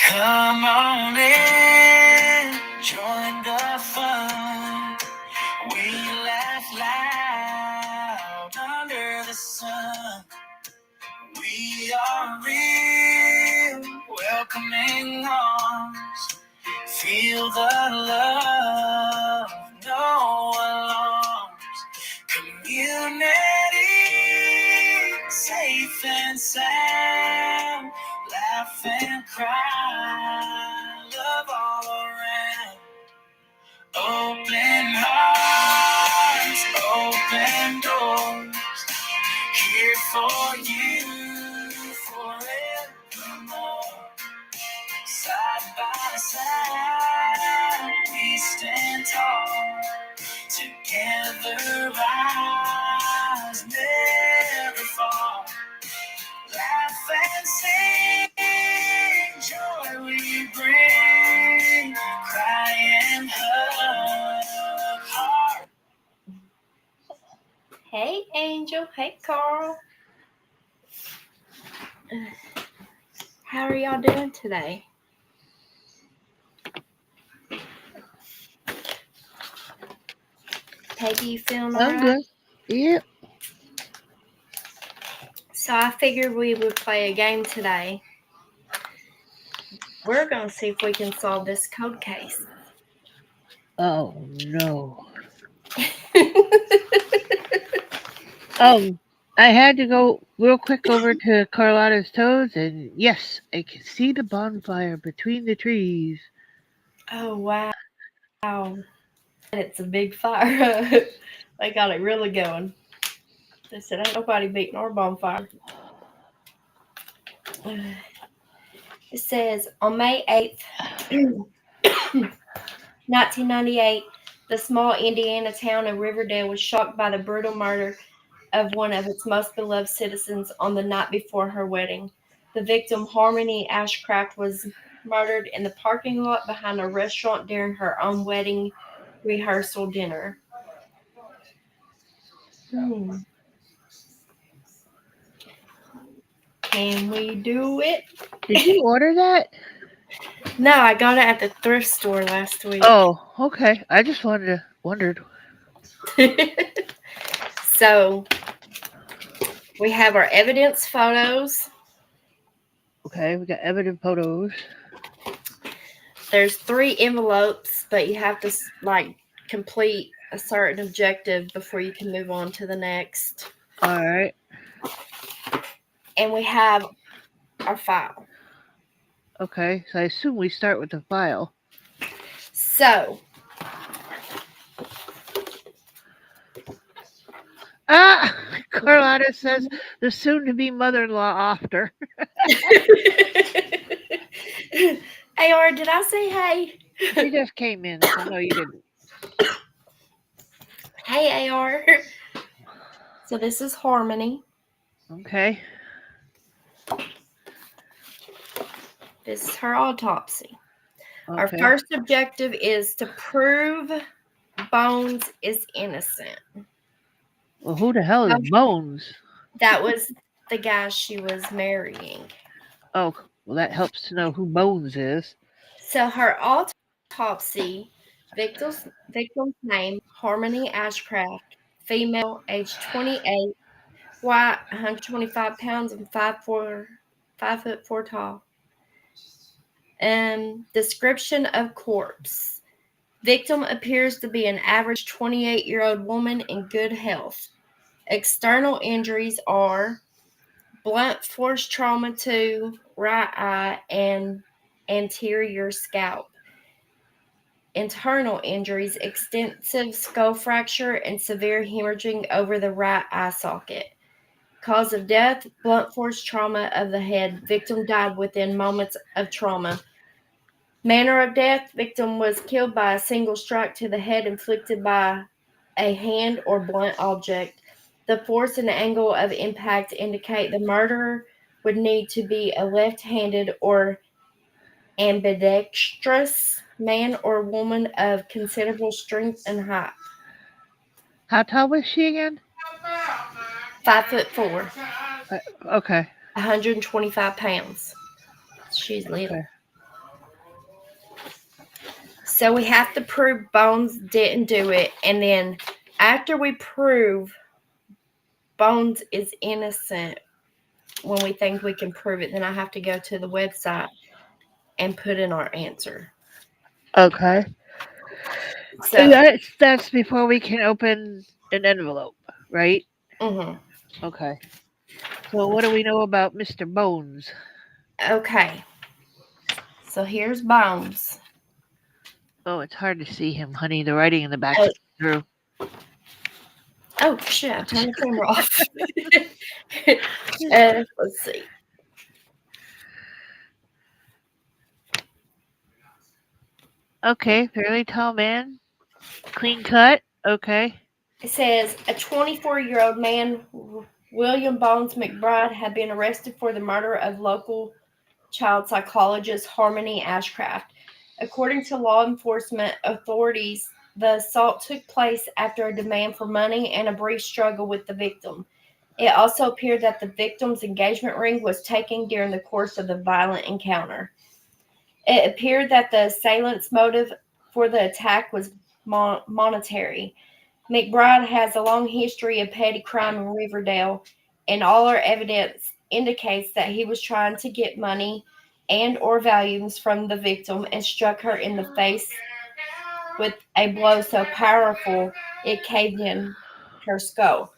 Come on in, join the fun. We laugh loud under the sun. We are real, welcoming arms. Feel the love, no alarms. Community, safe and sound. Laugh and cry, love all around. Open hearts, open doors, here for you forevermore. Side by side, we stand tall. Together, rise, never fall. Laugh and sing, joy we bring. Cry and hug, heart. Hey, Angel. Hey, Carl. How are y'all doing today? Peggy, you feeling all I'm right? good. Yep. So I figured we would play a game today. We're going to see if we can solve this code case. Oh no. I had to go real quick over to Carlotta's toes, and yes, I can see the bonfire between the trees. Oh, wow. It's a big fire. They got it really going. They said, ain't nobody beating our bonfire. It says, on May 8th, 1998, the small Indiana town of Riverdale was shocked by the brutal murder of one of its most beloved citizens on the night before her wedding. The victim, Harmony Ashcraft, was murdered in the parking lot behind a restaurant during her own wedding rehearsal dinner. Can we do it? Did you order that? No, I got it at the thrift store last week. Oh, okay. I just wondered. So we have our evidence photos. Okay, we got evident photos. There's 3 envelopes, but you have to complete a certain objective before you can move on to the next. All right. And we have our file. Okay, so I assume we start with the file. So Ah, Carlotta says the soon-to-be mother-in-law after. AR, did I say hey? She just came in, so no, you didn't. Hey, AR. So this is Harmony. Okay. This is her autopsy. Okay. Our first objective is to prove Bones is innocent. Well, who the hell is Bones? That was the guy she was marrying. Oh, well, that helps to know who Bones is. So her autopsy, victim's name, Harmony Ashcraft, female, age 28, white, 125 pounds, and 5'4" tall. Description of corpse. Victim appears to be an average 28-year-old woman in good health. External injuries are blunt force trauma to right eye and anterior scalp. Internal injuries, extensive skull fracture and severe hemorrhaging over the right eye socket. Cause of death, blunt force trauma of the head. Victim died within moments of trauma. Manner of death, victim was killed by a single strike to the head inflicted by a hand or blunt object. The force and angle of impact indicate the murderer would need to be a left-handed or ambidextrous man or woman of considerable strength and height. How tall was she again? 5'4", Okay. 125 pounds. She's little. Okay. So we have to prove Bones didn't do it, and then after we prove Bones is innocent, when we think we can prove it, then I have to go to the website and put in our answer. Okay. And So, that's before we can open an envelope, right? mhm. Okay. So what do we know about Mr. Bones? Okay. So here's Bones. Oh, it's hard to see him, honey. The writing in the back Oh, is through. oh shit! I turned the camera off. Let's see. Okay, fairly tall man, clean cut. Okay. It says a 24-year-old man, William Bones McBride, had been arrested for the murder of local child psychologist Harmony Ashcraft. According to law enforcement authorities, the assault took place after a demand for money and a brief struggle with the victim. It also appeared that the victim's engagement ring was taken during the course of the violent encounter. It appeared that the assailant's motive for the attack was monetary. McBride has a long history of petty crime in Riverdale, and all our evidence indicates that he was trying to get money and or valuables from the victim and struck her in the face with a blow so powerful it caved in her skull.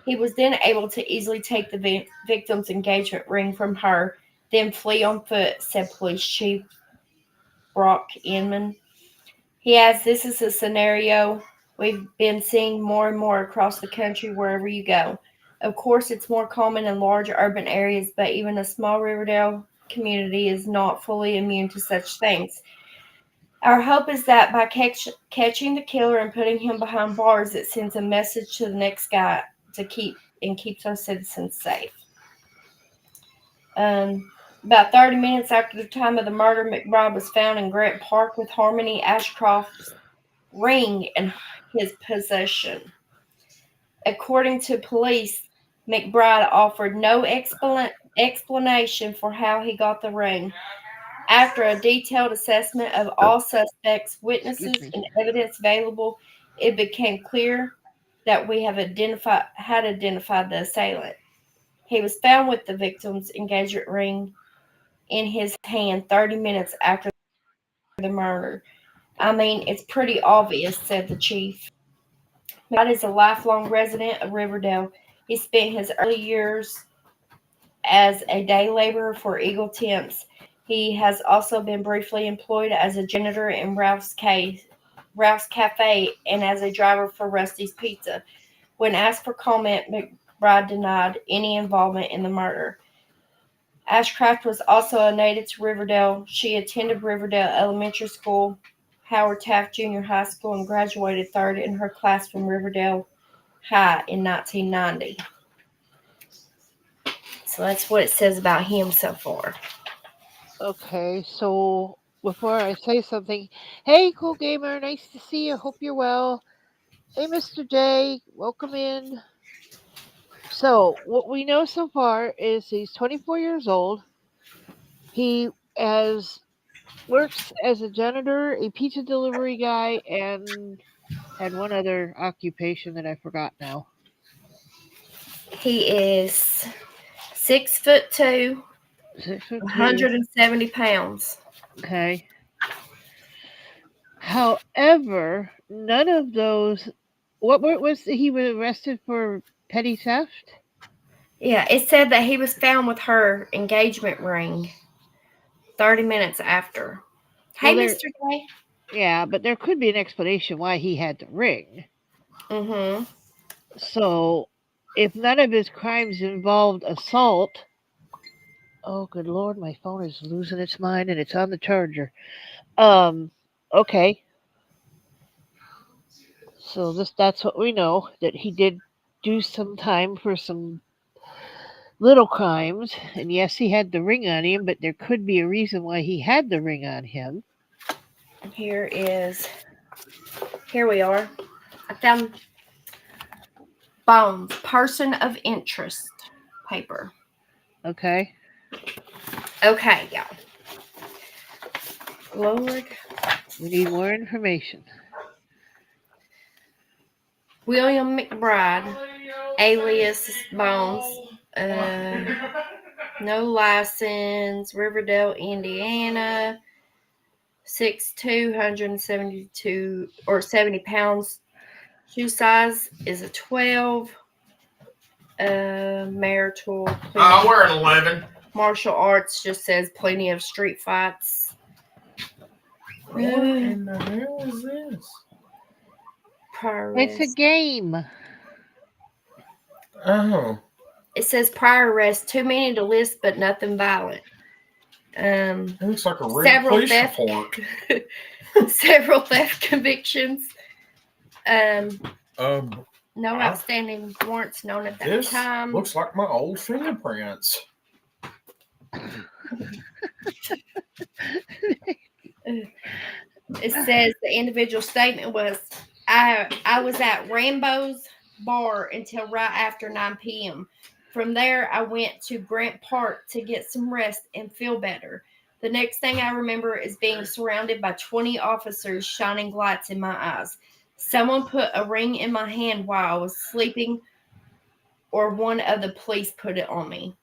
He was then able to easily take the victim's engagement ring from her, then flee on foot, said Police Chief Brock Inman. He adds, this is a scenario we've been seeing more and more across the country wherever you go. Of course, it's more common in large urban areas, but even a small Riverdale community is not fully immune to such things. Our hope is that by catching the killer and putting him behind bars, it sends a message to the next guy to keeps our citizens safe. About 30 minutes after the time of the murder, McBride was found in Grant Park with Harmony Ashcroft's ring in his possession. According to police, McBride offered no explanation for how he got the ring. After a detailed assessment of all suspects, Excuse witnesses, me. and evidence available, it became clear that we had identified the assailant. He was found with the victim's engagement ring in his hand 30 minutes after the murder. I mean, it's pretty obvious, said the chief. McBride is a lifelong resident of Riverdale. He spent his early years as a day laborer for Eagle Temps. He has also been briefly employed as a janitor in Ralph's Cafe and as a driver for Rusty's Pizza. When asked for comment, McBride denied any involvement in the murder. Ashcraft was also a native to Riverdale. She attended Riverdale Elementary School, Howard Taft Junior High School, and graduated third in her class from Riverdale High in 1990. So that's what it says about him so far. Okay, so before I say something, hey, cool gamer, nice to see you. Hope you're well. Hey, Mr. J, welcome in. So, what we know so far is he's 24 years old. He has works as a janitor, a pizza delivery guy, and had one other occupation that I forgot now. He is 6'2", 6'2". 170 pounds. Okay. However, none of those. What was he was arrested for petty theft? Yeah, it said that he was found with her engagement ring 30 minutes after. Well, Hey, Mr. J. yeah, but there could be an explanation why he had the ring. Mm-hmm. So, if none of his crimes involved assault, oh good lord, my phone is losing its mind and it's on the charger. Um, okay, so that's what we know that he did do some time for some little crimes, and yes, he had the ring on him, but there could be a reason why he had the ring on him. Here we are. I found Bones, person of interest paper. Okay. Okay, y'all. Lord. We need more information. William McBride, alias Bones, no license, Riverdale, Indiana, 6'2", 172 or 70 pounds. Shoe size is a 12. Marital. I wear an 11. Martial arts just says plenty of street fights. What in the hell is this? Prior It's a arrest. game. Oh. It says prior arrest, too many to list, but nothing violent. It looks like a real Several police theft, report. several theft convictions. No I- outstanding warrants known at that This time. looks like my old fingerprints. It says the individual statement was, I was at Rambo's bar until right after 9 p.m. From there, I went to Grant Park to get some rest and feel better. The next thing I remember is being surrounded by 20 officers shining lights in my eyes. Someone put a ring in my hand while I was sleeping, or one of the police put it on me.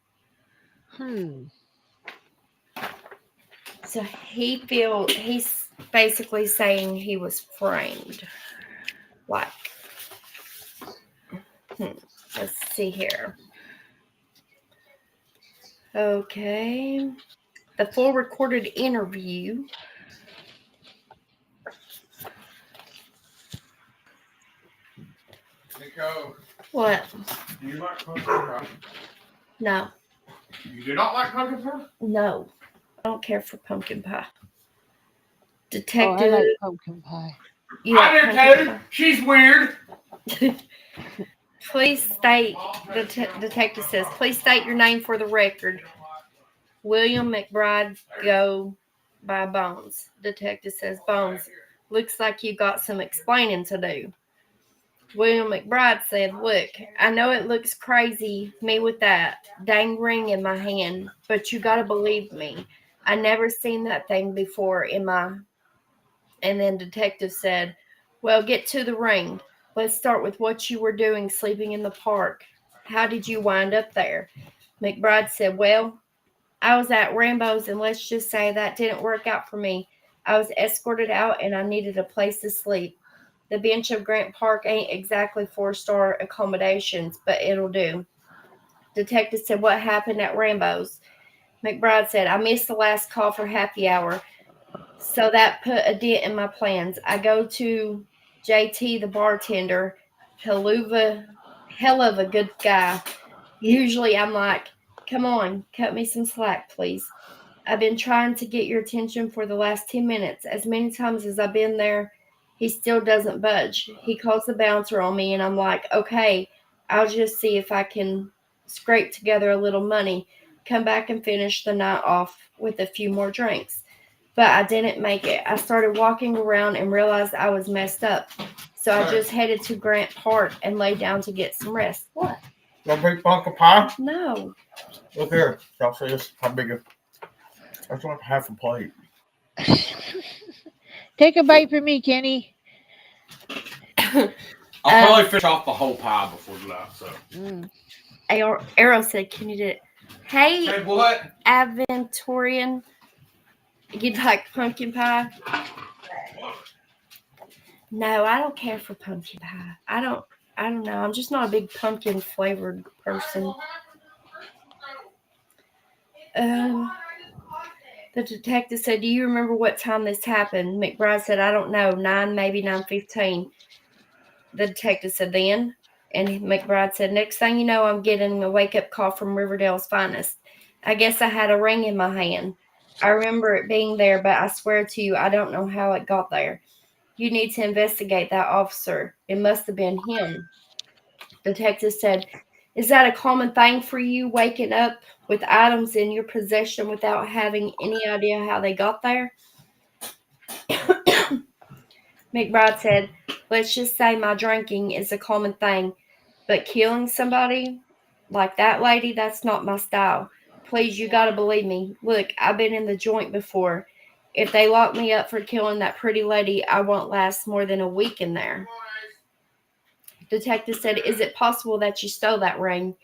So he's basically saying he was framed. Like, let's see here. Okay. The full recorded interview. Nico, What? do you like pumpkin pie? No. You do not like pumpkin pie? No. I don't care for pumpkin pie. Oh, I Detective. like pumpkin pie. You I like do pumpkin too. pie? She's weird. Please state, the detective says, please state your name for the record. William McBride, go by Bones. Detective says, Bones, looks like you got some explaining to do. William McBride said, look, I know it looks crazy, me with that dang ring in my hand, but you gotta believe me. I never seen that thing before in my... And then detective said, well, get to the ring. Let's start with what you were doing sleeping in the park. How did you wind up there? McBride said, well, I was at Rambo's, and let's just say that didn't work out for me. I was escorted out, and I needed a place to sleep. The bench of Grant Park ain't exactly 4-star accommodations, but it'll do. Detective said, what happened at Rambo's? McBride said, I missed the last call for happy hour, so that put a dent in my plans. I go to JT, the bartender, hell of a good guy. Usually I'm like, come on, cut me some slack, please. I've been trying to get your attention for the last 10 minutes. As many times as I've been there, he still doesn't budge. He calls the bouncer on me, and I'm like, okay, I'll just see if I can scrape together a little money, come back and finish the night off with a few more drinks. But I didn't make it. I started walking around and realized I was messed up. So I just headed to Grant Park and laid down to get some rest. What? That big pumpkin pie? No. Look here. Y'all see this? How big is... That's like half a plate. Take a bite for me, Kenny. I'll probably finish off the whole pie before tonight, so. Arrow said, can you do it? Hey, Hey, what? Aventorian, you'd like pumpkin pie? No, I don't care for pumpkin pie. I don't know. I'm just not a big pumpkin flavored person. The detective said, do you remember what time this happened? McBride said, I don't know, 9, maybe 9:15. The detective said, then? And McBride said, next thing you know, I'm getting a wake-up call from Riverdale's finest. I guess I had a ring in my hand. I remember it being there, but I swear to you, I don't know how it got there. You need to investigate that officer. It must have been him. Detective said, is that a common thing for you, waking up with items in your possession without having any idea how they got there? McBride said, let's just say my drinking is a common thing, but killing somebody like that lady, that's not my style. Please, you gotta believe me. Look, I've been in the joint before. If they lock me up for killing that pretty lady, I won't last more than a week in there. Detective said, "Is it possible that you stole that ring?"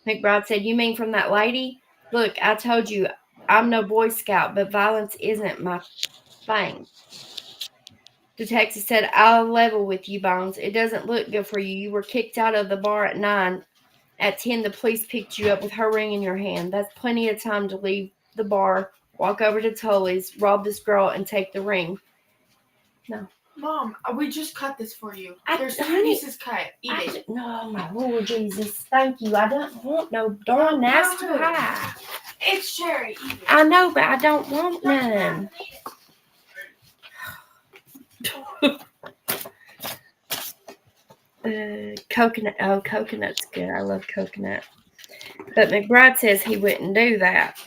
McBride said, "You mean from that lady? Look, I told you, I'm no Boy Scout, but violence isn't my thing." Detective said, "I'll level with you, Bones. It doesn't look good for you. You were kicked out of the bar at 9. At 10, the police picked you up with her ring in your hand. That's plenty of time to leave the bar, walk over to Tully's, rob this girl, and take the ring." No. Mom, we just cut this for you. There's two honey, pieces cut. Eat it. No, my Lord Jesus. Thank you. I don't want no darn nasty pie. It's cherry. Eat it. I know, but I don't want none. Coconut. Oh, coconut's good. I love coconut. But McBride says he wouldn't do that.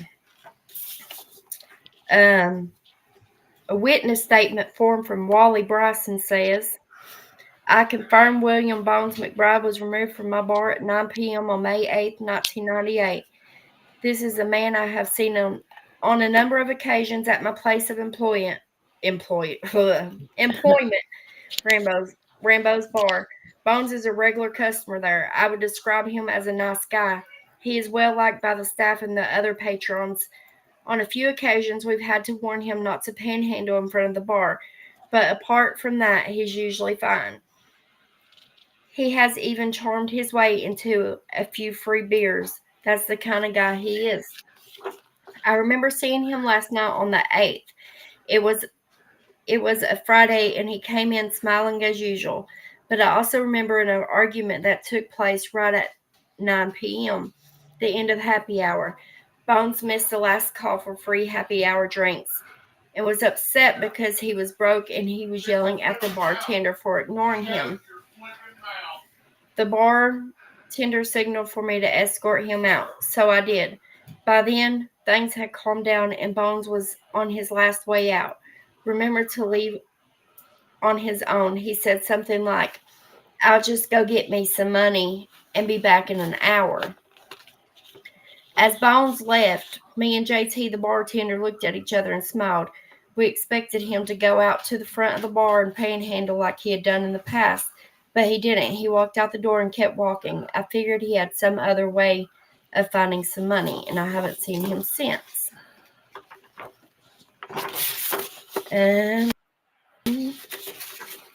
A witness statement form from Wally Bryson says, "I confirm William Bones McBride was removed from my bar at 9 p.m. on May 8, 1998. This is a man I have seen on a number of occasions at my place of employment, Rambo's Bar. Bones is a regular customer there. I would describe him as a nice guy. He is well liked by the staff and the other patrons. On a few occasions, we've had to warn him not to panhandle in front of the bar, but apart from that, he's usually fine. He has even charmed his way into a few free beers. That's the kind of guy he is. I remember seeing him last night on the 8th. It was a Friday, and he came in smiling as usual. But I also remember an argument that took place right at 9 p.m., the end of happy hour. Bones missed the last call for free happy hour drinks and was upset because he was broke and he was yelling at the bartender for ignoring him. The bartender signaled for me to escort him out, so I did. By then, things had calmed down and Bones was on his last way out. Remember to leave on his own. He said something like, "I'll just go get me some money and be back in an hour." As Bones left, me and JT, the bartender, looked at each other and smiled. We expected him to go out to the front of the bar and panhandle like he had done in the past, but he didn't. He walked out the door and kept walking. I figured he had some other way of finding some money, and I haven't seen him since.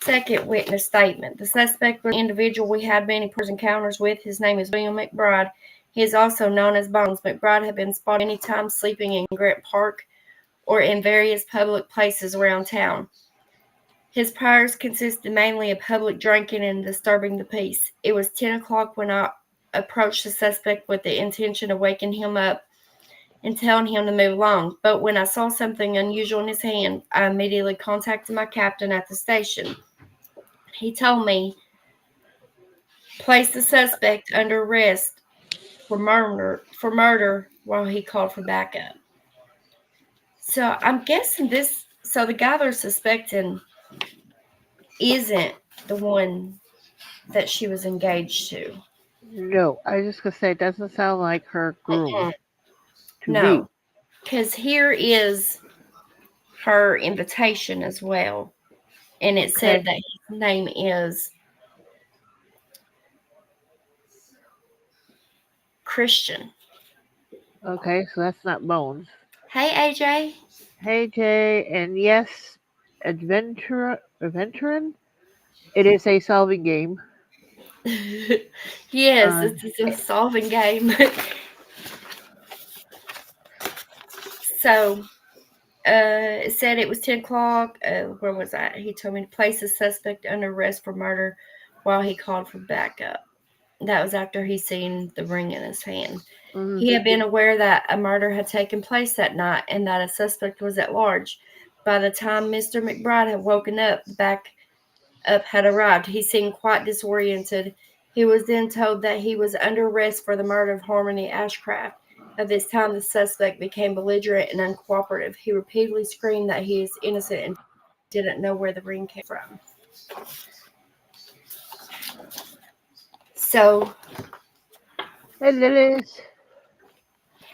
Second witness statement. The suspect was an individual we had many personal encounters with. His name is William McBride. He is also known as Bones. McBride had been spotted many times sleeping in Grant Park or in various public places around town. His priors consisted mainly of public drinking and disturbing the peace. It was 10 o'clock when I approached the suspect with the intention of waking him up and telling him to move along. But when I saw something unusual in his hand, I immediately contacted my captain at the station. He told me, "Place the suspect under arrest for murder while he called for backup." So I'm guessing this. So the guy they're suspecting isn't the one that she was engaged to. No, I was just gonna say it doesn't sound like her groom to me. No, because here is her invitation as well, and it said that his name is Christian. Okay, so that's not Bones. Hey, AJ. Hey Jay, and yes, Adventurin. It is a solving game. Yes, it's a solving game. So, it said it was 10 o'clock. Where was that? He told me to place the suspect under arrest for murder while he called for backup. That was after he seen the ring in his hand. Mhm. He had been aware that a murder had taken place that night and that a suspect was at large. By the time Mr. McBride had woken up, the backup had arrived. He seemed quite disoriented. He was then told that he was under arrest for the murder of Harmony Ashcraft. At this time, the suspect became belligerent and uncooperative. He repeatedly screamed that he is innocent and didn't know where the ring came from. So, Hey Lilis.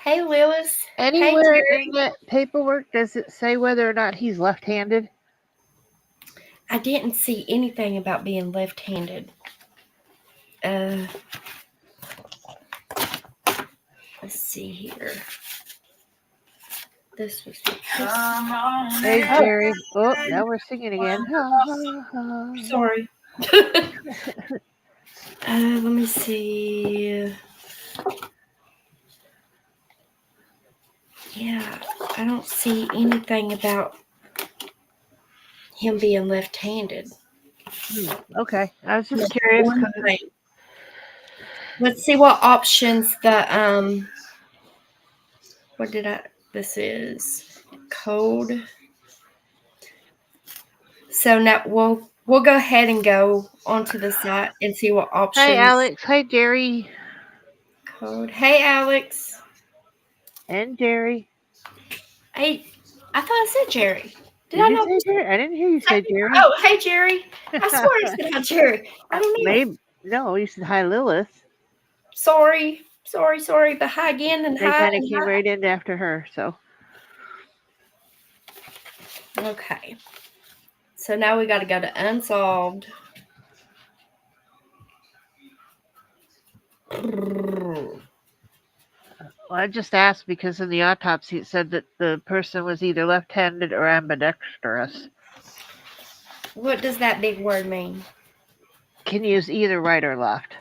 Hey, Lillis. Anywhere Jerry. in that paperwork does it say whether or not he's left-handed? I didn't see anything about being left-handed. Let's see here. This was. Hey, Jerry. Oh, now we're singing again. Sorry. Let me see. Yeah, I don't see anything about him being left-handed. Okay, I was just curious. Let's see what options the what did I? This is code. So now we'll go ahead and go onto the site and see what options. Hi, Alex. Hi, Jerry. Code. Hey, Alex. And Jerry. Hey, I thought I said Jerry. Did you say Jerry? I didn't hear you say Jerry. Oh, hey, Jerry. I swear I said hi, Jerry. I don't know. Maybe no. You said hi, Lilith. Sorry, but hi again and They hi. kind of came right in after her, so. Okay. So now we got to go to Unsolved. Well, I just asked because in the autopsy it said that the person was either left-handed or ambidextrous. What does that big word mean? Can use either right or left.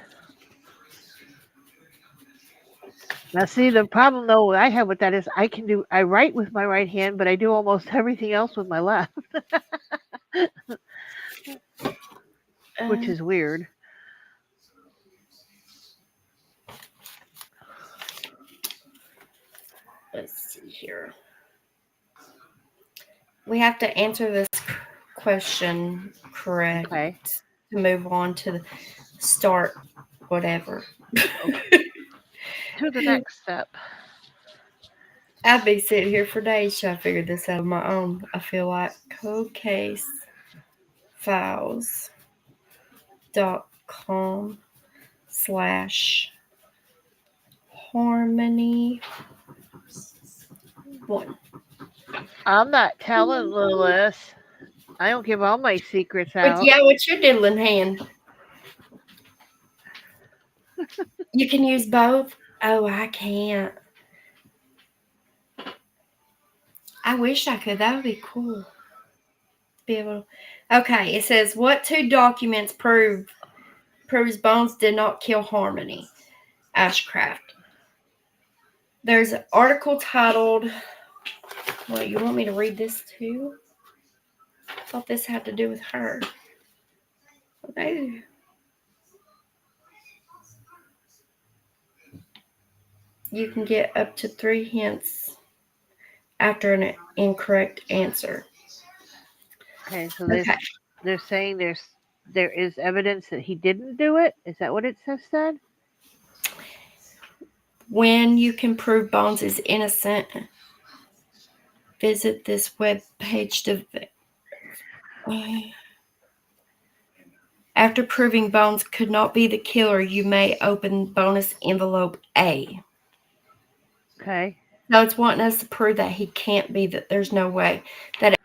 Now, see, the problem though I have with that is I write with my right hand, but I do almost everything else with my left, which is weird. Let's see here. We have to answer this question correct to move on to the start whatever. Okay. To the next step. I've been sitting here for days trying to figure this out on my own. I feel like codecasefiles.com/harmony1. I'm not telling Lilith. I don't give all my secrets out. But yeah, what's your diddling hand? You can use both? Oh, I can't. I wish I could. That would be cool. Be able. Okay, it says what two documents proves Bones did not kill Harmony Ashcraft. There's an article titled. Well, you want me to read this too? I thought this had to do with her. Okay. You can get up to 3 hints after an incorrect answer. Okay, so they're saying there is evidence that he didn't do it? Is that what it said? When you can prove Bones is innocent, visit this web page to. After proving Bones could not be the killer, you may open bonus envelope A. Okay. So it's wanting us to prove that he can't be, that there's no way, that it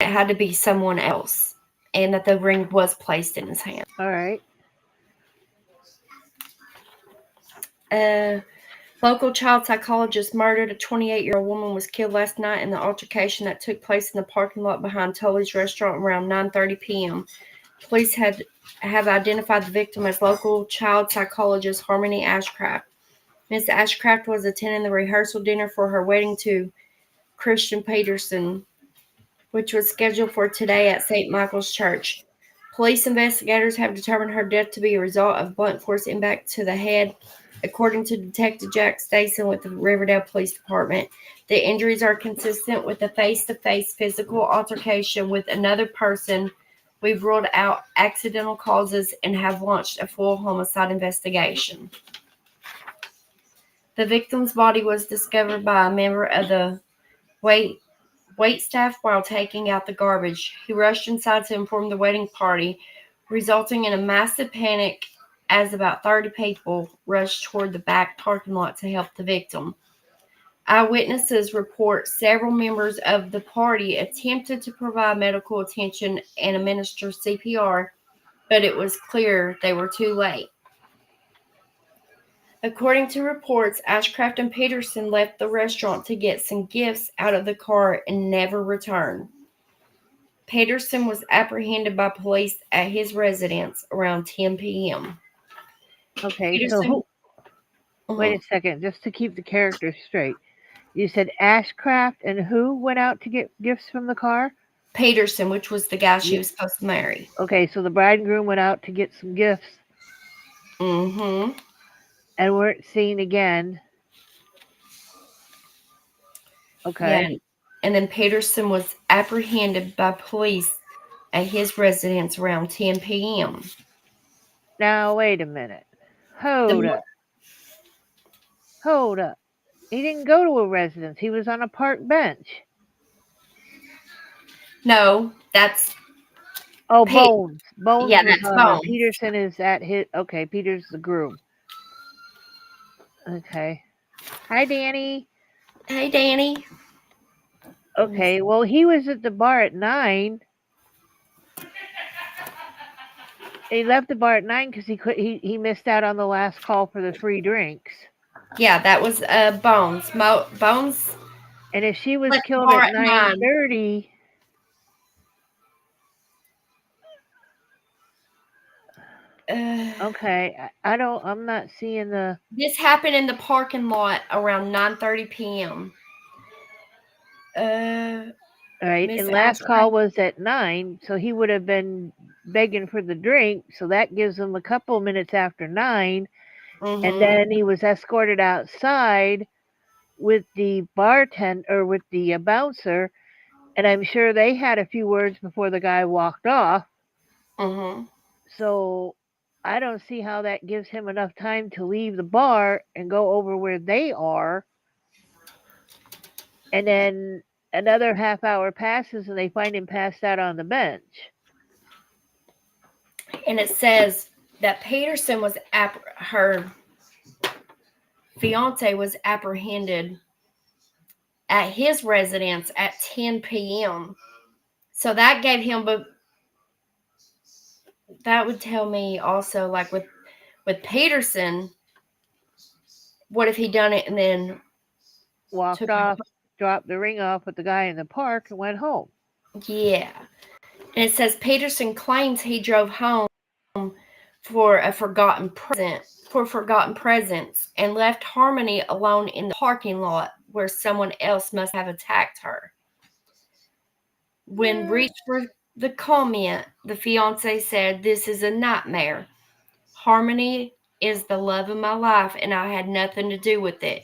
had to be someone else, and that the ring was placed in his hand. All right. Local child psychologist murdered. A 28-year-old woman was killed last night in the altercation that took place in the parking lot behind Tully's restaurant around 9:30 p.m. Police have identified the victim as local child psychologist Harmony Ashcraft. Miss Ashcraft was attending the rehearsal dinner for her wedding to Christian Peterson, which was scheduled for today at St. Michael's Church. Police investigators have determined her death to be a result of blunt force impact to the head. According to Detective Jack Stason with the Riverdale Police Department, the injuries are consistent with a face-to-face physical altercation with another person. We've ruled out accidental causes and have launched a full homicide investigation. The victim's body was discovered by a member of the wait staff while taking out the garbage. He rushed inside to inform the wedding party, resulting in a massive panic as about 30 people rushed toward the back parking lot to help the victim. Eyewitnesses report several members of the party attempted to provide medical attention and administer CPR, but it was clear they were too late. According to reports, Ashcraft and Peterson left the restaurant to get some gifts out of the car and never returned. Peterson was apprehended by police at his residence around 10 p.m. Okay, Peterson, so wait a second, just to keep the characters straight. You said Ashcraft and who went out to get gifts from the car? Peterson, which was the guy she was supposed to marry. Okay, so the bride and groom went out to get some gifts. Mm-hmm. And weren't seen again. Okay. Yeah. And then Peterson was apprehended by police at his residence around 10 p.m. Now, wait a minute. Hold up. He didn't go to a residence. He was on a park bench. No, that's... Oh, Bones. Bones yeah, was that's on Bones. Peterson is at his... Okay, Peter's the groom. Okay. Hi, Danny. Hey, Danny. Okay, well, he was at the bar at 9. He left the bar at 9 because he missed out on the last call for the free drinks. Yeah, that was Bones. Bones. And if she was killed at 9:30, okay, I'm not seeing the... This happened in the parking lot around 9:30 p.m. Right, and last call was at 9, so he would have been begging for the drink, so that gives him a couple minutes after 9, and then he was escorted outside with the bartender, or with the bouncer, and I'm sure they had a few words before the guy walked off. So I don't see how that gives him enough time to leave the bar and go over where they are, and then another half hour passes and they find him passed out on the bench. And it says that Peterson was her fiance was apprehended at his residence at 10 p.m. So that gave him, but that would tell me also, like with Peterson, what if he done it and then walked off, dropped the ring off with the guy in the park and went home? Yeah. And it says Peterson claims he drove home for forgotten presents and left Harmony alone in the parking lot where someone else must have attacked her. When reached for the comment, the fiance said, "This is a nightmare. Harmony is the love of my life and I had nothing to do with it.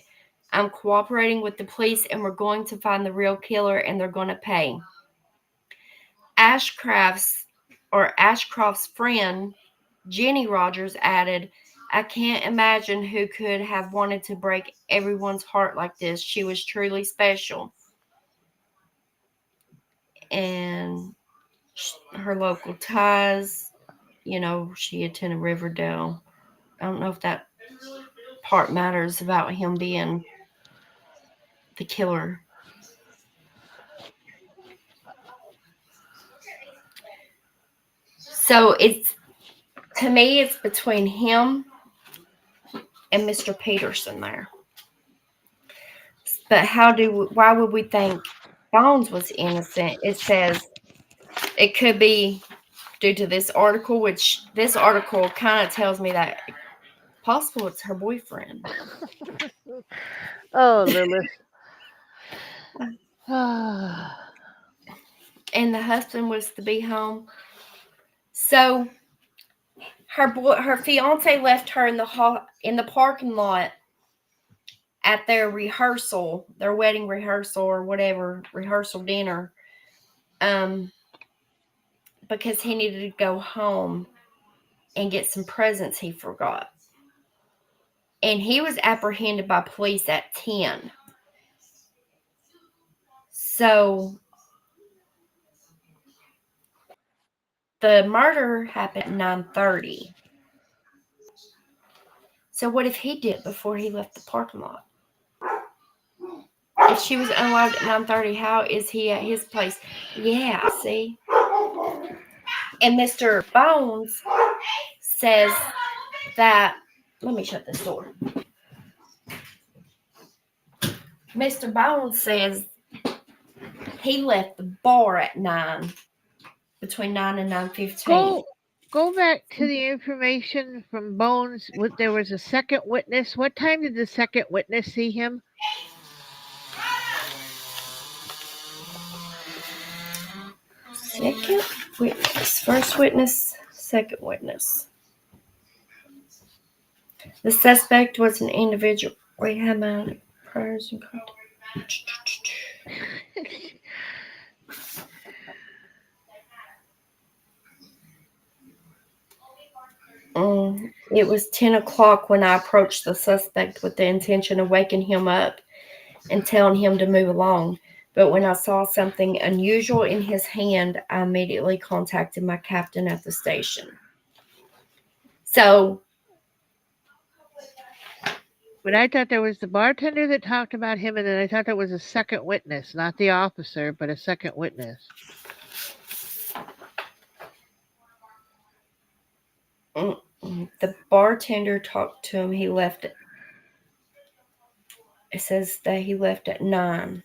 I'm cooperating with the police and we're going to find the real killer and they're going to pay." Ashcroft's friend, Jenny Rogers, added, "I can't imagine who could have wanted to break everyone's heart like this. She was truly special." And her local ties, she attended Riverdale. I don't know if that part matters about him being the killer. So to me, it's between him and Mr. Peterson there. But why would we think Bones was innocent? It says it could be due to this article, which this article kind of tells me that possible it's her boyfriend. Oh, Lilith. And the husband was to be home. So her fiance left her in the parking lot at their wedding rehearsal or whatever, rehearsal dinner, because he needed to go home and get some presents he forgot. And he was apprehended by police at 10. So the murder happened at 9:30. So what if he did before he left the parking lot? If she was unalived at 9:30, how is he at his place? Yeah, see? And Mr. Bones says that, let me shut this door. Mr. Bones says he left the bar at 9, between 9 and 9:15. Go back to the information from Bones. There was a second witness. What time did the second witness see him? Second witness. First witness, second witness. The suspect was an individual. We had my prayers and It was 10 o'clock when I approached the suspect with the intention of waking him up and telling him to move along. But when I saw something unusual in his hand, I immediately contacted my captain at the station. So, but I thought there was the bartender that talked about him, and then I thought there was a second witness, not the officer, but a second witness. the bartender talked to him. He left it. It says that he left at 9.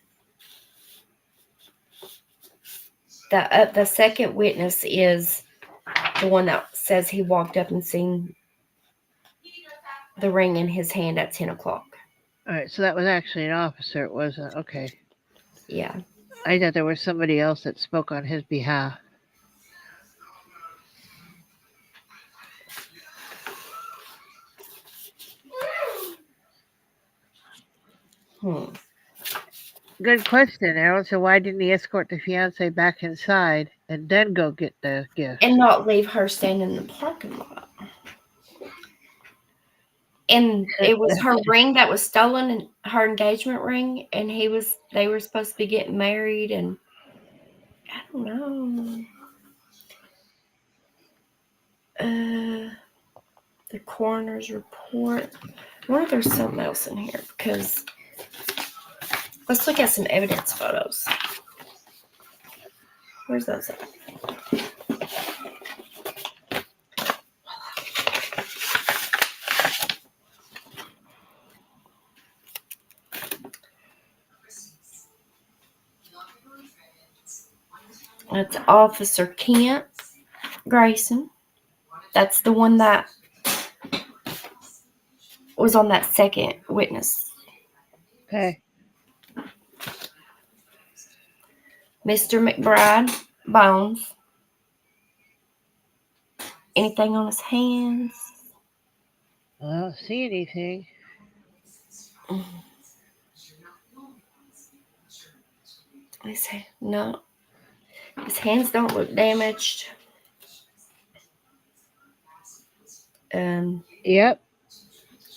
The second witness is the one that says he walked up and seen the ring in his hand at 10 o'clock. All right, so that was actually an officer. It wasn't. Okay. Yeah. I thought there was somebody else that spoke on his behalf. Good question, Errol. So why didn't he escort the fiance back inside and then go get the gift? And not leave her standing in the parking lot. And it was her ring that was stolen, her engagement ring, and they were supposed to be getting married, and I don't know. The coroner's report. I wonder if there's something else in here, because let's look at some evidence photos. Where's those at? That's Officer Kent Grayson. That's the one that was on that second witness. Okay. Mr. McBride, Bones. Anything on his hands? I don't see anything. I say no. His hands don't look damaged. Yep.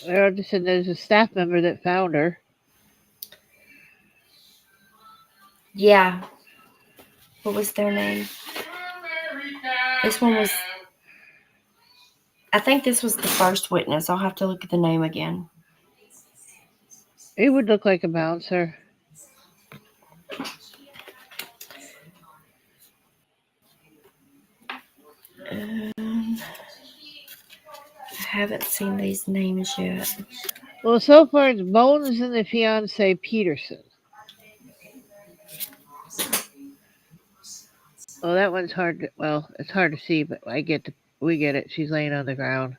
Errol just said there's a staff member that found her. Yeah. What was their name? This one was... I think this was the first witness. I'll have to look at the name again. He would look like a bouncer. I haven't seen these names yet. Well, so far it's Bones and the fiance Peterson. Oh, that one's hard to, well, it's hard to see, but we get it. She's laying on the ground.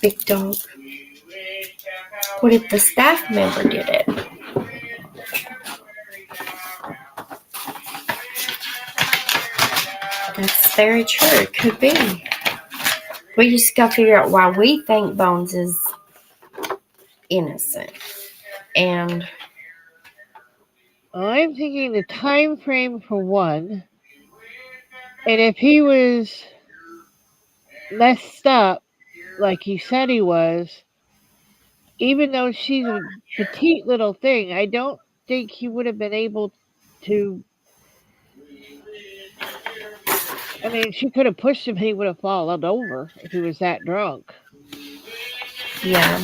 Big dog. What if the staff member did it? That's very true. It could be. We just got to figure out why we think Bones is innocent. And I'm thinking the time frame for one. And if he was messed up like he said he was, even though she's a petite little thing, I don't think he would have been able to. I mean, she could have pushed him. He would have fallen over if he was that drunk. Yeah.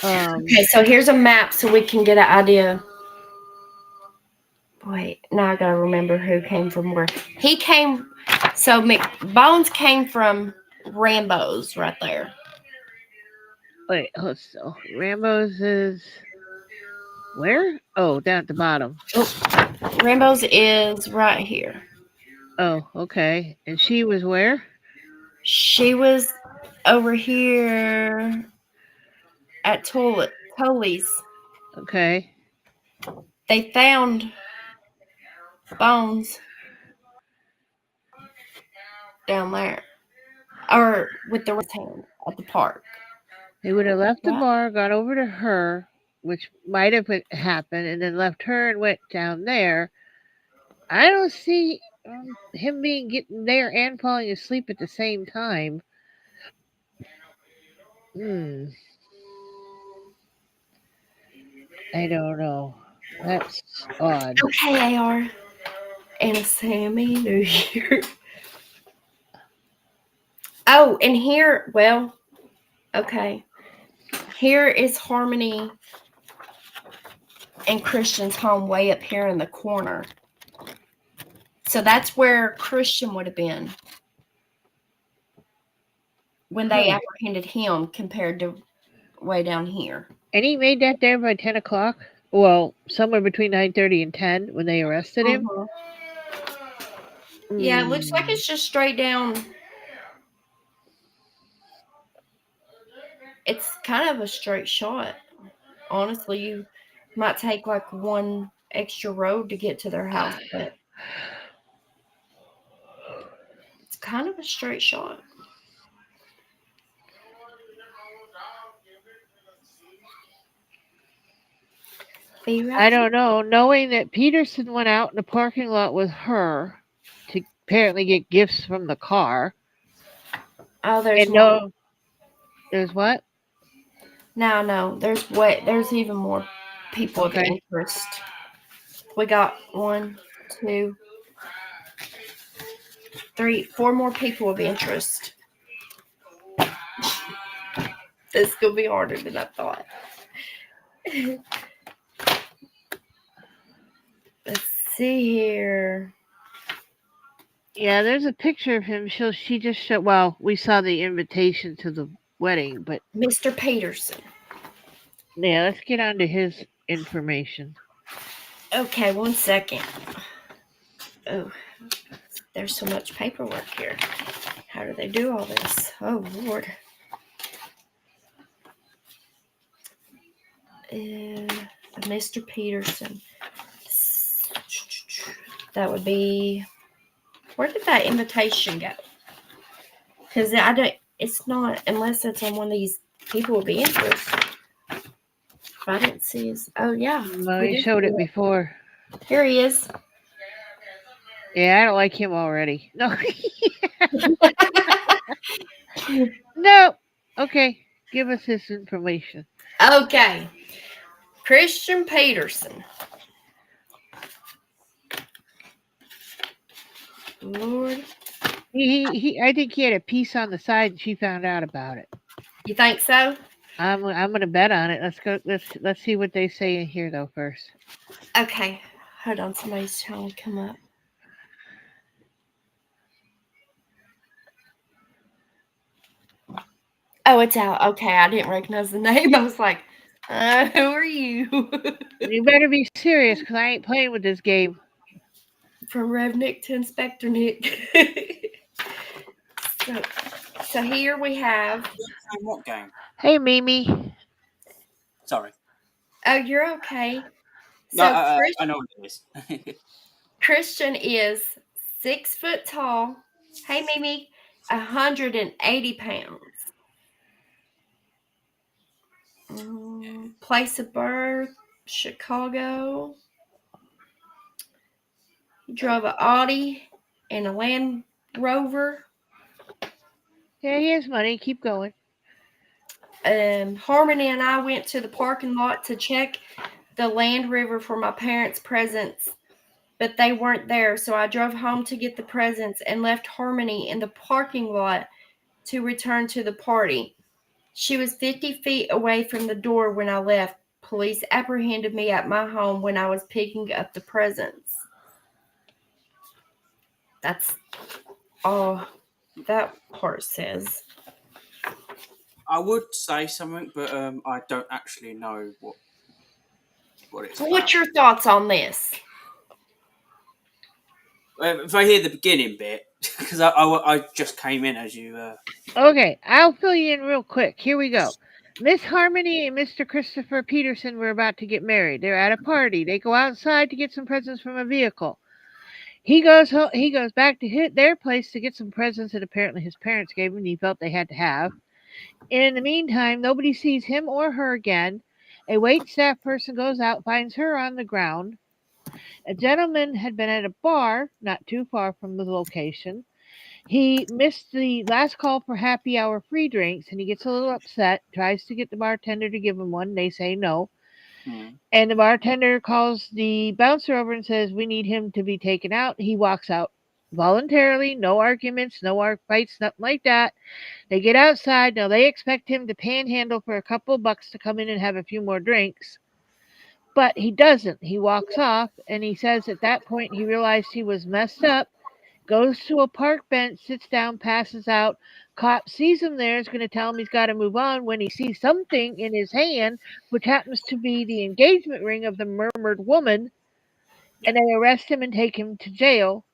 Um, Okay, so here's a map so we can get an idea. Wait, now I gotta remember who came from where. He came. So Bones came from Rambo's right there. wait, so Rambo's is where? Oh, down at the bottom. Rambo's is right here. Oh, okay. And she was where? She was over here at Tully's. Okay. They found Bones down there, or with the right hand at the park. They would have left the What? bar, gone over to her, which might have happened, and then left her and went down there. I don't see him getting there and falling asleep at the same time. Hmm. I don't know. That's odd. Okay, AR and Sammy New Year. Oh, and here, well, okay. Here is Harmony and Christian's home way up here in the corner. So that's where Christian would have been when they apprehended him compared to way down here. And he made that there by 10 o'clock? Well, somewhere between 9:30 and 10 when they arrested him? Yeah, it looks like it's just straight down. It's kind of a straight shot. Honestly, you might take like one extra road to get to their house, but it's kind of a straight shot. I don't know. Knowing that Peterson went out in the parking lot with her to apparently get gifts from the car. Oh, there's and more. no, there's what? No, there's even more people of interest. We got 1, 2, 3, 4 more people of interest. This could be harder than I thought. Let's see here. Yeah, there's a picture of him. She just showed. Well, we saw the invitation to the wedding, but Mr. Peterson. Yeah, let's get on to his information. Okay, 1 second. Oh, there's so much paperwork here. How do they do all this? Oh, Lord. Mr. Peterson. That would be. Where did that invitation go? Because it's not, unless it's on one of these people will be interested. I didn't see his. Oh, yeah. Well, he showed it before. Here he is. Yeah, I don't like him already. No. No. Okay. Give us his information. Okay. Christian Peterson. Lord. I think he had a piece on the side and she found out about it. You think so? I'm gonna bet on it. Let's see what they say in here though first. Okay. Hold on, somebody's trying to come up. Oh, it's out. Okay, I didn't recognize the name. I was like, who are you? You better be serious because I ain't playing with this game. From Rev Nick to Inspector Nick. So here we have. What game? Hey, Mimi. Sorry. Oh, you're okay. No, So I know what it is. Christian is 6 foot tall. Hey, Mimi, 180 pounds. Place of birth, Chicago. He drove an Audi and a Land Rover. Yeah, he has money. Keep going. Harmony and I went to the parking lot to check the Land River for my parents' presents, but they weren't there, so I drove home to get the presents and left Harmony in the parking lot to return to the party. She was 50 feet away from the door when I left. Police apprehended me at my home when I was picking up the presents. That's all that part says. I would say something, but I don't actually know what it's So about. what's your thoughts on this? If I hear the beginning bit, because I just came in as you. Okay, I'll fill you in real quick. Here we go. Miss Harmony and Mr. Christopher Peterson were about to get married. They're at a party. They go outside to get some presents from a vehicle. He goes back to their place to get some presents that apparently his parents gave him and he felt they had to have. In the meantime, nobody sees him or her again. A wait staff person goes out, finds her on the ground. A gentleman had been at a bar not too far from the location. He missed the last call for happy hour free drinks and he gets a little upset, tries to get the bartender to give him one. They say no. And the bartender calls the bouncer over and says, "We need him to be taken out." He walks out voluntarily, no arguments, no fights, nothing like that. They get outside. Now they expect him to panhandle for a couple of bucks to come in and have a few more drinks. But he doesn't. He walks off and he says at that point he realized he was messed up, goes to a park bench, sits down, passes out. Cop sees him there, is going to tell him he's got to move on when he sees something in his hand, which happens to be the engagement ring of the murdered woman, and they arrest him and take him to jail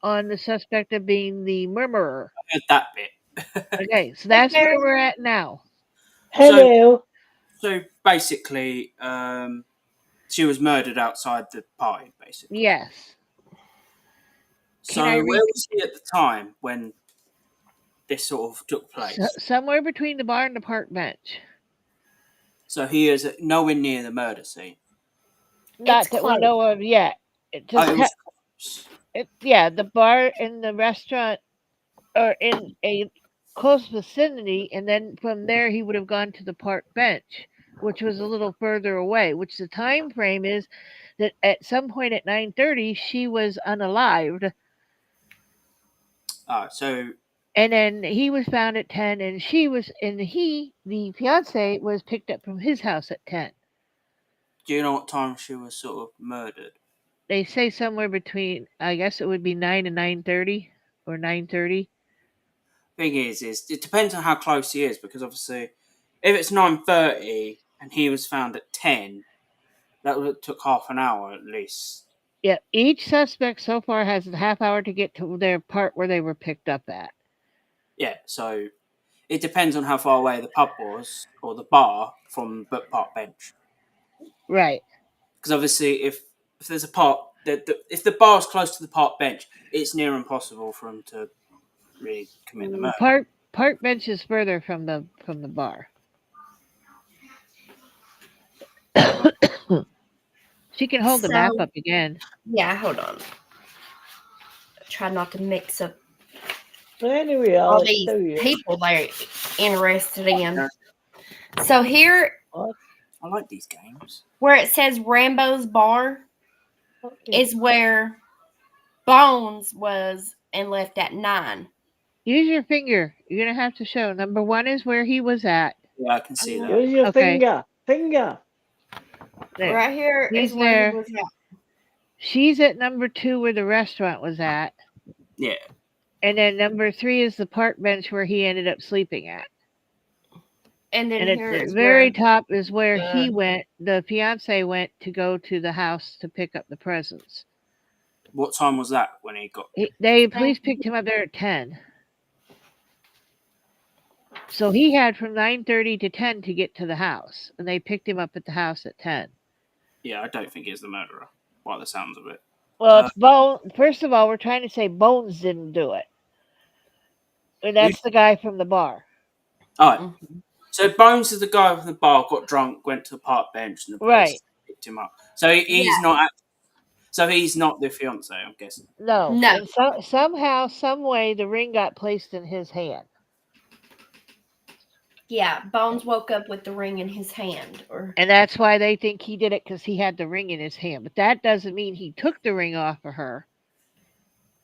on the suspect of being the murderer. I heard that bit. Okay, so that's Okay. where we're at now. Hello. So basically, she was murdered outside the party, basically. Yes. So I where read- was he at the time when this sort of took place? Somewhere between the bar and the park bench. So he is nowhere near the murder scene. Not It's that we close. know of yet. It just Oh, it was close. yeah, the bar and the restaurant are in a close vicinity, and then from there he would have gone to the park bench, which was a little further away. Which the time frame is that at some point at 9:30 she was unalived, So and then he was found at 10, and the fiance was picked up from his house at 10. do you know what time she was sort of murdered? They say somewhere between, I guess it would be 9 and 9:30 or 9:30. Thing is it depends on how close he is, because obviously, if it's 9:30 and he was found at 10, that took half an hour at least. Yeah, each suspect so far has a half hour to get to their part where they were picked up at. Yeah, so it depends on how far away the pub was or the bar from the park bench. Right. Because obviously, if there's a park, if the bar's close to the park bench, it's near impossible for him to really commit the murder. Park bench is further from the bar. She can hold the map up again. Yeah, hold on. Try not to mix up But anyway, all these people they're interested in. So here, I like these games. where it says Rambo's Bar, Okay. is where Bones was and left at 9. Use your finger. You're gonna have to show. Number 1 is where he was at. Yeah, I can see that. Use your Okay. finger. There. Right here He's is where there. he was at. She's at number 2 where the restaurant was at. Yeah. And then number 3 is the park bench where he ended up sleeping at. And then And here at the is very where top is where the- he went, the fiance went to go to the house to pick up the presents. What time was that when he got? Police picked him up there at 10. So he had from 9:30 to 10 to get to the house, and they picked him up at the house at 10. Yeah, I don't think he's the murderer, by the sounds of it. Well, it's Bone. First of all, we're trying to say Bones didn't do it. And that's the guy from the bar. All right. So Bones is the guy from the bar, got drunk, went to the park bench, and the police Right. picked him up. So he's not. So he's not the fiance, I'm guessing. No. No. And somehow, some way, the ring got placed in his hand. Yeah, Bones woke up with the ring in his hand. And that's why they think he did it because he had the ring in his hand. But that doesn't mean he took the ring off of her.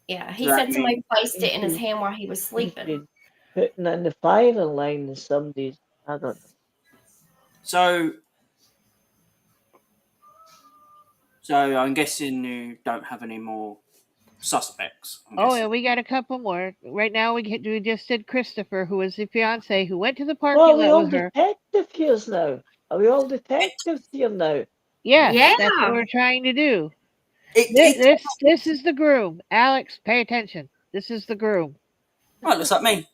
Yeah, he Does that said somebody mean placed it He's in his been, hand while he was he's sleeping. been putting in the firing line in somebody's. I don't know. so? So I'm guessing you don't have any more suspects. I'm Oh, yeah, guessing. we got a couple more. Right now, we just did Christopher, who was the fiance who went to the Well, parking are we lot all with her. detective here now? Are we all detectives here now? Yes, Yeah. that's what we're trying to do. It This is the groom. Alex, pay attention. This is the groom. oh, it looks like me.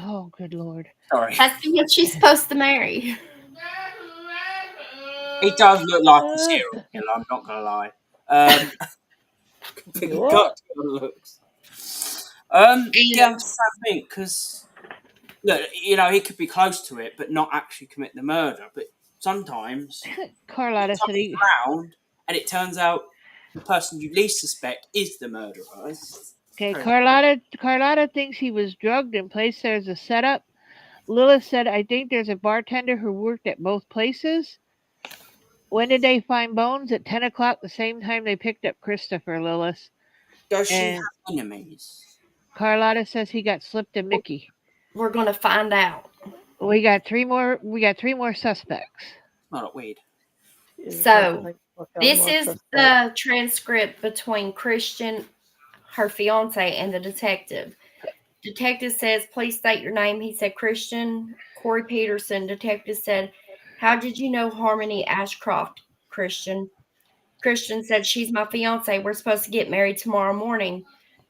Oh, good lord. Sorry. That's the one she's supposed to marry. He does look like a serial killer. I'm not gonna lie. But he got What? good looks. And Yeah, I'm just trying to think because look, he could be close to it, but not actually commit the murder. But sometimes Carlotta said something's he. around, and it turns out the person you least suspect is the murderer. It's Okay, crazy. Carlotta thinks he was drugged and placed there as a setup. Lilith said, I think there's a bartender who worked at both places. When did they find Bones? At 10 o'clock, the same time they picked up Christopher, Lilith. Does she And have enemies? Carlotta says he got slipped to Mickey. we're going to find out. We got three more suspects. Not that weird. So, Look, this more is suspect. the transcript between Christian, her fiance, and the detective. Detective says, please state your name. He said, Christian Corey Peterson. Detective said, how did you know Harmony Ashcroft, Christian? Christian said, she's my fiance. We're supposed to get married tomorrow morning.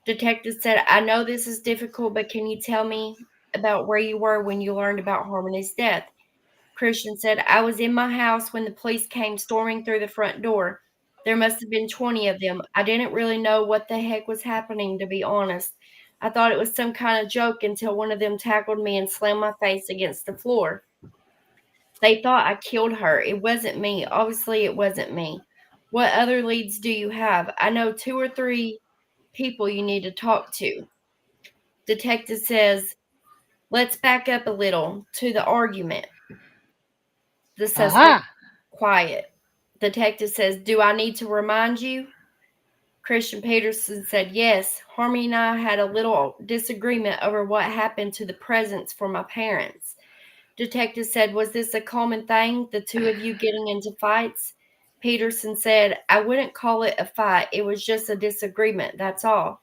Detective said, I know this is difficult, but can you tell me about where you were when you learned about Harmony's death? Christian said, I was in my house when the police came storming through the front door. There must have been 20 of them. I didn't really know what the heck was happening, to be honest. I thought it was some kind of joke until one of them tackled me and slammed my face against the floor. They thought I killed her. It wasn't me. Obviously, it wasn't me. What other leads do you have? I know 2 or 3 people you need to talk to. Detective says, let's back up a little to the argument. The suspect Aha! quiet. Detective says, do I need to remind you? Christian Peterson said, yes. Harmony and I had a little disagreement over what happened to the presents for my parents. Detective said, was this a common thing, the two of you getting into fights? Peterson said, I wouldn't call it a fight. It was just a disagreement. That's all.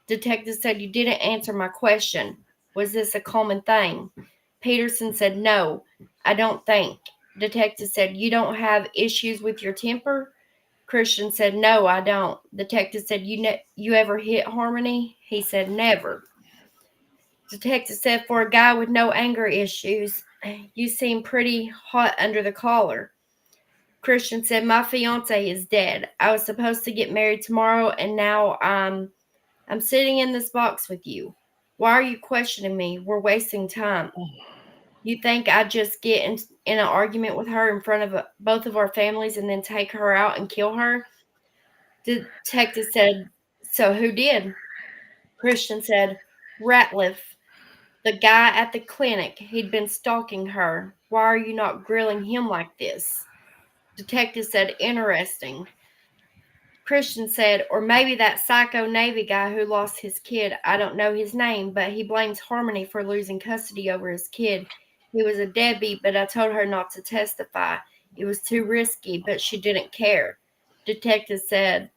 Detective said, you didn't answer my question. Was this a common thing? Peterson said, no, I don't think. Detective said, you don't have issues with your temper? Christian said, no, I don't. Detective said, you ever hit Harmony? He said, never. Detective said, for a guy with no anger issues, you seem pretty hot under the collar. Christian said, my fiance is dead. I was supposed to get married tomorrow, and now I'm sitting in this box with you. Why are you questioning me? We're wasting time. You think I'd just get in an argument with her in front of both of our families and then take her out and kill her? Detective said, so who did? Christian said, Ratliff, the guy at the clinic. He'd been stalking her. Why are you not grilling him like this? Detective said, interesting. Christian said, or maybe that psycho Navy guy who lost his kid. I don't know his name, but he blames Harmony for losing custody over his kid. He was a deadbeat, but I told her not to testify. It was too risky, but she didn't care. Detective said,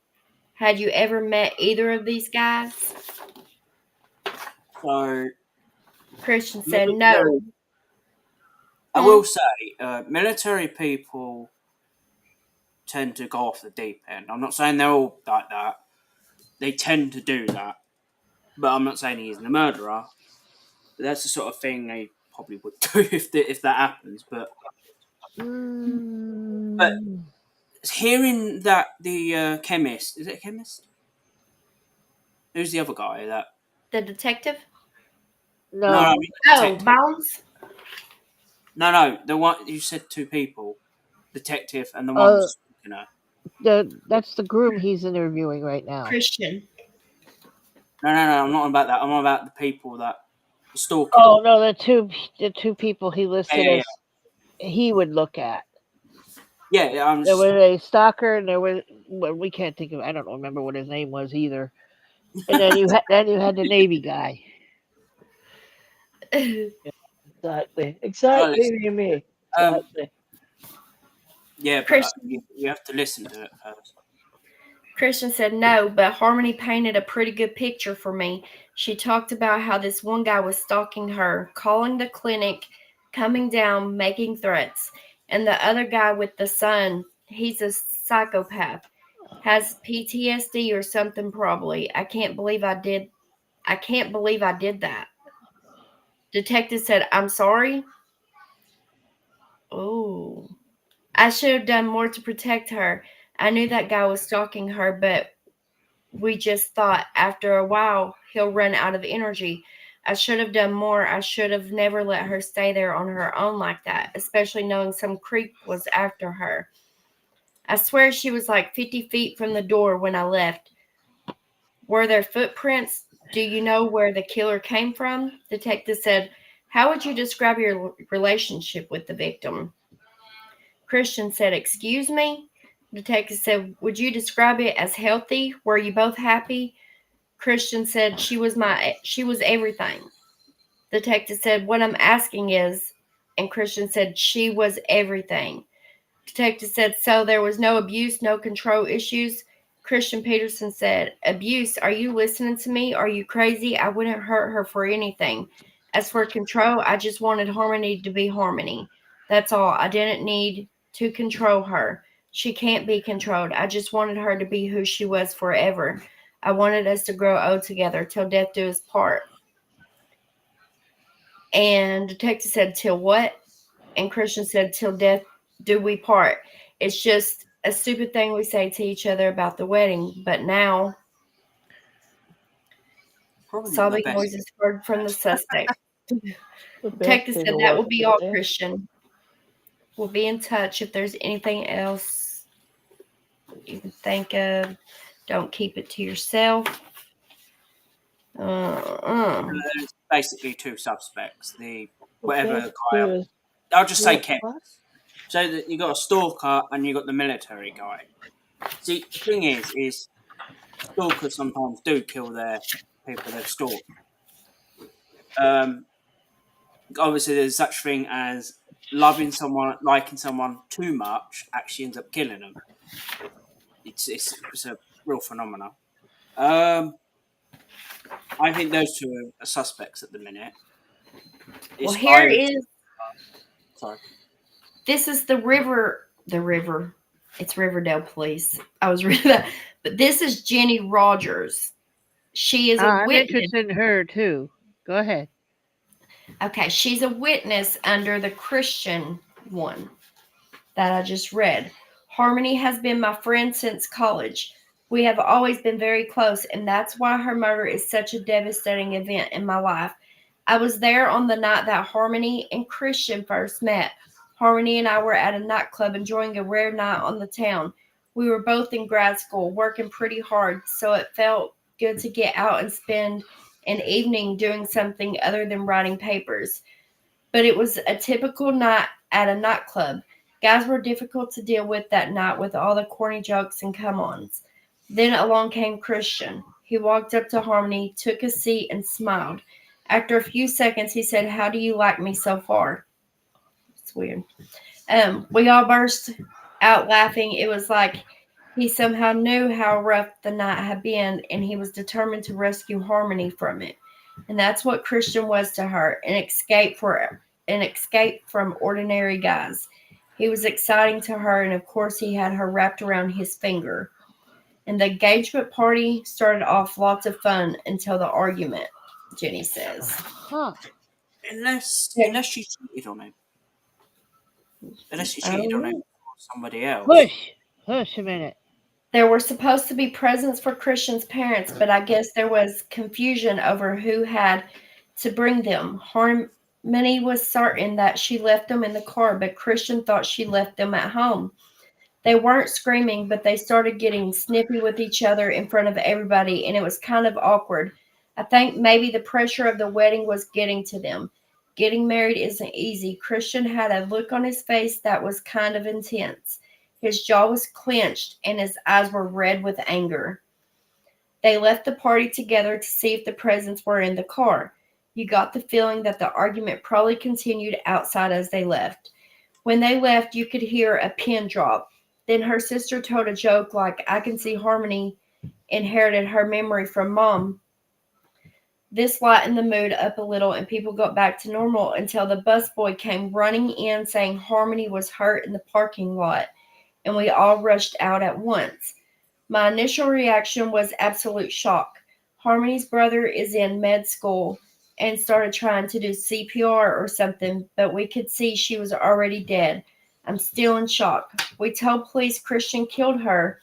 had you ever met either of these guys? So Christian said, military, no. I will say, military people tend to go off the deep end. I'm not saying they're all like that. They tend to do that, but I'm not saying he isn't a murderer. But that's the sort of thing they probably would do if that happens. But Mm, hearing that the chemist, is it a chemist? Who's the other guy? That The detective? no, I no. mean the Oh, detective. Bones? No, the one you said 2 people, detective and the one Uh, was stalking her. that's the groom he's interviewing right now. Christian. No, I'm not on about that. I'm on about the people that stalking. Oh no, the two people he listed Yeah, as he would look at. yeah. I'm There just, was a stalker, and there was well, we can't think of. I don't remember what his name was either. And then you had the Navy guy. Exactly. oh, Exactly, Mimi. um, Exactly. yeah, but Christian you have to listen to it first. Christian said no, but Harmony painted a pretty good picture for me. She talked about how this one guy was stalking her, calling the clinic, coming down, making threats. And the other guy with the son, he's a psychopath, has PTSD or something probably. I can't believe I did that. Detective said, I'm sorry. Oh. I should have done more to protect her. I knew that guy was stalking her, but we just thought after a while he'll run out of energy. I should have done more. I should have never let her stay there on her own like that, especially knowing some creep was after her. I swear she was like 50 feet from the door when I left. Were there footprints? Do you know where the killer came from? Detective said, how would you describe your relationship with the victim? Christian said, excuse me? Detective said, would you describe it as healthy? Were you both happy? Christian said she was everything. Detective said, what I'm asking is, and Christian said she was everything. Detective said, so there was no abuse, no control issues. Christian Peterson said, abuse, are you listening to me? Are you crazy? I wouldn't hurt her for anything. As for control, I just wanted Harmony to be Harmony. That's all. I didn't need to control her. She can't be controlled. I just wanted her to be who she was forever. I wanted us to grow old together till death do us part. And Detective said, till what? And Christian said, till death do we part. It's just a stupid thing we say to each other about the wedding. But now, Probably not the sobbing best. noises heard from the suspect. The best Detective thing said, to that watch will be the all, day. Christian. We'll be in touch if there's anything else you can think of. Don't keep it to yourself. There's basically two suspects. The The whatever best guy. thing is I'll just say what? Kevin. What? So that you got a stalker and you got the military guy. See, the thing is stalkers sometimes do kill their people they've stalked. Um, obviously, there's such thing as loving someone, liking someone too much, actually ends up killing them. It's a real phenomenon. Um, I think those two are suspects at the minute. Well, It's here either is sorry. this is the river. The river. It's Riverdale Police. I was reading that, but this is Jenny Rogers. She is a I'm witness. interested in her too. Go ahead. Okay, she's a witness under the Christian one that I just read. Harmony has been my friend since college. We have always been very close, and that's why her murder is such a devastating event in my life. I was there on the night that Harmony and Christian first met. Harmony and I were at a nightclub enjoying a rare night on the town. We were both in grad school, working pretty hard, so it felt good to get out and spend an evening doing something other than writing papers. But it was a typical night at a nightclub. Guys were difficult to deal with that night with all the corny jokes and come ons. Then along came Christian. He walked up to Harmony, took a seat, and smiled. After a few seconds, he said, how do you like me so far? It's weird. We all burst out laughing. It was like he somehow knew how rough the night had been, and he was determined to rescue Harmony from it. And that's what Christian was to her, an escape from ordinary guys. He was exciting to her, and of course he had her wrapped around his finger. And the engagement party started off lots of fun until the argument, Jenny says. Huh. Unless she cheated on him. Unless she I cheated don't on him know. or somebody else. Hush a minute. There were supposed to be presents for Christian's parents, but I guess there was confusion over who had to bring them. Harmony was certain that she left them in the car, but Christian thought she left them at home. They weren't screaming, but they started getting snippy with each other in front of everybody, and it was kind of awkward. I think maybe the pressure of the wedding was getting to them. Getting married isn't easy. Christian had a look on his face that was kind of intense. His jaw was clenched and his eyes were red with anger. They left the party together to see if the presents were in the car. You got the feeling that the argument probably continued outside as they left. When they left, you could hear a pin drop. Then her sister told a joke like, I can see Harmony inherited her memory from mom. This lightened the mood up a little and people got back to normal until the busboy came running in saying Harmony was hurt in the parking lot and we all rushed out at once. My initial reaction was absolute shock. Harmony's brother is in med school and started trying to do CPR or something, but we could see she was already dead. I'm still in shock. We told police Christian killed her,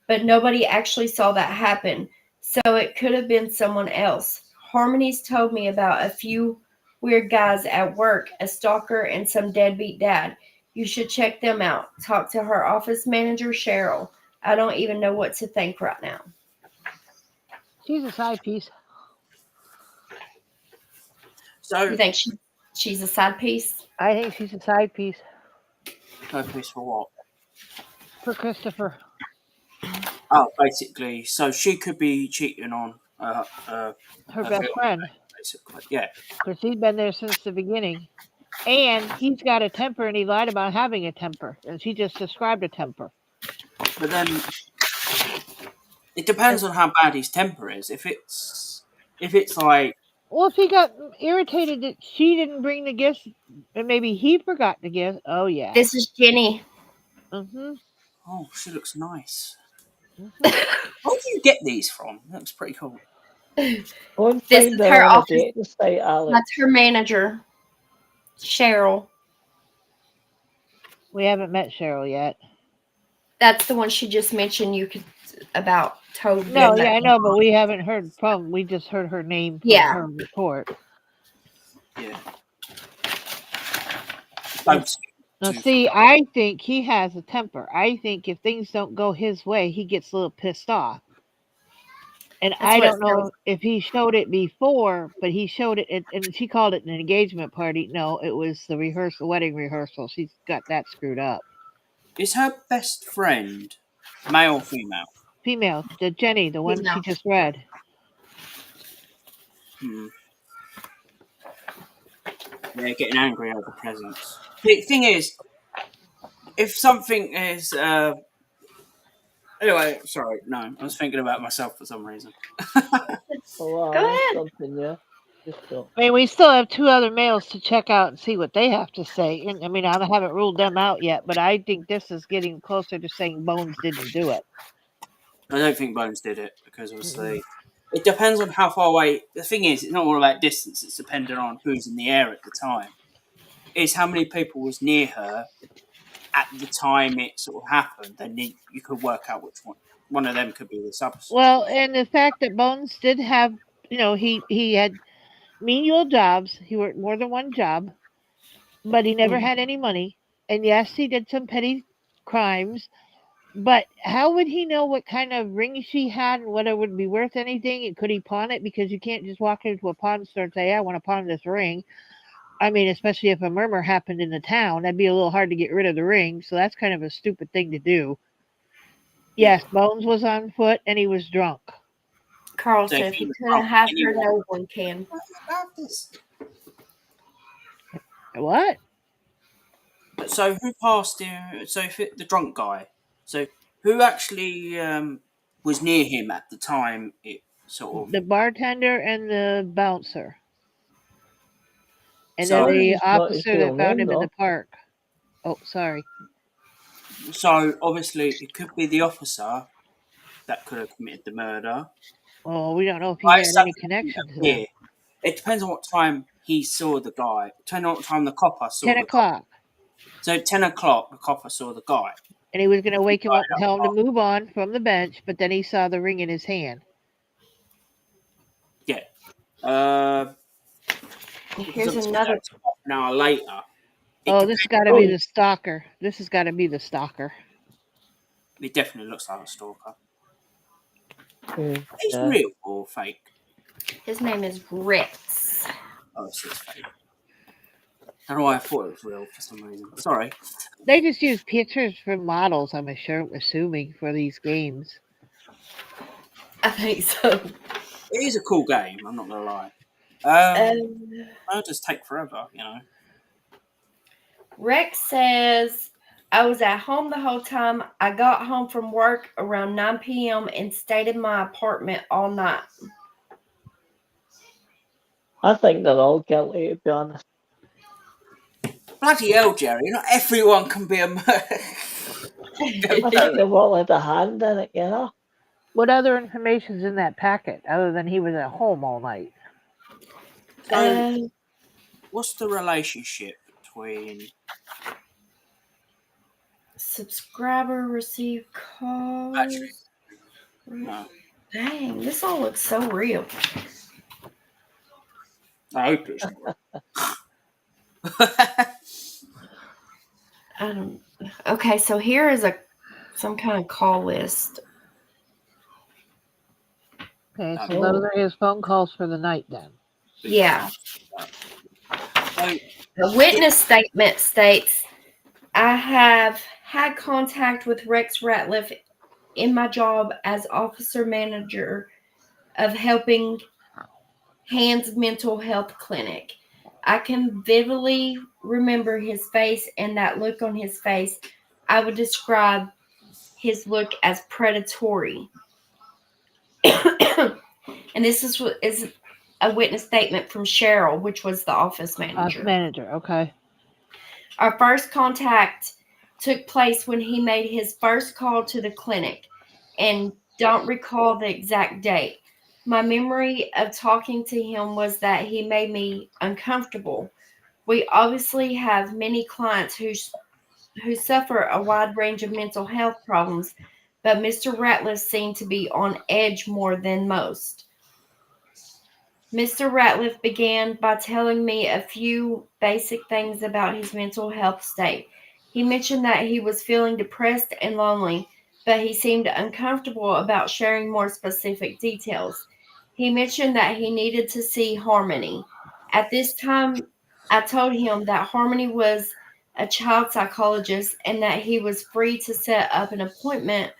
but nobody actually saw that happen, so it could have been someone else. Harmony's told me about a few weird guys at work, a stalker, and some deadbeat dad. You should check them out. Talk to her office manager, Cheryl. I don't even know what to think right now. She's a side piece. So, You think she's a side piece? I think she's a side piece no piece for what? for Christopher. Oh, basically, so she could be cheating on Her her best fiance, friend. basically. Yeah. Because he's been there since the beginning. And he's got a temper and he lied about having a temper. And she just described a temper. But then it depends on how bad his temper is. If it's like, Well, if he got irritated that she didn't bring the gifts and maybe he forgot the gift. Oh, yeah. This is Jenny. Mm-hmm. oh, she looks nice. Mm-hmm. Where do you get these from? That looks pretty cool. Go and This find is her her on a office. dating site, Alex. That's her manager, Cheryl. We haven't met Cheryl yet. That's the one she just mentioned you could about told them No, that. yeah, I know, but we haven't heard from. We just heard her name from Yeah. her report. Yeah. Don't Now, too see, I think he has a temper. I think if things don't go his way, he gets a little pissed off. And That's I what it don't know sounds. if he showed it before, but he showed it, and she called it an engagement party. No, it was the rehearsal, wedding rehearsal. She's got that screwed up. Is her best friend male or female? Female, the Jenny, the one she Female. just read. They're getting angry over presents. The thing is, if something is anyway, sorry, no, I was thinking about myself for some reason. Oh, Go that's ahead. something, yeah. Just go. I mean, we still have two other males to check out and see what they have to say. And I mean, I haven't ruled them out yet, but I think this is getting closer to saying Bones didn't do it. I don't think Bones did it because obviously it depends on how far away. The thing is, it's not all about distance. It's dependent on who's in the air at the time. It's how many people was near her at the time it sort of happened. Then you could work out which one of them could be the substance. Well, and the fact that Bones did have, he had menial jobs. He worked more than one job, but he never had any money. And yes, he did some petty crimes. But how would he know what kind of ring she had and whether it would be worth anything? And could he pawn it? Because you can't just walk into a pawn store and say, I want to pawn this ring. I mean, especially if a murmur happened in the town, that'd be a little hard to get rid of the ring. So that's kind of a stupid thing to do. Yes, Bones was on foot and he was drunk. Carl So said if if he he was couldn't drunk, have her, anyone- no one can. What? So who passed him? So the drunk guy. So who actually was near him at the time? It sort of. The bartender and the bouncer. And So then the Bones is not his officer real that found name, him in the though. park. Oh, sorry. So obviously it could be the officer that could have committed the murder. Well, we don't know if he I had any connection to them. It depends on what time he saw the guy. Depending on what time the copper saw 10 the cop. o'clock. So 10 o'clock, the copper saw the guy. And he was going to wake him up and Right tell him to move on from the bench, but then he saw the ring in his hand. Yeah. Here's Because another. that's half an hour later. Oh, this has got to be the stalker. This has got to be the stalker. It definitely looks like a stalker. Mm, Is yeah. real or fake? His name is Rex. Oh, it's his fake. I don't know why I thought it was real for some reason. Sorry. They just use pictures from models, I'm assuming, for these games. I think so. It is a cool game, I'm not going to lie. It'll just take forever, you know. Rex says, I was at home the whole time. I got home from work around 9 p.m. and stayed in my apartment all night. I think they're all guilty, to be honest. Bloody hell, Jerry, not everyone can be a murderer. I think they've all had a hand in it, you know? What other information's in that packet other than he was at home all night? So, what's the relationship between... Subscriber receive calls. Actually, no. Dang, this all looks so real. I hope it's I don't. Okay, so here is some kind of call list. Okay, so those are his phone calls for the night then. Yeah. So, The witness statement states, I have had contact with Rex Ratliff in my job as officer manager of Helping Hands Mental Health Clinic. I can vividly remember his face and that look on his face. I would describe his look as predatory. And this is a witness statement from Cheryl, which was the office manager. Okay. Our first contact took place when he made his first call to the clinic, and don't recall the exact date. My memory of talking to him was that he made me uncomfortable. We obviously have many clients who suffer a wide range of mental health problems, but Mr. Ratliff seemed to be on edge more than most. Mr. Ratliff began by telling me a few basic things about his mental health state. He mentioned that he was feeling depressed and lonely, but he seemed uncomfortable about sharing more specific details. He mentioned that he needed to see Harmony. At this time, I told him that Harmony was a child psychologist and that he was free to set up an appointment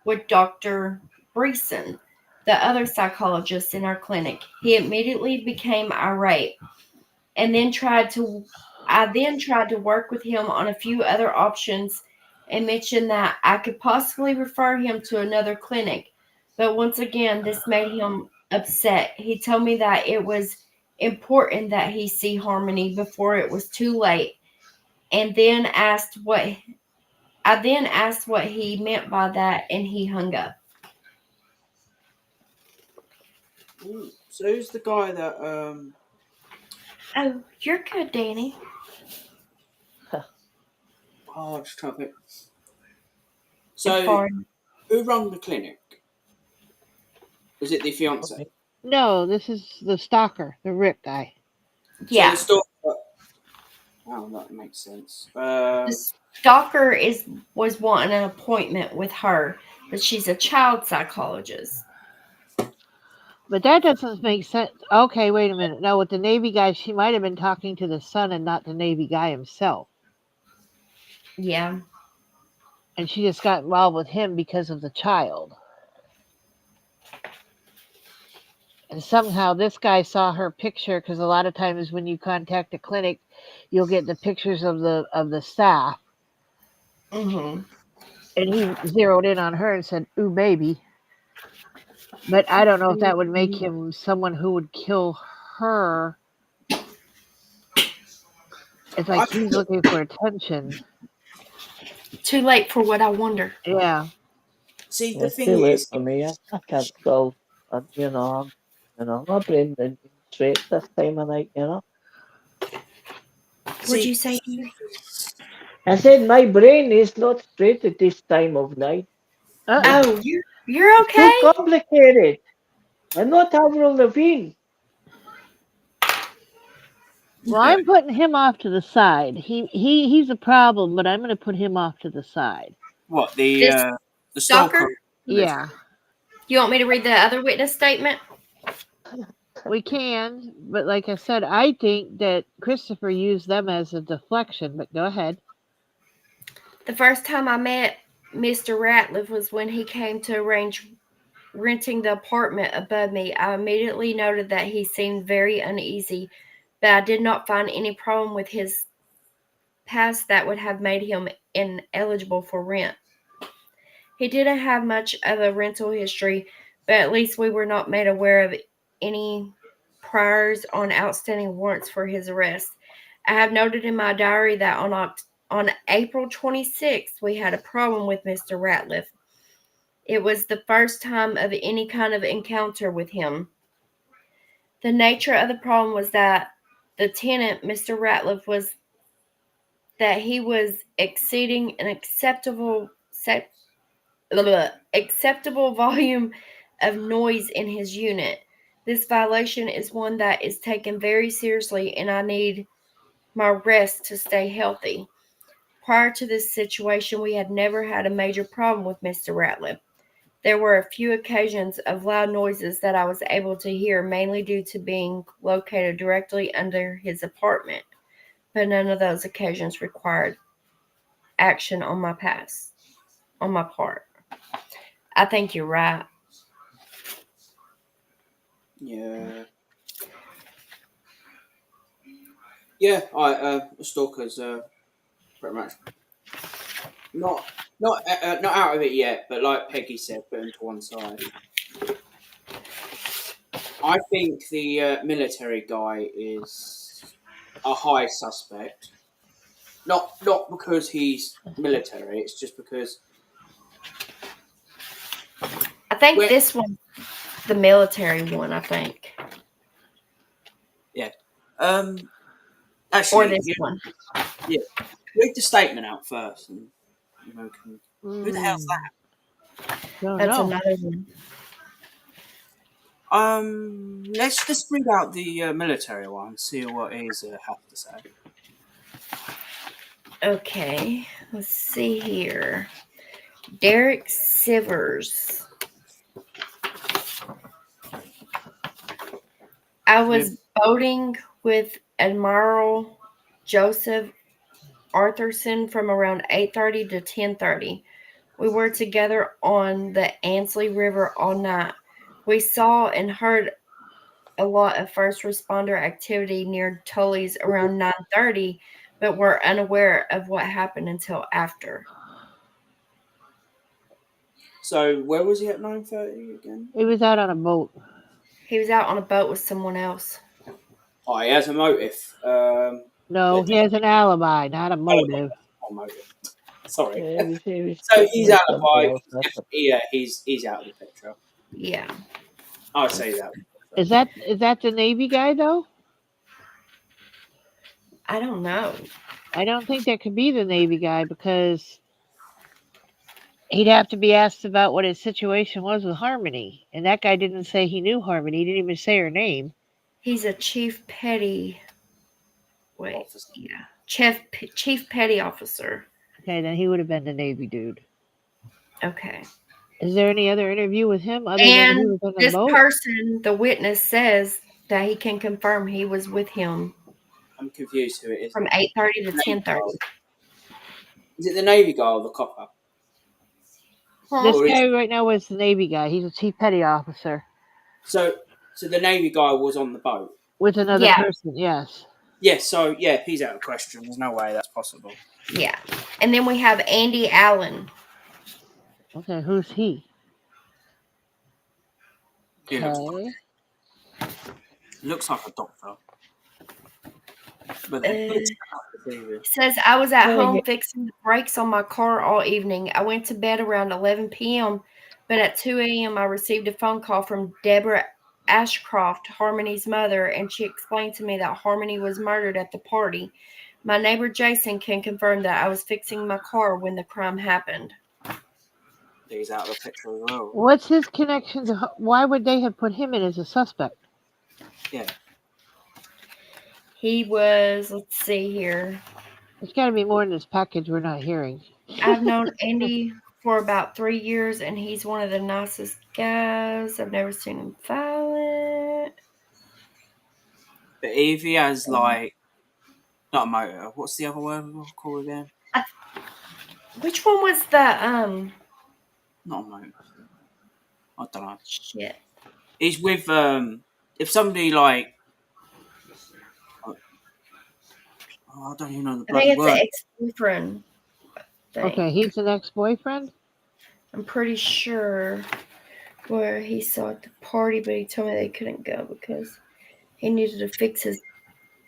with Dr. Breeson, the other psychologist in our clinic. He immediately became irate and I then tried to work with him on a few other options and mentioned that I could possibly refer him to another clinic. But once again, this made him upset. He told me that it was important that he see Harmony before it was too late, and then asked what he meant by that, and he hung up. So who's the guy that Oh, you're good, Danny. oh, just trying to think. So who run the clinic? Was it the fiance? No, this is the stalker, the Rick guy. Yeah. So the stalker. Oh, that makes sense. The stalker was wanting an appointment with her, but she's a child psychologist. But that doesn't make sense. Okay, wait a minute. No, with the Navy guy, she might have been talking to the son and not the Navy guy himself. Yeah. And she just got involved with him because of the child. And somehow this guy saw her picture, because a lot of times when you contact a clinic, you'll get the pictures of the staff. Mm-hmm. And he zeroed in on her and said, "Ooh, baby." But I don't know if that would make him someone who would kill her. It's like he's looking for attention. Too late for what I wonder. Yeah. See, the It's thing too late is, for me. I can't solve, my brain didn't go straight this time of night, you know. What'd you say? I said my brain is not straight at this time of night. Oh, you're It's too okay? complicated. I'm not Avril Lavigne. Well, I'm putting him off to the side. He's a problem, but I'm going to put him off to the side. What, This the stalker? Yeah. You want me to read the other witness statement? We can, but like I said, I think that Christopher used them as a deflection. But go ahead. The first time I met Mr. Ratliff was when he came to arrange renting the apartment above me. I immediately noted that he seemed very uneasy, but I did not find any problem with his past that would have made him ineligible for rent. He didn't have much of a rental history, but at least we were not made aware of any priors on outstanding warrants for his arrest. I have noted in my diary that on April 26th, we had a problem with Mr. Ratliff. It was the first time of any kind of encounter with him. The nature of the problem was that the tenant, Mr. Ratliff, was that he was exceeding an acceptable volume of noise in his unit. This violation is one that is taken very seriously, and I need my rest to stay healthy. Prior to this situation, we had never had a major problem with Mr. Ratliff. There were a few occasions of loud noises that I was able to hear, mainly due to being located directly under his apartment, but none of those occasions required action on my part. I think you're right. Yeah. Yeah, Stalker's pretty much not out of it yet, but like Peggy said, put him to one side. I think the military guy is a high suspect. Not because he's military. It's just because I think this one's the military one, I think. Yeah. Or Actually, this one. Yeah. Read the statement out first, and who the hell's that? That's another one. Let's just read out the military one and see what he's have to say. Okay, let's see here. Derek Sivers. I was boating with Admiral Joseph Arthurson from around 8:30 to 10:30. We were together on the Ansley River all night. We saw and heard a lot of first responder activity near Tully's around 9:30, but were unaware of what happened until after. So where was he at 9:30 again? He was out on a boat. He was out on a boat with someone else. Oh, he has a motive. No, he has an alibi, not a motive. Motive. Sorry. Yeah, he was So he's taking alibi. something He's out of the picture. Yeah. I'll say that. Is that the Navy guy though? I don't know. I don't think that could be the Navy guy because he'd have to be asked about what his situation was with Harmony. And that guy didn't say he knew Harmony. He didn't even say her name. He's a chief petty. Wait. Officer. Yeah. Chief petty officer. Okay, then he would have been the Navy dude. Okay. Is there any other interview with him other than he was on the this boat? person, the witness, says that he can confirm he was with him. I'm confused who it is. From 8:30 to 10:30. Is it the Navy guy or the copper? This guy right now was the Navy guy. He's a chief petty officer. So the Navy guy was on the boat with another person. Yes. Yes. So he's out of question. There's no way that's possible. Yeah, and then we have Andy Allen. Okay, who's he? He looks like a doctor. But says I was at home fixing the brakes on my car all evening. I went to bed around 11 p.m., but at 2 a.m. I received a phone call from Deborah Ashcroft, Harmony's mother, and she explained to me that Harmony was murdered at the party. My neighbor Jason can confirm that I was fixing my car when the crime happened. He's out of the picture as well. What's his connection to? Why would they have put him in as a suspect? Yeah. He was, let's see here. There's got to be more in this package we're not hearing. I've known Andy for about 3 years, and he's one of the nicest guys. I've never seen him violent. But if he has like not a motor, what's the other word we'll call again? Which one was the Not a motor. I don't know. shit? He's with if somebody like I don't even know the I bloody think it's word. an ex-boyfriend thing. Okay, he's an ex-boyfriend. I'm pretty sure where he saw at the party, but he told me they couldn't go because he needed to fix his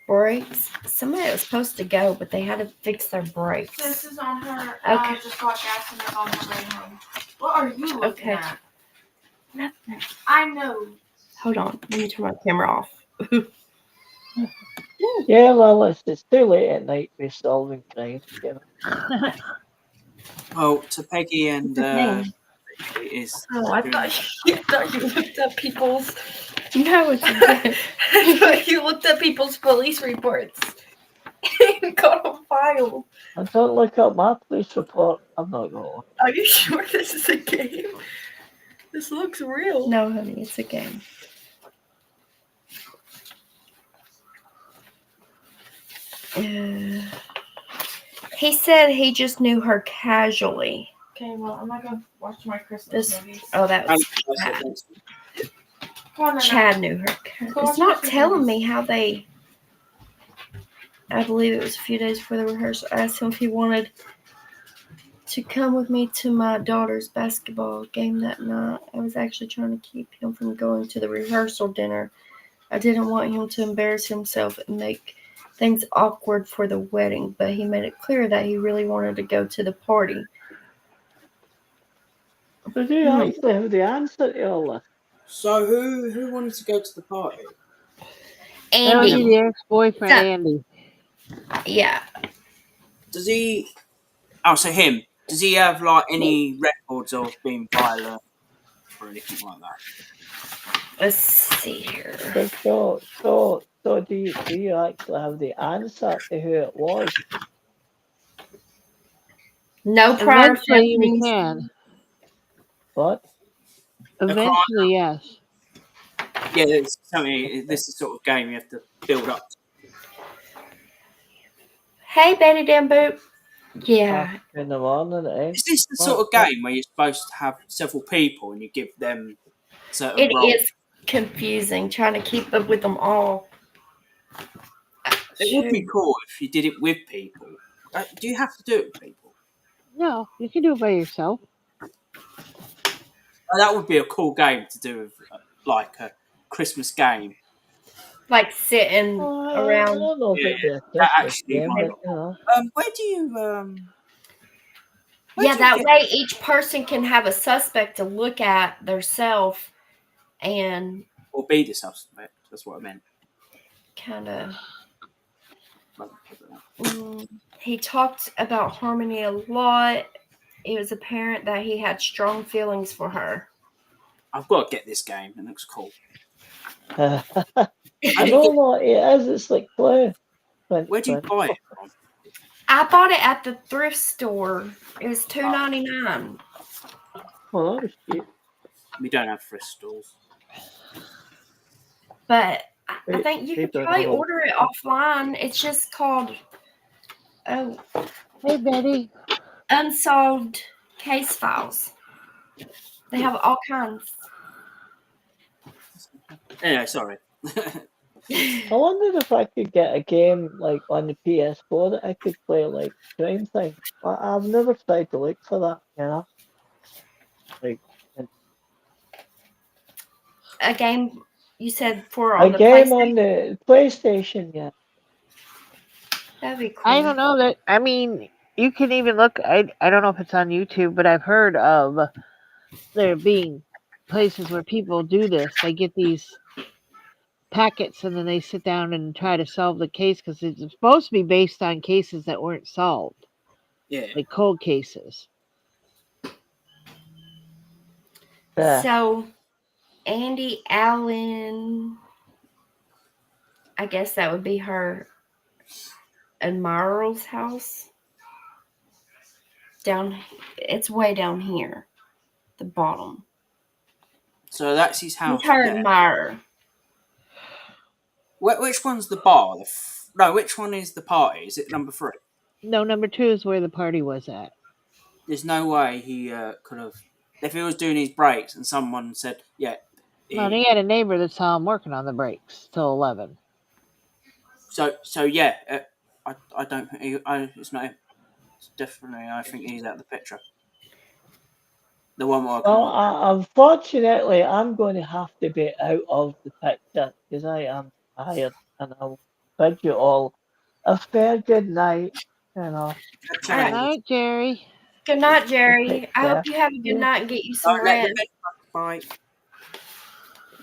brakes. Somebody was supposed to go, but they had to fix their brakes. This is on her. Okay. I just got gas and it's on her way home. What are you looking Okay. at? Nothing. I know. Hold on. Let me turn my camera off. Yeah, well, it's too late at night to be solving crimes, you know. Well, to Peggy and Thing. it is. Oh, I thought you looked up people's. No, it's okay. I thought you looked at people's police reports and got a file. I don't look up my police report. I'm not going. Are you sure this is a game? This looks real. No, honey, it's a game. He said he just knew her casually. Okay, well, I'm not gonna watch my Christmas This. movies. Oh, that was Chad. Come on, then. Chad knew her. It's not telling me how they. I believe it was a few days before the rehearsal. I asked him if he wanted to come with me to my daughter's basketball game that night. I was actually trying to keep him from going to the rehearsal dinner. I didn't want him to embarrass himself and make things awkward for the wedding, but he made it clear that he really wanted to go to the party. Did you actually have the answer to all this? So who wanted to go to the party? That would be Andy. the ex-boyfriend, So- Andy. Yeah. Does he? Oh, so him. Does he have like any records of being violent or anything like that? Let's see here. So do you actually have the answer to who it was? No prior Eventually, we felonies. can. What? Eventually, yes. Yeah, it's something. This is the sort of game you have to build up. Hey, Betty Dan Boop. Yeah. In the morning, eh? Is this the sort of game where you're supposed to have several people and you give them certain It roles? is confusing trying to keep up with them all. It would be cool if you did it with people. Do you have to do it with people? No, you can do it by yourself. That would be a cool game to do with, like a Christmas game. Like sitting I around. don't know if it'd be a That Christmas actually game, might but you know. Where do you where Yeah, do you that get- way each person can have a suspect to look at themselves and or be the suspect? That's what I meant. kind of. He talked about Harmony a lot. It was apparent that he had strong feelings for her. I've got to get this game. It looks cool. I don't know what it is. It's like Clue. Where do you buy it from? I bought it at the thrift store. It was $2.99. Oh, that was cheap. We don't have thrift stores. But I think you could People probably have a- order it offline. It's just called Hey, Betty. Unsolved Case Files. They have all kinds. Anyway, sorry. I wondered if I could get a game like on the PS4 that I could play like crime thing. I've never tried to look for that, you know. Like A game you said for a on the game PlayStation? on the PlayStation, yeah. That'd be cool. I don't know that. I mean, you can even look. I don't know if it's on YouTube, but I've heard of there being places where people do this. They get these packets and then they sit down and try to solve the case because it's supposed to be based on cases that weren't solved, Yeah. like cold cases. Yeah. So, Andy Allen, I guess that would be her admiral's house. It's way down here, the bottom. So that's his house. He's her there. admirer. Which one's the bar? No, which one is the party? Is it number 3? No, number 2 is where the party was at. There's no way he could have. If he was doing his breaks and someone said, "Yeah," Well, he had a neighbor that saw him working on the brakes till 11. so yeah, I don't think it's not him. It's definitely, I think he's out of the picture. The one where I Well, can't. unfortunately, I'm going to have to be out of the picture because I am tired, and I'll bid you all a fair good night. You know, Catch All you right. later. Night, Jerry. Good night, you Jerry. take I hope care. you have a good Yeah. night and get you some Don't let the rest. bed bite.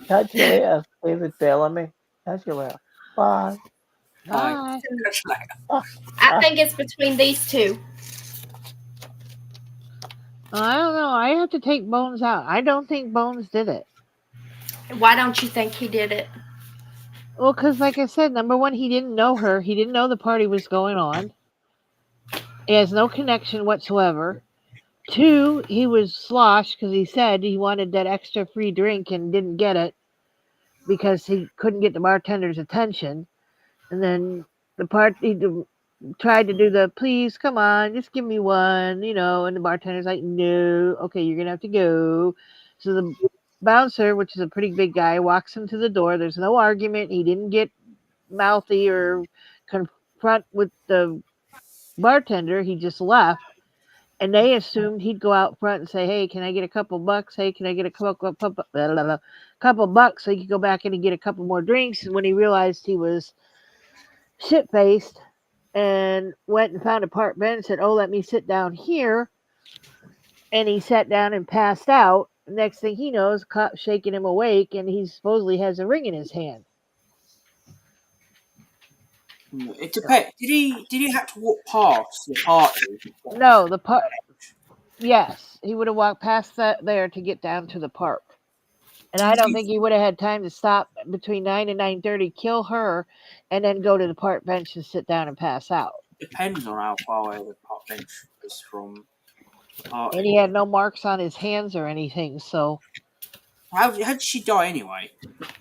Catch you later, David Bellamy. Catch you later. Bye. Bye. Bye. Catch you later. I think it's between these two. I don't know. I have to take Bones out. I don't think Bones did it. Why don't you think he did it? Well, because like I said, number 1, he didn't know her. He didn't know the party was going on. He has no connection whatsoever. 2, he was sloshed because he said he wanted that extra free drink and didn't get it because he couldn't get the bartender's attention. And then he tried to do the please, come on, just give me one, and the bartender's like, no, okay, you're going to have to go. So the bouncer, which is a pretty big guy, walks him to the door. There's no argument. He didn't get mouthy or confront with the bartender. He just left. And they assumed he'd go out front and say, hey, can I get a couple bucks? Hey, can I get a couple bucks so he could go back in and get a couple more drinks? And when he realized he was shit faced and went and found a park bench and said, oh, let me sit down here. And he sat down and passed out. Next thing he knows, cop shaking him awake, and he supposedly has a ring in his hand. It depends. Did he have to walk past the party? No, yes, he would have walked past that there to get down to the park. And I don't think he would have had time to stop between 9 and 9:30, kill her, and then go to the park bench and sit down and pass out. Depends on how far away the park bench is from the party. And he had no marks on his hands or anything, so. How did she die anyway?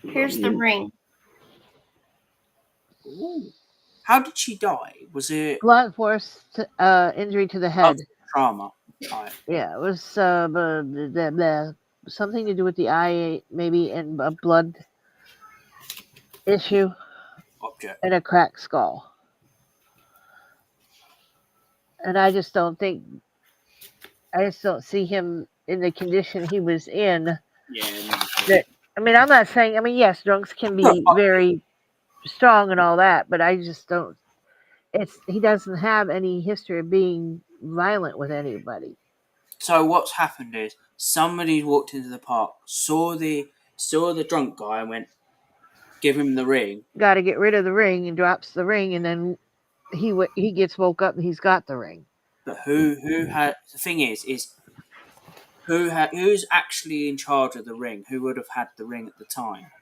Here's the ring. Ooh. How did she die? Was it Blunt force injury to the head. trauma? Right. Yeah, it was something to do with the eye, maybe, and a blood issue Object. and a cracked skull. And I just don't see him in the condition he was in. Yeah. I'm not saying, yes, drunks can be very strong and all that, but I just don't. He doesn't have any history of being violent with anybody. So what's happened is somebody walked into the park, saw the drunk guy, and went, "Give him the ring." Got to get rid of the ring, and drops the ring, and then he gets woke up and he's got the ring. But who had the thing is who's actually in charge of the ring? Who would have had the ring at the time?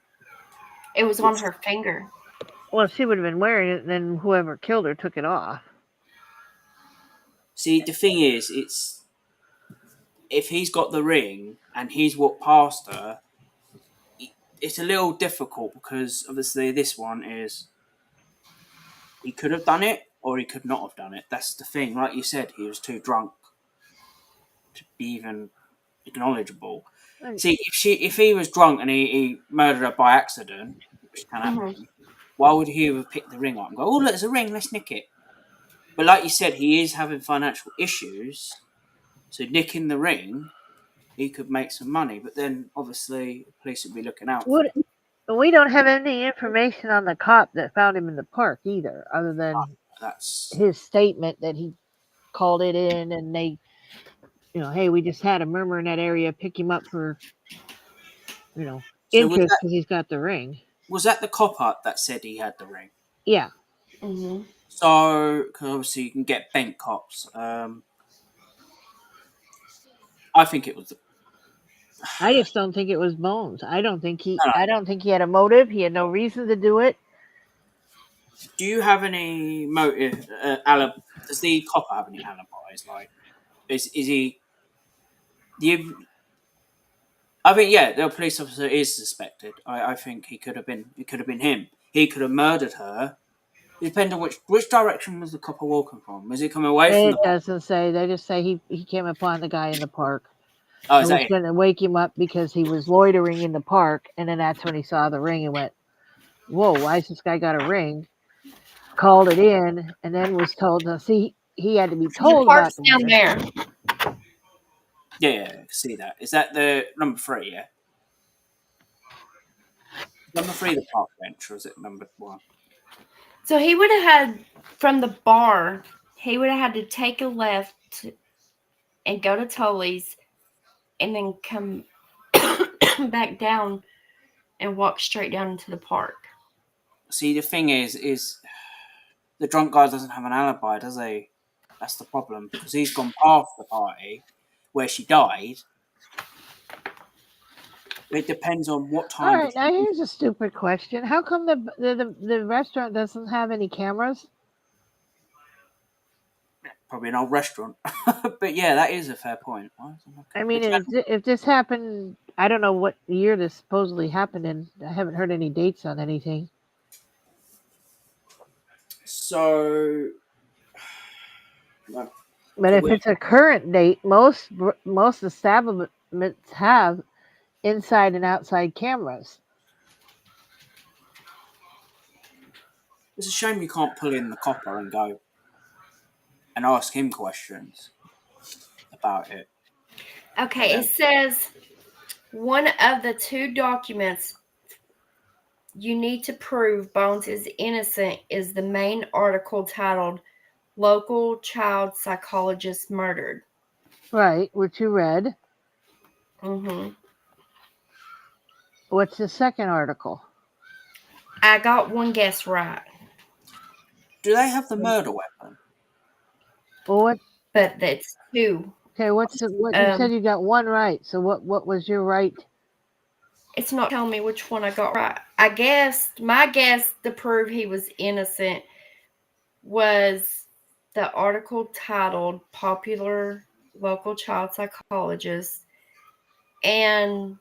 It was on her finger. Well, she would have been wearing it, and then whoever killed her took it off. See, the thing is, it's if he's got the ring and he's walked past her, it's a little difficult because obviously this one is he could have done it or he could not have done it. That's the thing. Like you said, he was too drunk to be even acknowledgeable. See, if he was drunk and he murdered her by accident, which can happen, why would he have picked the ring up and go, "Oh, look, there's a ring, let's nick it"? But like you said, he is having financial issues, so nicking the ring, he could make some money. But then, obviously, the police would be looking out for him. We don't have any information on the cop that found him in the park either, other than his statement that he called it in and they, hey, we just had a murmur in that area, pick him up for, interest because he's got the ring. Was that the cop up that said he had the ring? Yeah. Mm-hmm. So, because obviously you can get bent cops. I think it was. I just don't think it was Bones. I don't think he had a motive. He had no reason to do it. Do you have any motive? Does the cop have any alibis? Like, is he? I think the police officer is suspected. I think he could have been. It could have been him. he could have murdered her. It depends on which direction was the couple walking from. Was he coming away from It the bar? doesn't say. They just say he came upon the guy in the park. Oh, I is was that it? going to wake him up because he was loitering in the park, and then that's when he saw the ring and went, "Whoa, why has this guy got a ring?" Called it in, and then was told to see. He had to be The told about park's the down ring. there. Yeah, I can see that. Is that the number 3? Yeah, number 3, the park bench, or is it number 1? So he would have had from the bar. He would have had to take a left and go to Tully's, and then come back down and walk straight down into the park. See, the thing is the drunk guy doesn't have an alibi, does he? That's the problem because he's gone past the party where she died. It depends on what All time. right, now here's a stupid question: how come the restaurant doesn't have any cameras? Probably an old restaurant, but yeah, that is a fair point. Why isn't there I mean, if this happened, I don't know what year this supposedly happened in. I haven't heard any dates on anything. So, But if it's a current date, most establishments have inside and outside cameras. it's a shame you can't pull in the copper and go and ask him questions about it. Okay, it says one of the 2 documents you need to prove Bones is innocent is the main article titled Local Child Psychologist Murdered. Right, which you read. Mm-hmm. What's the second article? I got one guess right. Do they have the murder weapon? Well, what? But that's 2. Okay, what you said you got one right. So what was your right? It's not telling me which one I got right. I guessed, my guess to prove he was innocent was the article titled Popular Local Child Psychologist. And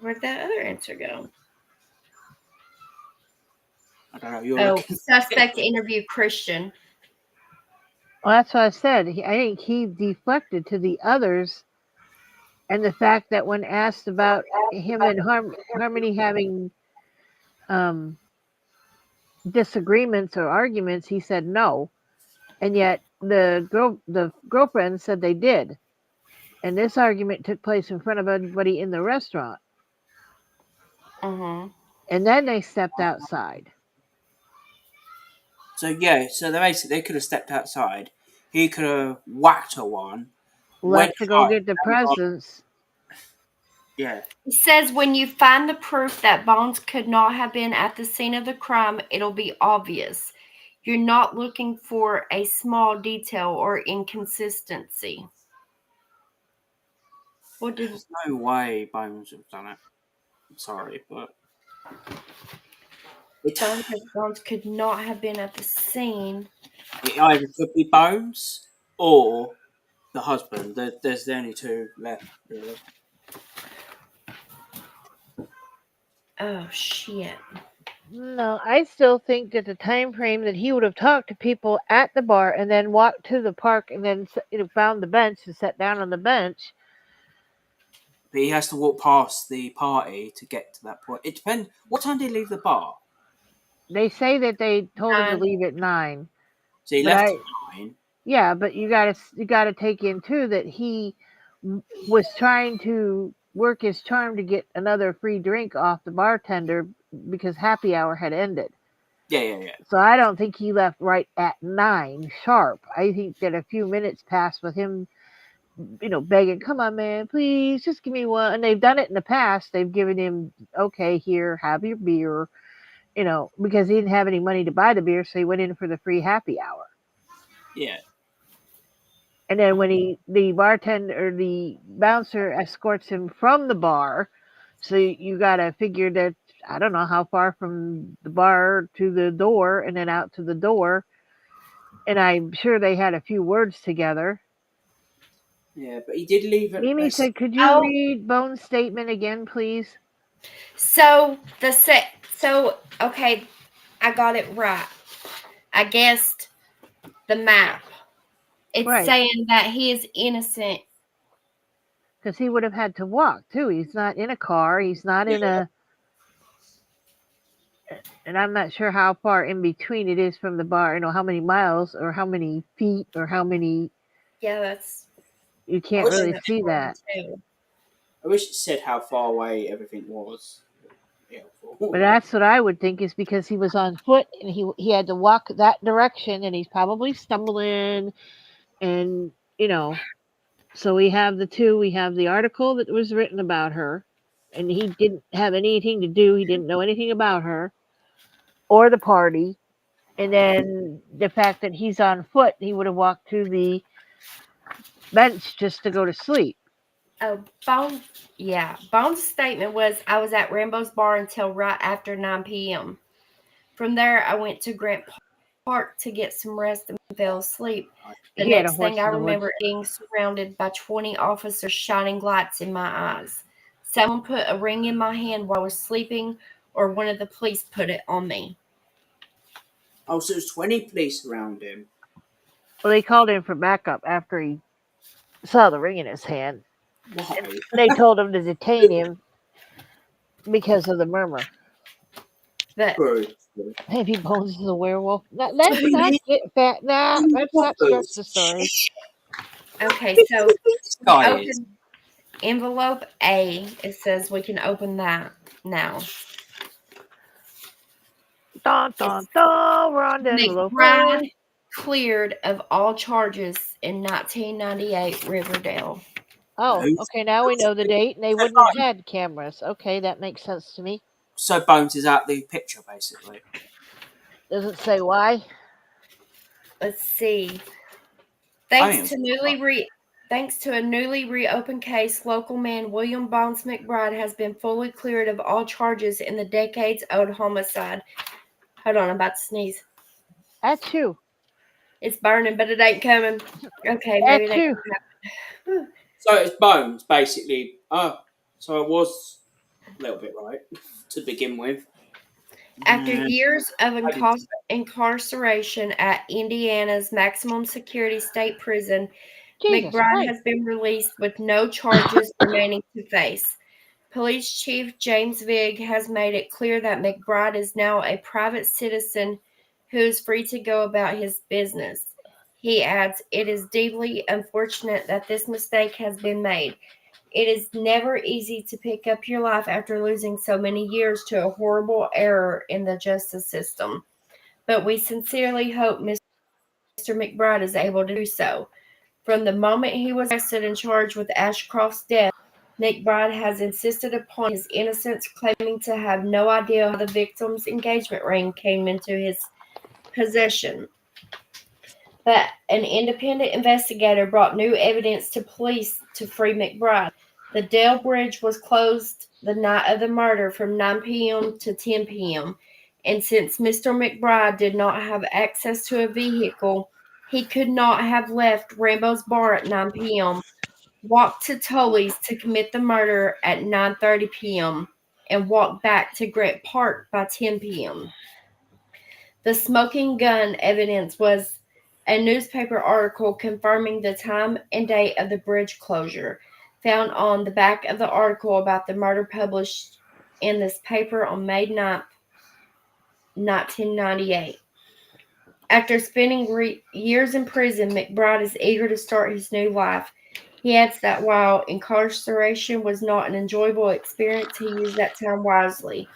where'd that other answer go? I don't know. You're Oh, looking. suspect interview Christian. Well, that's what I said. I think he deflected to the others, and the fact that when asked about him and Harmony having disagreements or arguments, he said no, and yet the girlfriend said they did, and this argument took place in front of everybody in the restaurant, Mm-hmm. and then they stepped outside. So yeah, so they could have stepped outside. He could have whacked her one, went Left to go home, get the and gone. presents. Yeah, It says when you find the proof that Bones could not have been at the scene of the crime, it'll be obvious. You're not looking for a small detail or inconsistency. What did there's no way Bones would have done it. I'm sorry, but Bones could not have been at the scene? it either could be Bones or the husband. There's the only 2 left, really. Oh shit. No, I still think that the time frame that he would have talked to people at the bar and then walked to the park and then found the bench and sat down on the bench. But he has to walk past the party to get to that point. It depends. What time did he leave the bar? They say that they told him to 9. leave at 9. So he But left at 9. yeah, but you gotta take in too that he was trying to work his charm to get another free drink off the bartender because happy hour had ended. Yeah. So I don't think he left right at 9 sharp. I think that a few minutes passed with him, begging, "Come on, man, please, just give me one." And they've done it in the past. They've given him, "Okay, here, have your beer," because he didn't have any money to buy the beer, so he went in for the free happy hour. Yeah. And then when the bartender or the bouncer escorts him from the bar, so you gotta figure that I don't know how far from the bar to the door and then out to the door. And I'm sure they had a few words together. Yeah, but he did leave at. Mimi said, "Could you Oh, read Bone's statement again, please?" So okay, I got it right. I guessed the map. It's Right. saying that he is innocent. Because he would have had to walk too. He's not in a car. He's not in Yeah. a. And I'm not sure how far in between it is from the bar. How many miles or how many feet or how many. Yeah, that's You can't wish really that's see wrong that. too. I wish it said how far away everything was. But that's what I would think is because he was on foot and he had to walk that direction and he's probably stumbling and so we have the two. We have the article that was written about her, and he didn't have anything to do. He didn't know anything about her or the party. And then the fact that he's on foot, he would have walked to the bench just to go to sleep. Oh, Bones' statement was, "I was at Rambo's bar until right after 9 p.m. From there, I went to Grant Park to get some rest and fell asleep. The He had a next thing horse I in the woods. remember is being surrounded by 20 officers shining lights in my eyes. Someone put a ring in my hand while I was sleeping, or one of the police put it on me." Oh, so there's 20 police around him. Well, they called in for backup after he saw the ring in his hand. Why? They told him to detain him because of the murmur. But True. Maybe Bones is a werewolf. So Let's who not is get fat. Nah, who let's not stretch robbers? the story. okay, Who so do you think this we guy is? open envelope A. It says we can open that now. Dun It's dun dun. We're on the envelope. McBride cleared of all charges in 1998 Riverdale. Oh, Who's okay. Now we know the date, and they so wouldn't have had cameras. Okay, that makes sense to me. so Bones is out the picture basically. Doesn't say why. Let's see. I Thanks mean, to thanks to a newly reopened case, local man William Bones McBride has been fully cleared of all charges in the decades-old homicide. Hold on, I'm about to sneeze. At you. It's burning, but it ain't coming. Okay, maybe At that you. can happen. so it's Bones basically. Oh, so I was a little bit right to begin with. After Yeah, years of I did. incarceration at Indiana's maximum security state prison, Jesus McBride Christ. has been released with no charges remaining to face. Police Chief James Vigg has made it clear that McBride is now a private citizen who is free to go about his business. He adds, "It is deeply unfortunate that this mistake has been made. It is never easy to pick up your life after losing so many years to a horrible error in the justice system. But we sincerely hope Mr. McBride is able to do so." From the moment he was arrested and charged with Ashcroft's death, McBride has insisted upon his innocence, claiming to have no idea how the victim's engagement ring came into his possession. But an independent investigator brought new evidence to police to free McBride. The Dale Bridge was closed the night of the murder from 9 p.m. to 10 p.m. And since Mr. McBride did not have access to a vehicle, he could not have left Rambo's bar at 9 p.m., walked to Tully's to commit the murder at 9:30 p.m., and walked back to Grant Park by 10 p.m. The smoking gun evidence was a newspaper article confirming the time and date of the bridge closure, found on the back of the article about the murder published in this paper on May 9th, 1998. After spending years in prison, McBride is eager to start his new life. He adds that while incarceration was not an enjoyable experience, he used that time wisely.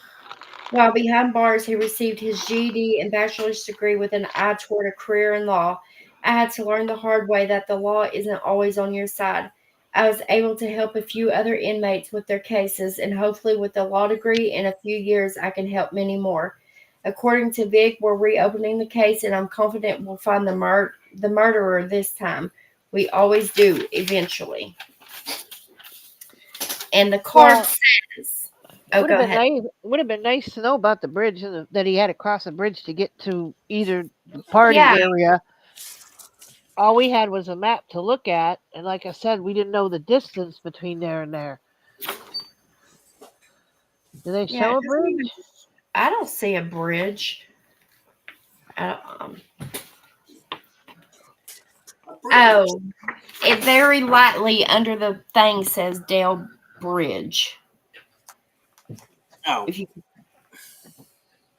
While behind bars, he received his GED and bachelor's degree with an eye toward a career in law. I had to learn the hard way that the law isn't always on your side. I was able to help a few other inmates with their cases, and hopefully, with a law degree in a few years, I can help many more. According to Vic, we're reopening the case, and I'm confident we'll find the murderer this time. We always do, eventually. And the card Well, says, "Oh, go ahead." would have been nice to know about the bridge and that he had to cross a bridge to get to either the party Yeah, area. All we had was a map to look at, and like I said, we didn't know the distance between there and there. Do they Yeah, show a it doesn't even- bridge? I don't see a bridge. Um, A bridge. oh, it very lightly under the thing says Dale Bridge. Oh, If you,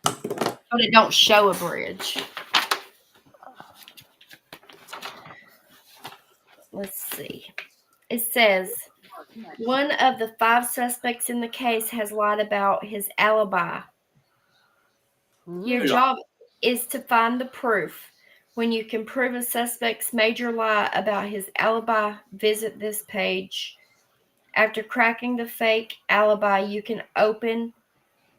but it don't show a bridge. Let's see. It says one of the 5 suspects in the case has lied about his alibi. Your Hmm. job is to find the proof. When you can prove a suspect's major lie about his alibi, visit this page. After cracking the fake alibi, you can open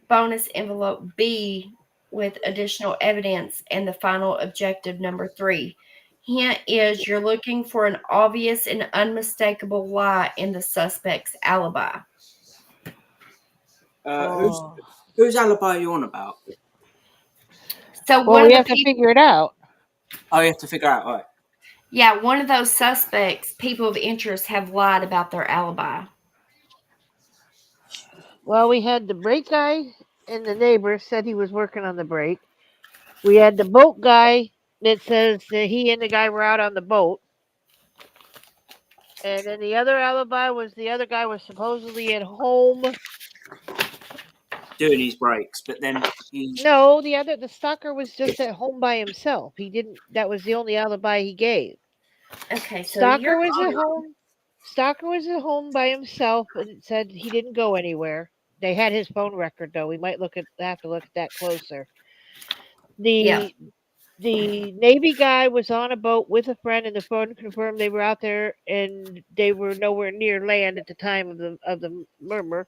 bonus envelope B with additional evidence and the final objective number 3. Hint is you're looking for an obvious and unmistakable lie in the suspect's alibi. Oh. whose alibi are you on about? So Well, one we of the have to people, figure it out. Oh, you have to figure out. Right. yeah, one of those suspects, people of interest, have lied about their alibi. Well, we had the brake guy and the neighbor said he was working on the brake. We had the boat guy that says that he and the guy were out on the boat. And then the other alibi was the other guy was supposedly at home. Doing his breaks, but then he. No, the stalker was just at home by himself. He didn't. That was the only alibi he gave. Okay, so Stalker you're was at home. Stalker was at home by himself and said he didn't go anywhere. They had his phone record though. We might have to look at that closer. yeah. The Navy guy was on a boat with a friend, and the phone confirmed they were out there, and they were nowhere near land at the time of the murmur.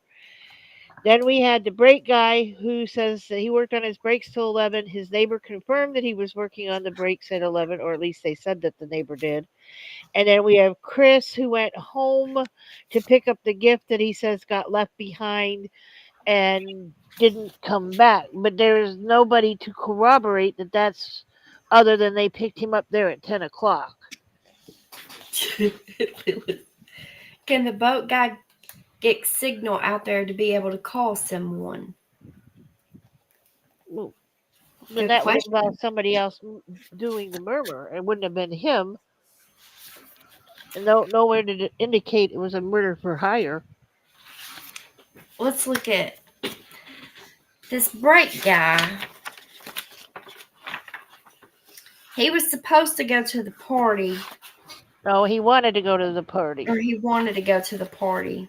Then we had the brake guy who says that he worked on his brakes till 11. His neighbor confirmed that he was working on the brakes at 11, or at least they said that the neighbor did. And then we have Chris who went home to pick up the gift that he says got left behind and didn't come back. But there is nobody to corroborate that that's other than they picked him up there at 10 o'clock. Can the boat guy get signal out there to be able to call someone? Well, then Good that would question. involve somebody else doing the murmur. It wouldn't have been him. And nowhere did it indicate it was a murder for hire. Let's look at this brake guy. He was supposed to go to the party, No, he wanted to go to the party. or he wanted to go to the party,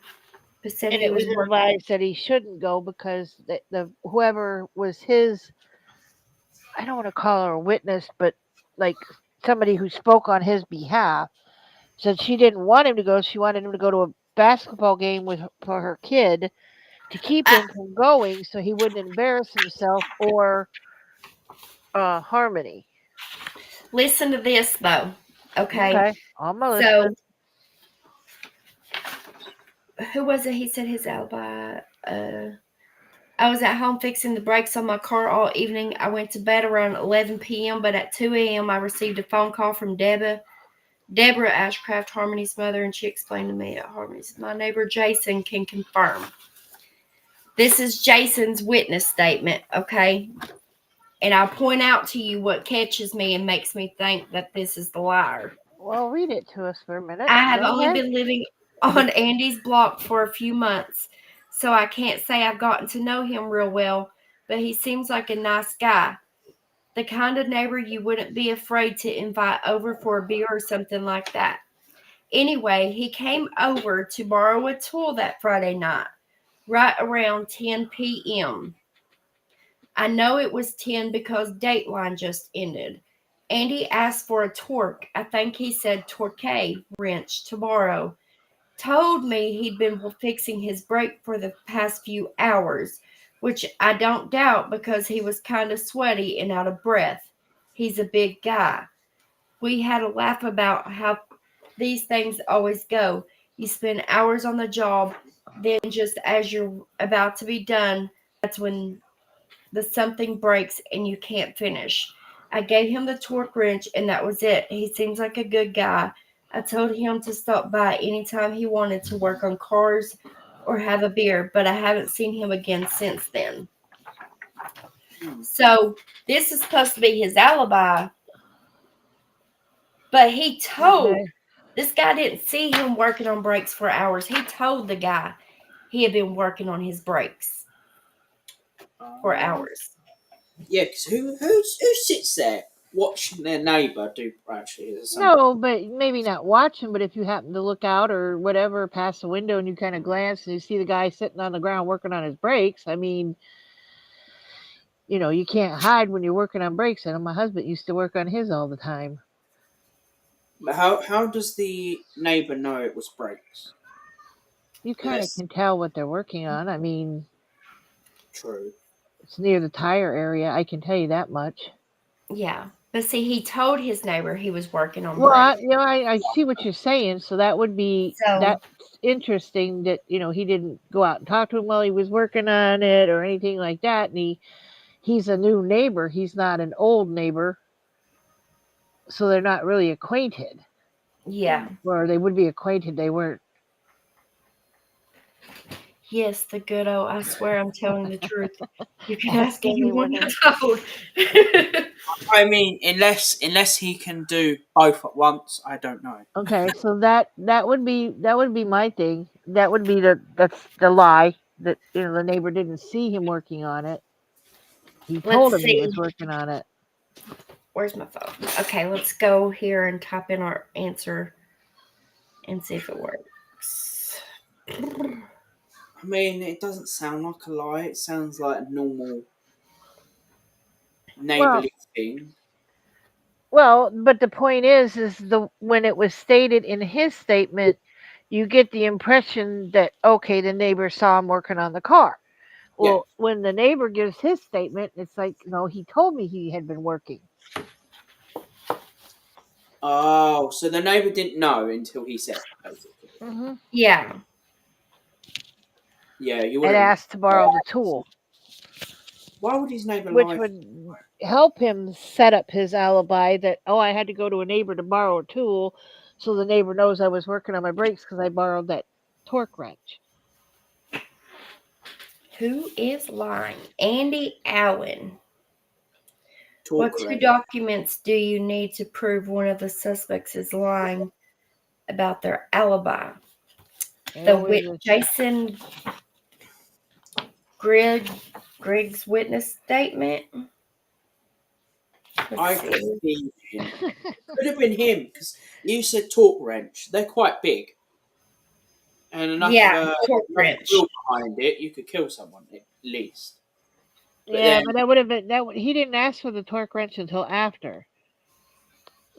but said And he it was was working. advised that he shouldn't go because the whoever was his, I don't want to call her a witness, but like somebody who spoke on his behalf, said she didn't want him to go. She wanted him to go to a basketball game for her kid to keep I, him from going so he wouldn't embarrass himself or Harmony. listen to this though. Okay, Okay, I'm a so listening. who was it? He said his alibi. I was at home fixing the brakes on my car all evening. I went to bed around 11 p.m., but at 2 a.m. I received a phone call from Deborah Ashcraft, Harmony's mother, and she explained to me that Harmony's my neighbor Jason can confirm. This is Jason's witness statement, okay? And I'll point out to you what catches me and makes me think that this is the liar. Well, read it to us for a minute. I have Go only ahead. been living on Andy's block for a few months, so I can't say I've gotten to know him real well, but he seems like a nice guy. The kind of neighbor you wouldn't be afraid to invite over for a beer or something like that. Anyway, he came over to borrow a tool that Friday night, right around 10 p.m. I know it was 10 because Dateline just ended. Andy asked for a torque. I think he said torque wrench to borrow. Told me he'd been fixing his brake for the past few hours, which I don't doubt because he was kind of sweaty and out of breath. He's a big guy. We had a laugh about how these things always go. You spend hours on the job, then just as you're about to be done, that's when the something breaks and you can't finish. I gave him the torque wrench and that was it. He seems like a good guy. I told him to stop by anytime he wanted to work on cars or have a beer, but I haven't seen him again since then. Hmm. So this is supposed to be his alibi, but he told Okay. this guy didn't see him working on brakes for hours. He told the guy he had been working on his brakes for hours. Yeah, because who sits there watching their neighbour do actually something? No, but maybe not watching, but if you happen to look out or whatever past the window and you kind of glance and you see the guy sitting on the ground working on his brakes, I mean, you can't hide when you're working on brakes. And my husband used to work on his all the time. But how does the neighbour know it was brakes? You kind of Unless can tell what they're working on. I mean, true. it's near the tire area. I can tell you that much. Yeah. But see, he told his neighbor he was working on Well, brakes. I see what you're saying. So that would be So that's interesting that he didn't go out and talk to him while he was working on it or anything like that. And he's a new neighbor. He's not an old neighbor, so they're not really acquainted. yeah. Or they would be acquainted. They weren't. Yes, the good old I swear I'm telling the truth. You can ask Jamie anyone Warner. I told. I mean, unless he can do both at once, I don't know. Okay, so that would be my thing. That would be that's the lie that the neighbor didn't see him working on it. He Let's told him he see. was working on it. Where's my phone? Okay, let's go here and type in our answer and see if it works. I mean, it doesn't sound like a lie. It sounds like a normal neighbourly thing. Well, but the point is when it was stated in his statement, you get the impression that okay, the neighbor saw him working on the car. Yeah. Well, when the neighbor gives his statement, it's like, no, he told me he had been working. Oh, so the neighbour didn't know until he said, basically. Mm-hmm. Yeah. Yeah, you And wouldn't. asked to borrow the tool, Why would his neighbour which lie? would help him set up his alibi that, oh, I had to go to a neighbor to borrow a tool, so the neighbor knows I was working on my brakes because I borrowed that torque wrench. Who is lying? Andy Allen. What Talk two right. documents do you need to prove one of the suspects is lying about their alibi? Jason Griggs witness statement. I Let's could see. see him. Could have been him because you said torque wrench. They're quite big, and Yeah, torque enough wrench. will behind it, you could kill someone at least. But Yeah, then, but that would have been he didn't ask for the torque wrench until after.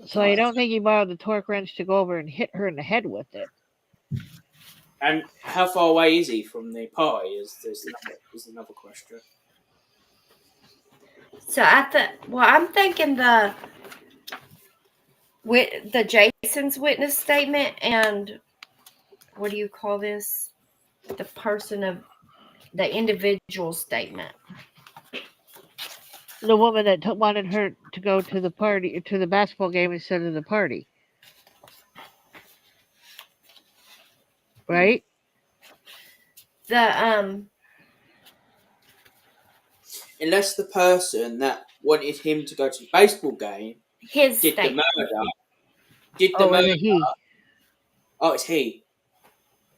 So I right. don't think he borrowed the torque wrench to go over and hit her in the head with it. And how far away is he from the party? Is another question. So I'm thinking the Jason's witness statement and what do you call this? The person of the individual statement. The woman that wanted her to go to the party, to the basketball game instead of the party, right? The Unless the person that wanted him to go to the baseball game his did the statement. murder. Did the Oh, was murder? it he? Oh, it's he.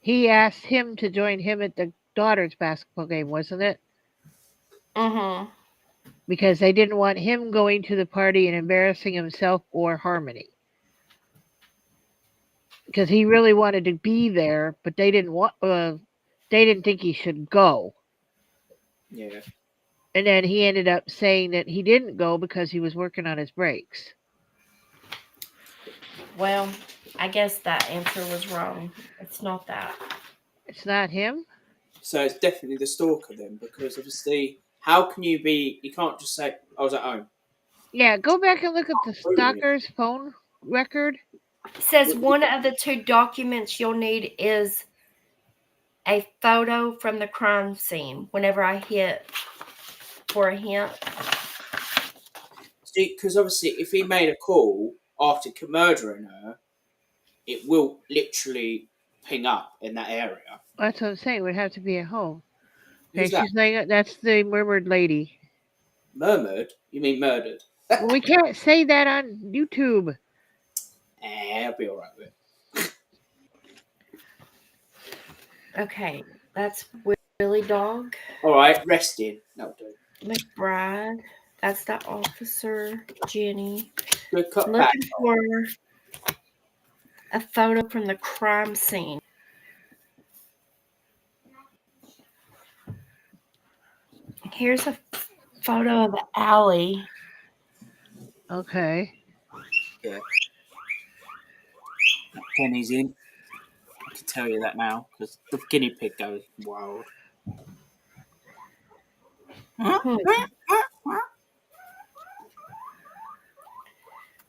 He asked him to join him at the daughter's basketball game, wasn't it? Mm-hmm. Because they didn't want him going to the party and embarrassing himself or Harmony. Because he really wanted to be there, but they didn't want. They didn't think he should go. Yeah. And then he ended up saying that he didn't go because he was working on his brakes. Well, I guess that answer was wrong. It's not that. It's not him? So it's definitely the stalker then, because obviously, how can you be? You can't just say I was at home. Yeah, go back and look at the Proving it. stalker's phone record. It says one of the two documents you'll need is a photo from the crime scene. Whenever I hit for a hint. See, because obviously, if he made a call after murdering her, it will literally ping up in that area. That's what I'm saying. It would have to be at home. Okay, Who's that? she's laying. That's the murmured lady. Murmured? You mean murdered? Well, we can't say that on YouTube. I'll be alright with it. Okay, that's Willie Dog. Alright, resting. That'll do. McBride. That's the officer, Jenny. Good cut back. Looking for a photo from the crime scene. Here's a photo of the alley. Okay. Yeah. Kenny's in. I can tell you that now because the guinea pig goes wild.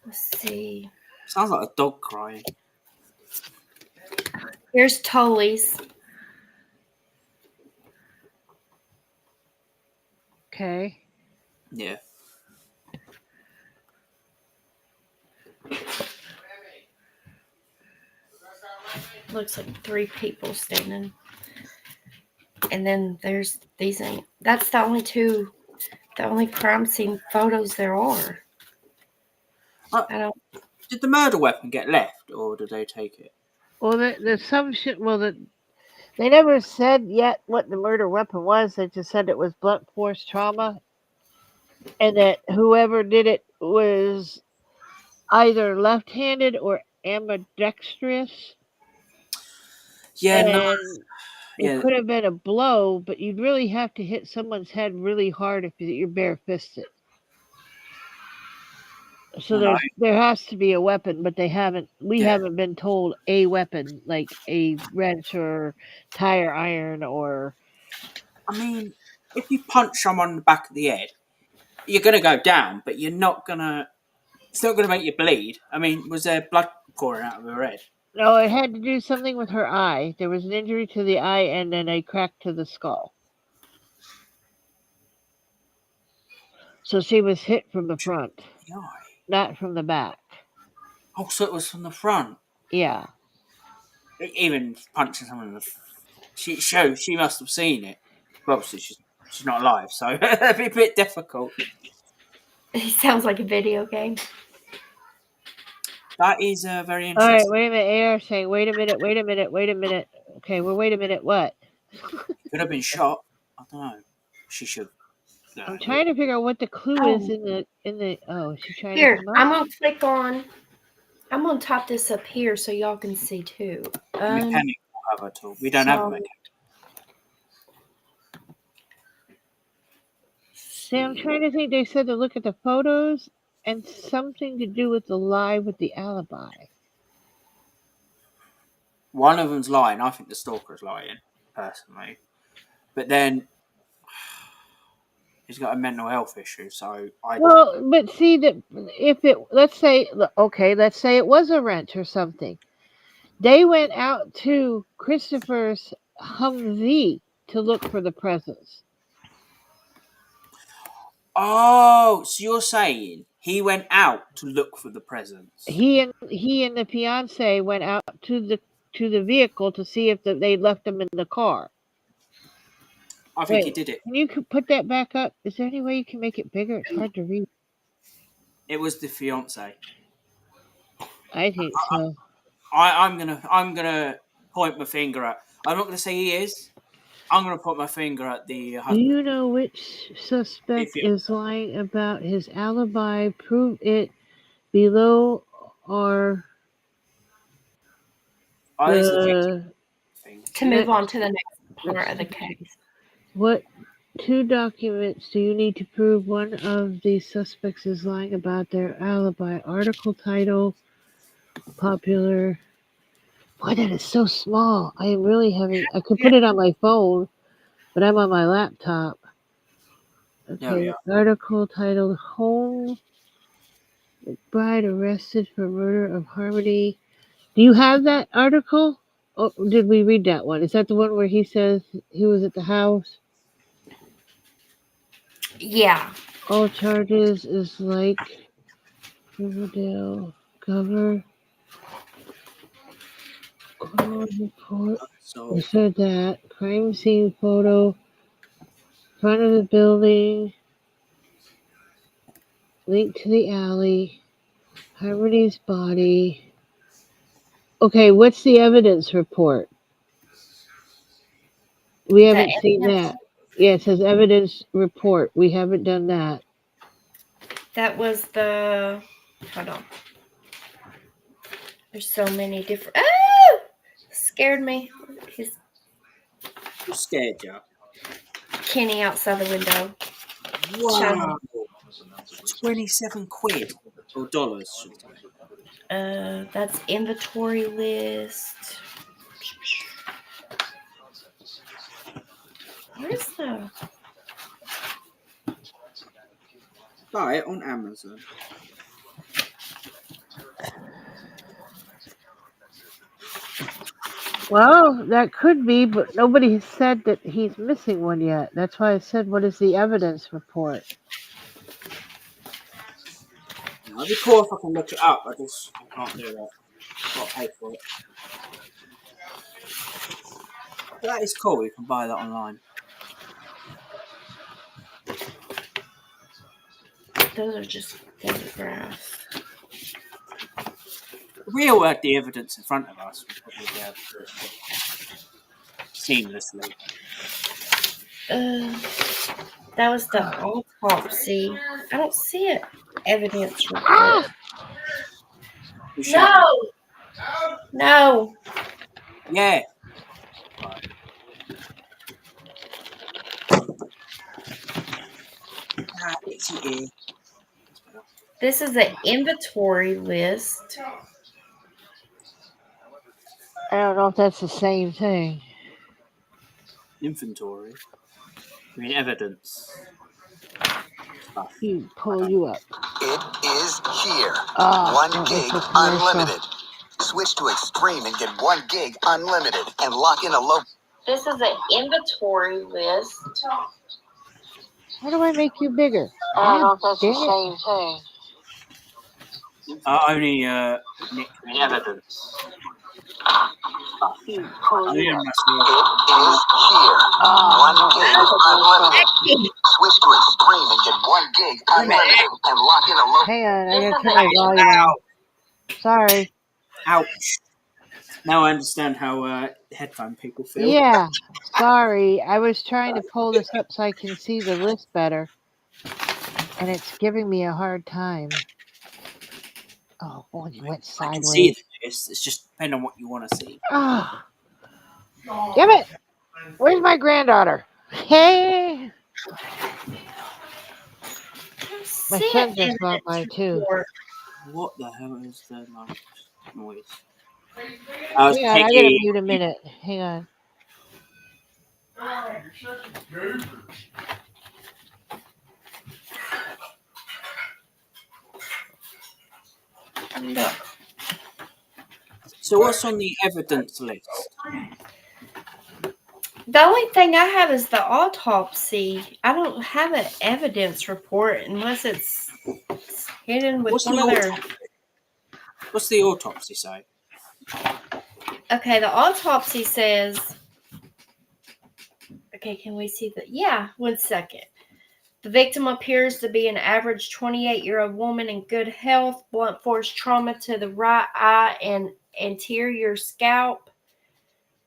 Let's see. Sounds like a dog crying. Here's Tully's. Okay. Yeah. Looks like 3 people standing. And then there's these. That's the only crime scene photos there are. I don't. Did the murder weapon get left, or did they take it? Well, the some shit. Well, they never said yet what the murder weapon was. They just said it was blunt force trauma, and that whoever did it was either left-handed or ambidextrous. Yeah, and no. It Yeah. could have been a blow, but you'd really have to hit someone's head really hard if you're bare-fisted. So there has to be a weapon, but we haven't been told a weapon, like a wrench or tire iron or... I mean, if you punch someone in the back of the head, you're going to go down, but you're not going to... It's not going to make you bleed. I mean, was there blood pouring out of her head? No, it had to do something with her eye. There was an injury to the eye and then a crack to the skull. So she was hit from the front, not from the back. Oh, so it was from the front. Yeah. Even punching someone in the... She must have seen it. Well, obviously, she's not alive, so it'd be a bit difficult. It sounds like a video game. That is very interesting. All right, wait a minute. AR saying, wait a minute. Okay, well, wait a minute, what? Could have been shot. I don't know. She should... I'm trying to figure out what the clue is in the... Oh, she's trying Here, to come I'm up? going to click on... I'm going to top this up here so y'all can see, too. Mechanic will have a tool. We don't have a mechanic. See, I'm trying to think. They said to look at the photos and something to do with the lie with the alibi. One of them's lying. I think the stalker's lying, personally. But then he's got a mental health issue, so Well, but see that if it, let's say it was a wrench or something. They went out to Christopher's Humvee to look for the presents. Oh, so you're saying he went out to look for the presents? He and the fiance went out to the vehicle to see if they left them in the car. I think he did it. Can you put that back up? Is there any way you can make it bigger? It's hard to read. It was the fiance. I think so. I'm gonna point my finger at. I'm not gonna say he is. I'm gonna put my finger at the husband. Do you know which suspect is lying about his alibi? Prove it below or to move on to the next part of the case. What 2 documents do you need to prove one of the suspects is lying about their alibi? Article title, popular. Boy, that is so small. I am really having... I could put it on my phone, but I'm on my laptop. Okay, article titled Home Bride Arrested for Murder of Harmony. Do you have that article? Oh, did we read that one? Is that the one where he says he was at the house? Yeah. All charges is like Riverdale Cover. Report. So You said that. Crime scene photo. Front of the building. Link to the alley. Harmony's body. Okay, what's the evidence report? We haven't seen evidence- that. Yeah, it says evidence report. We haven't done that. That was the. Hold on. There's so many different. Oh! Scared me. He's who scared you? Kenny outside the window. Wow. 27 quid. Or dollars, should I say. That's inventory list. Where's the? Buy it on Amazon. Well, that could be, but nobody has said that he's missing one yet. That's why I said, what is the evidence report? It'd be cool if I can look it up. I can't do that. I've got to pay for it. But that is cool. You can buy that online. Those are just photographs. If we all had the evidence in front of us, we'd probably be able to seamlessly. That was the autopsy. I don't see it. Evidence report. Ah! Who shot you? No. Yeah. Right. It's in here. This is an inventory list. I don't know if that's the same thing. Inventory. I mean, evidence. Stuff. You pull you up. It is here. Ah, 1 that was gig the commercial. unlimited. Switch to Extreme and get 1 gig unlimited and lock in a low. This is an inventory list. How do I make you bigger? I don't know if that's the Dang it. same thing. Only Nick. I mean, evidence. You pull I you mean, up. It is here. 1 gig unlimited. Switch to Extreme and get 1 gig unlimited and lock in a low. Hang on, I gotta turn my volume down. Sorry. Ouch. Now I understand how headphone people feel. Yeah, sorry. I was trying to pull this up so I can see the list better. And it's giving me a hard time. Oh, boy, you went I can see sideways. the list. It's just depending on what you want to see. Ah, damn it! Where's my granddaughter? Hey! My son just walked by, too. What the hell is the noise? Hang on, I gotta mute a minute. Hang on. No. So what's on the evidence list? The only thing I have is the autopsy. I don't have an evidence report unless it's hidden with What's one the of their. autopsy? What's the autopsy say? Okay, the autopsy says. Okay, can we see that? Yeah, 1 second. The victim appears to be an average 28-year-old woman in good health. Blunt force trauma to the right eye and anterior scalp.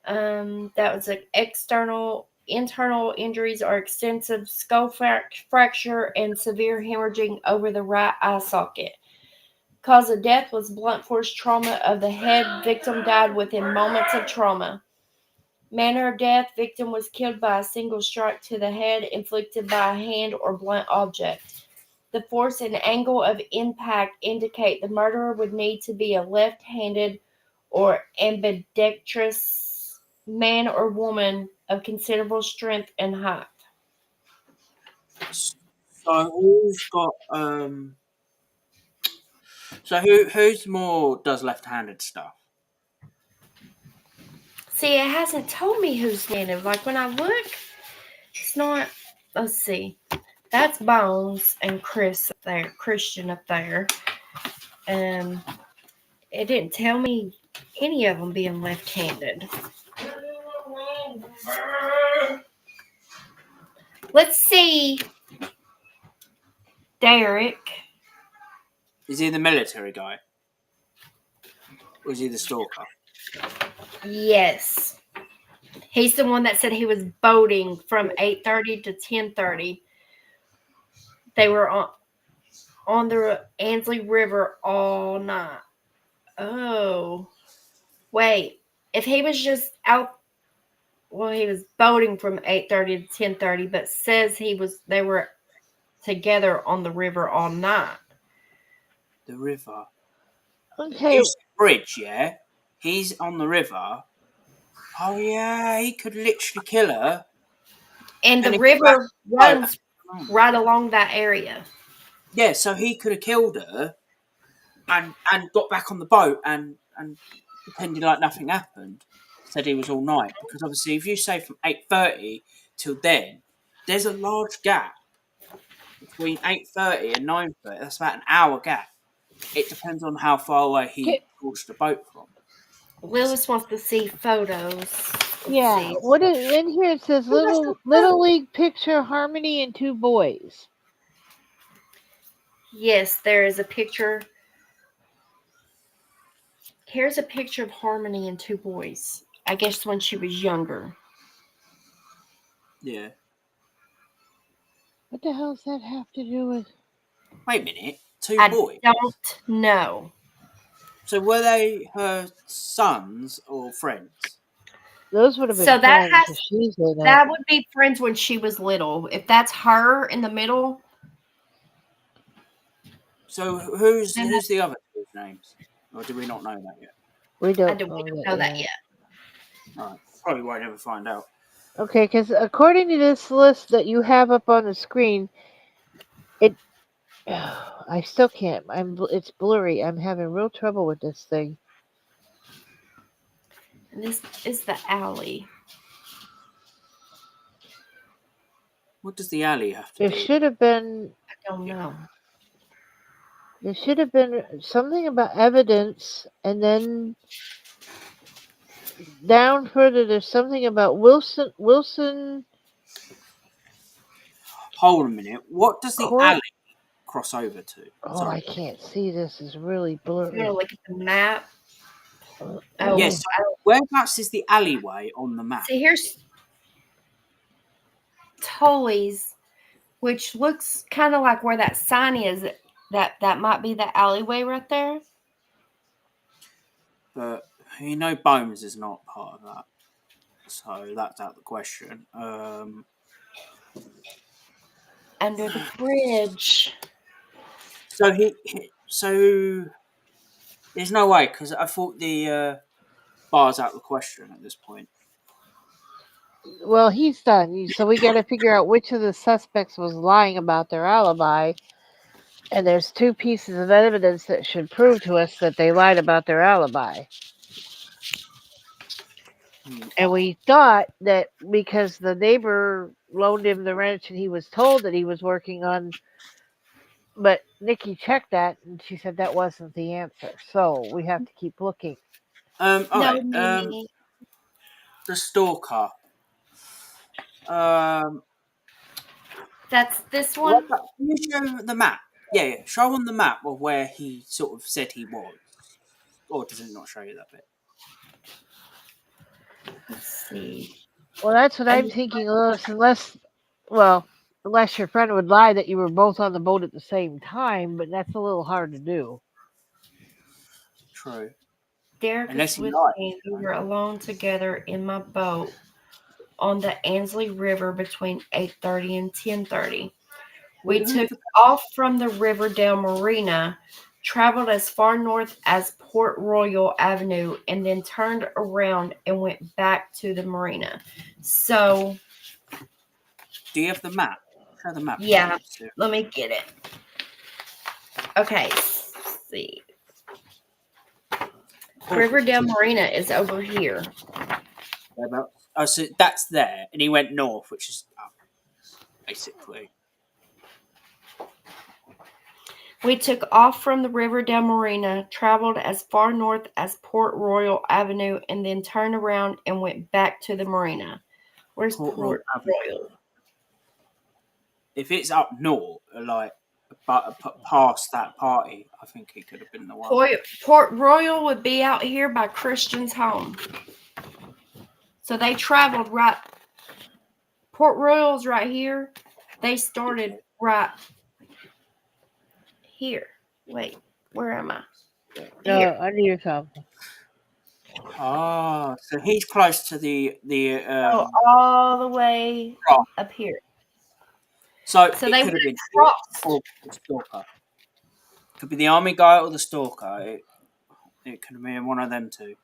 That was an internal injuries are extensive skull fracture and severe hemorrhaging over the right eye socket. Cause of death was blunt force trauma of the head. Victim died within moments of trauma. Manner of death: victim was killed by a single strike to the head inflicted by a hand or blunt object. The force and angle of impact indicate the murderer would need to be a left-handed or ambidextrous man or woman of considerable strength and height. So who's got So who's more does left-handed stuff? See, it hasn't told me who's native. Like when I look, it's not. Let's see. That's Bones and Chris up there, Christian up there. It didn't tell me any of them being left-handed. see Derek. Is he the military guy? Or is he the stalker? Yes. He's the one that said he was boating from 8:30 to 10:30. They were on the Ansley River all night. Oh. Wait. If he was just out, well, he was boating from 8:30 to 10:30, but says they were together on the river all night. The river. Okay. You said bridge, yeah? He's on the river. Oh, yeah, he could literally kill her. And the And he got back river to the boat. runs right along that area. Yeah, so he could have killed her and got back on the boat and pretended like nothing happened. Said he was all night. Because obviously, if you say from 8:30 till then, there's a large gap between 8:30 and 9:30. That's about an hour gap. It depends on how far away he pushed the boat from. Lewis wants to see photos. Let's Yeah. see. What is in here? It says little league picture Harmony and two boys. Yes, there is a picture. Here's a picture of Harmony and two boys. I guess when she was younger. Yeah. What the hell does that have to do with? Wait a minute. Two I boys. don't know. So were they her sons or friends? Those would have been So that friends. If she's in it. that would be friends when she was little. If that's her in the middle, So who's the other two's names? Or do we not know that yet? We we don't don't know that yet. Right. Probably won't ever find out. Okay, because according to this list that you have up on the screen, I still can't. It's blurry. I'm having real trouble with this thing. And this is the alley. What does the alley have to There do? should have been. I don't know. There should have been something about evidence, and then down further, there's something about Wilson. Hold a minute. What does the Court. alley cross over to? Oh, Sorry. I can't see. This is really You blurry. want to look at the map? Oh, Yes. Whereabouts is the alleyway on the map? See, here's Tully's, which looks kind of like where that sign is. That might be the alleyway right there. But Bones is not part of that, so that's out of the question. Under the bridge. So there's no way, because I thought the bar's out of the question at this point. Well, he's done. So we got to figure out which of the suspects was lying about their alibi. And there's two pieces of evidence that should prove to us that they lied about their alibi. And we thought that because the neighbor loaned him the wrench and he was told that he was working on, but Nikki checked that and she said that wasn't the answer. So we have to keep looking. Okay. No, Mimi. The stalker. That's this one. Can you show the map? Yeah. Show on the map of where he sort of said he was. Or does it not show you that bit? Let's see. Well, that's what I'm thinking, Lois, unless your friend would lie that you were both on the boat at the same time, but that's a little hard to do. True. Derek Unless is he with lied. me. We were alone together in my boat on the Ansley River between 8:30 and 10:30. We took off from the Riverdale Marina, traveled as far north as Port Royal Avenue, and then turned around and went back to the marina. So, Do you have the map? Show the map. yeah, let me get it. Okay, let's see. Riverdale Marina is over here. So that's there, and he went north, which is up, basically. We took off from the Riverdale Marina, traveled as far north as Port Royal Avenue, and then turned around and went back to the marina. Where's Port Royal? if it's up north, like but past that party, I think it could have been the one. Port Royal would be out here by Christian's home. So they traveled right. Port Royal's right here. They started right here. Wait, where am I? No, Here. I need your thumb. Oh, so he's close to the Oh, all the way Oh. up here. So So it they could have would been have crossed. or the stalker. Could be the army guy or the stalker. It could have been one of them two.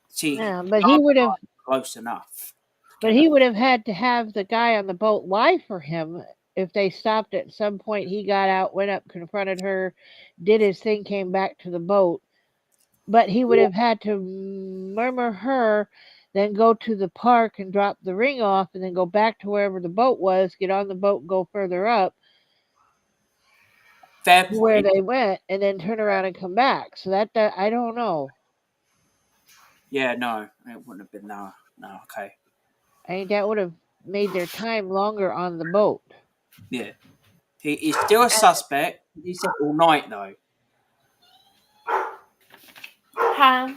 See, Yeah, but he would have. close enough. But he would have had to have the guy on the boat lie for him if they stopped at some point. He got out, went up, confronted her, did his thing, came back to the boat. But he would have had to murmur her, then go to the park and drop the ring off, and then go back to wherever the boat was, get on the boat, go further up Fair to where point. they went, and then turn around and come back. So that I don't know. Yeah, no, it wouldn't have been no. No, okay. I think that would have made their time longer on the boat. Yeah. He's still a suspect. He said all night though. Hi.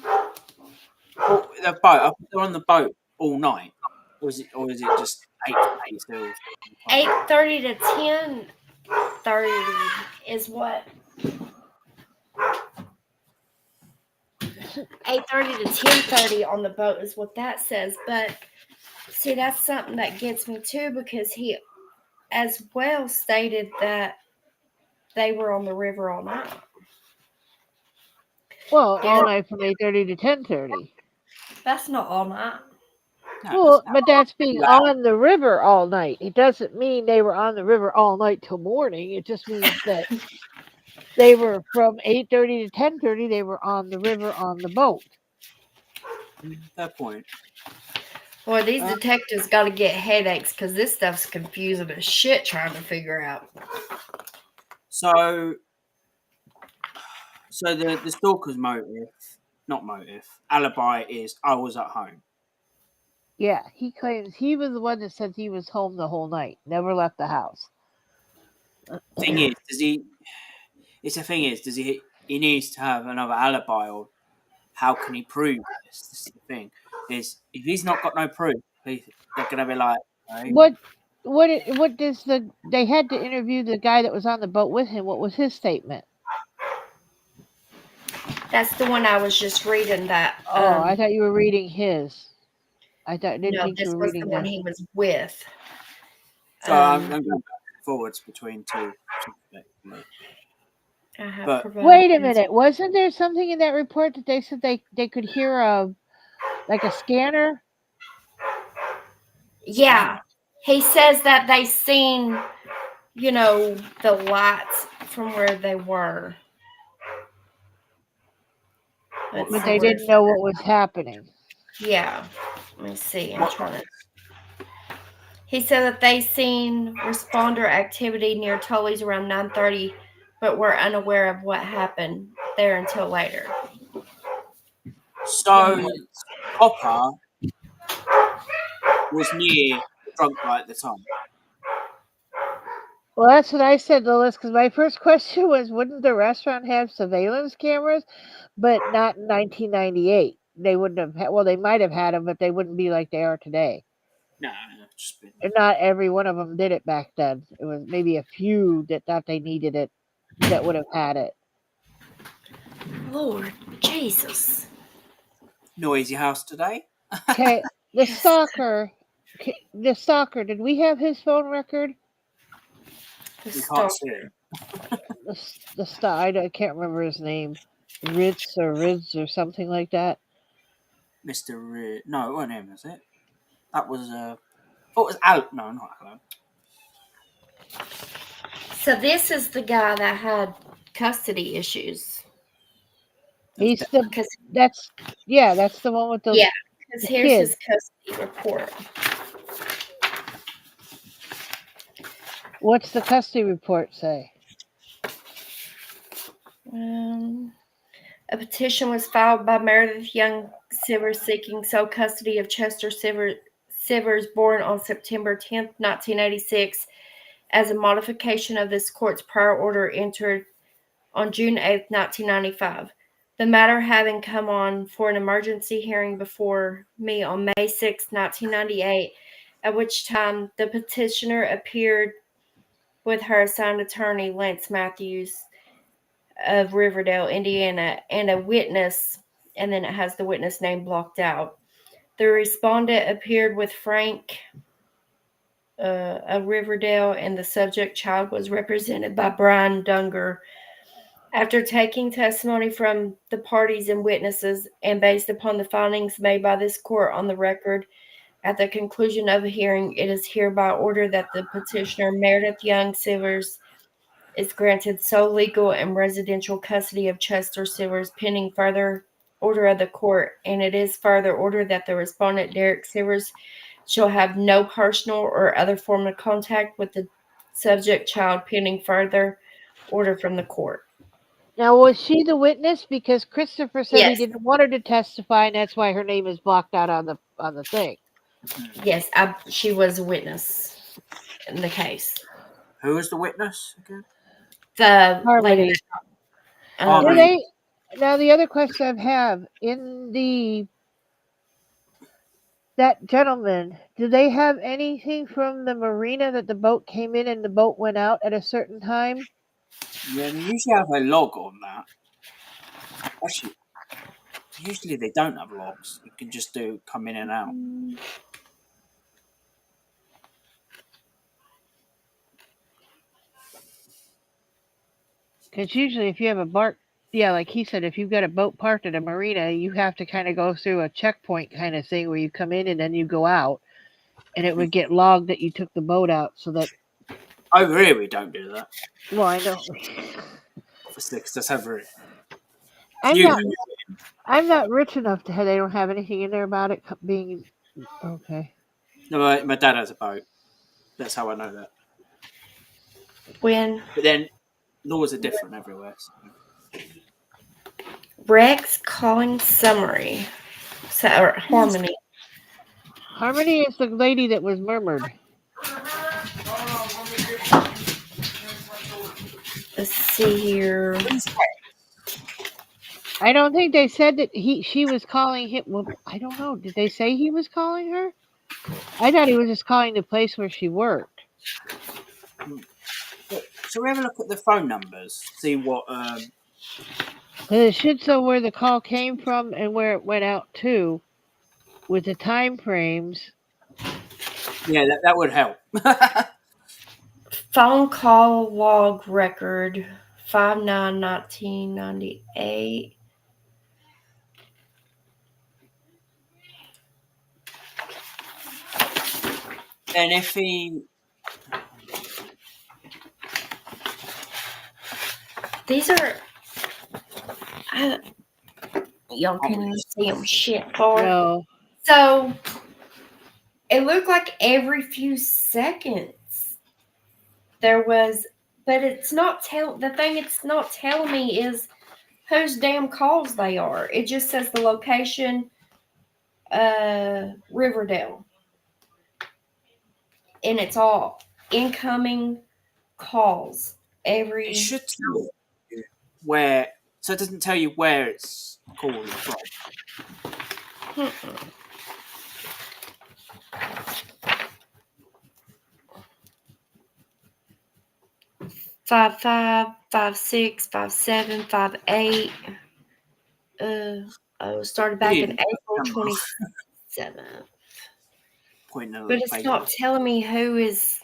Well, the boat. They're on the boat all night, or is it just 8:30 still? 8:30 to 10:30 is what? 8:30 to 10:30 on the boat is what that says. But see, that's something that gets me too, because he as well stated that they were on the river all night. Well, all night from 8:30 to 10:30. That's not all night. No, Well, that's but that's being on the river all night. It doesn't mean they were on the river all night till morning. It just means that they were from 8:30 to 10:30. They were on the river on the boat. fair point. Boy, these detectives got to get headaches because this stuff's confusing as shit trying to figure out. So the stalker's alibi is I was at home. Yeah, he claims he was the one that said he was home the whole night, never left the house. Thing is, does he? It's the thing is, does he? He needs to have another alibi, or how can he prove this? This is the thing. Is if he's not got no proof, they're gonna be like, hey, What does they had to interview the guy that was on the boat with him. What was his statement? That's the one I was just reading. That. Oh, I thought you were reading his. Didn't think this you were was reading the one that. he was with. So I'm going back and forwards between two. Wait a minute. Wasn't there something in that report that they said they could hear like a scanner? Yeah. He says that they seen, the lights from where they were. But they didn't know what was happening. Yeah. Let me see. I'm trying to. He said that they seen responder activity near Tully's around 9:30, but were unaware of what happened there until later. So Hopper was near the drunk guy at the time. Well, that's what I said, Lois, because my first question was, wouldn't the restaurant have surveillance cameras? But not in 1998. They wouldn't have had, well, they might have had them, but they wouldn't be like they are today. No, just been. And not every one of them did it back then. It was maybe a few that thought they needed it that would have had it. Lord Jesus. Noisy house today. Okay, the stalker, did we have his phone record? You can't see it. I can't remember his name. Rids or something like that. Mr. Rid. No, it wasn't him, was it? That was I thought it was Al. No, not Alan. So this is the guy that had custody issues. He's that's the one with the because here's kid. his custody report. What's the custody report say? A petition was filed by Meredith Young Sivers seeking sole custody of Chester Sivers, born on September 10th, 1986, as a modification of this court's prior order entered on June 8, 1995. The matter having come on for an emergency hearing before me on May 6, 1998, at which time the petitioner appeared with her assigned attorney, Lance Matthews of Riverdale, Indiana, and a witness, and then it has the witness name blocked out. The respondent appeared with Frank of Riverdale, and the subject child was represented by Brian Dunger. After taking testimony from the parties and witnesses, and based upon the findings made by this court on the record, at the conclusion of a hearing, it is hereby ordered that the petitioner, Meredith Young Sivers, is granted sole legal and residential custody of Chester Sivers pending further order of the court, and it is further ordered that the respondent, Derek Sivers, shall have no personal or other form of contact with the subject child pending further order from the court. Now, was she the witness? Because Christopher said he Yes. didn't want her to testify, and that's why her name is blocked out on the thing. Yes, she was a witness in the case. Who was the witness again? The Harmony. lady. Harmony. Now, the other question I have in that gentleman, do they have anything from the marina that the boat came in and the boat went out at a certain time? Yeah, they usually have a log on that. Actually, usually they don't have logs. You can just do come in and out. Because usually if you have a bark, yeah, like he said, if you've got a boat parked at a marina, you have to kind of go through a checkpoint kind of thing where you come in and then you go out. And it would get logged that you took the boat out so that... Over here we don't do that. Well, I know. For six, that's over here. I'm not rich enough to have... They don't have anything in there about it being... Okay. No, my dad has a boat. That's how I know that. When But then laws are different everywhere. So. Rex calling summary. Or Harmony. Harmony is the lady that was murmured. Let's see here. I don't think they said that she was calling him. Well, I don't know. Did they say he was calling her? I thought he was just calling the place where she worked. Shall we have a look at the phone numbers? See what... It should show where the call came from and where it went out to, with the time frames. Yeah, that would help. Phone call log record 5/9/1998. And if he... These are... y'all can't even see them shit far. No. So, it looked like every few seconds there was... But it's not the thing it's not telling me is whose damn calls they are. It just says the location, Riverdale. And it's all incoming calls. It should tell you where... So it doesn't tell you where it's calling from. 55, 56, 57, 58. Started back in April 27th. But it's not telling me who is.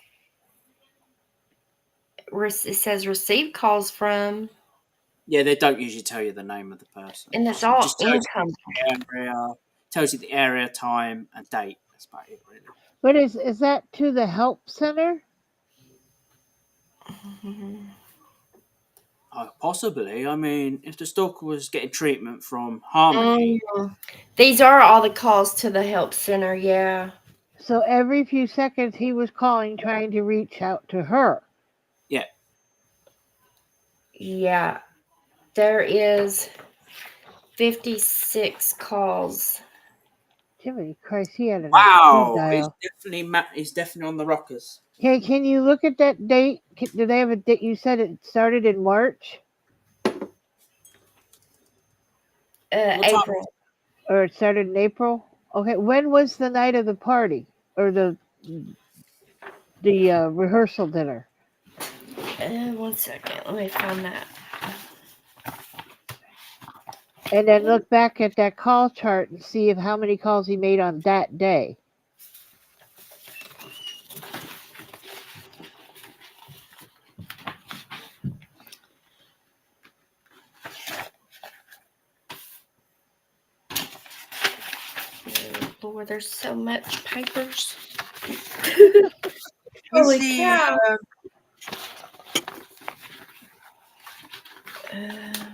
It says receive calls from. Yeah, they don't usually tell you the name of the person. And it's all just tells income. Tells you the area, time, and date. That's about it, really. But is that to the help center? Possibly. I mean, if the stalker was getting treatment from Harmony... These are all the calls to the help center, yeah. So every few seconds he was calling, trying to reach out to her. Yeah. Yeah. There is 56 calls. Jiminy Christ, he had a Wow, he's definitely on the rockers. Okay, can you look at that date? Do they have a date? You said it started in March, What time? April. or it started in April. Okay, when was the night of the party or the rehearsal dinner? 1 second. Let me find that. And then look back at that call chart and see if how many calls he made on that day. Oh, Lord, there's so much papers. Is Holy the cow. Uh,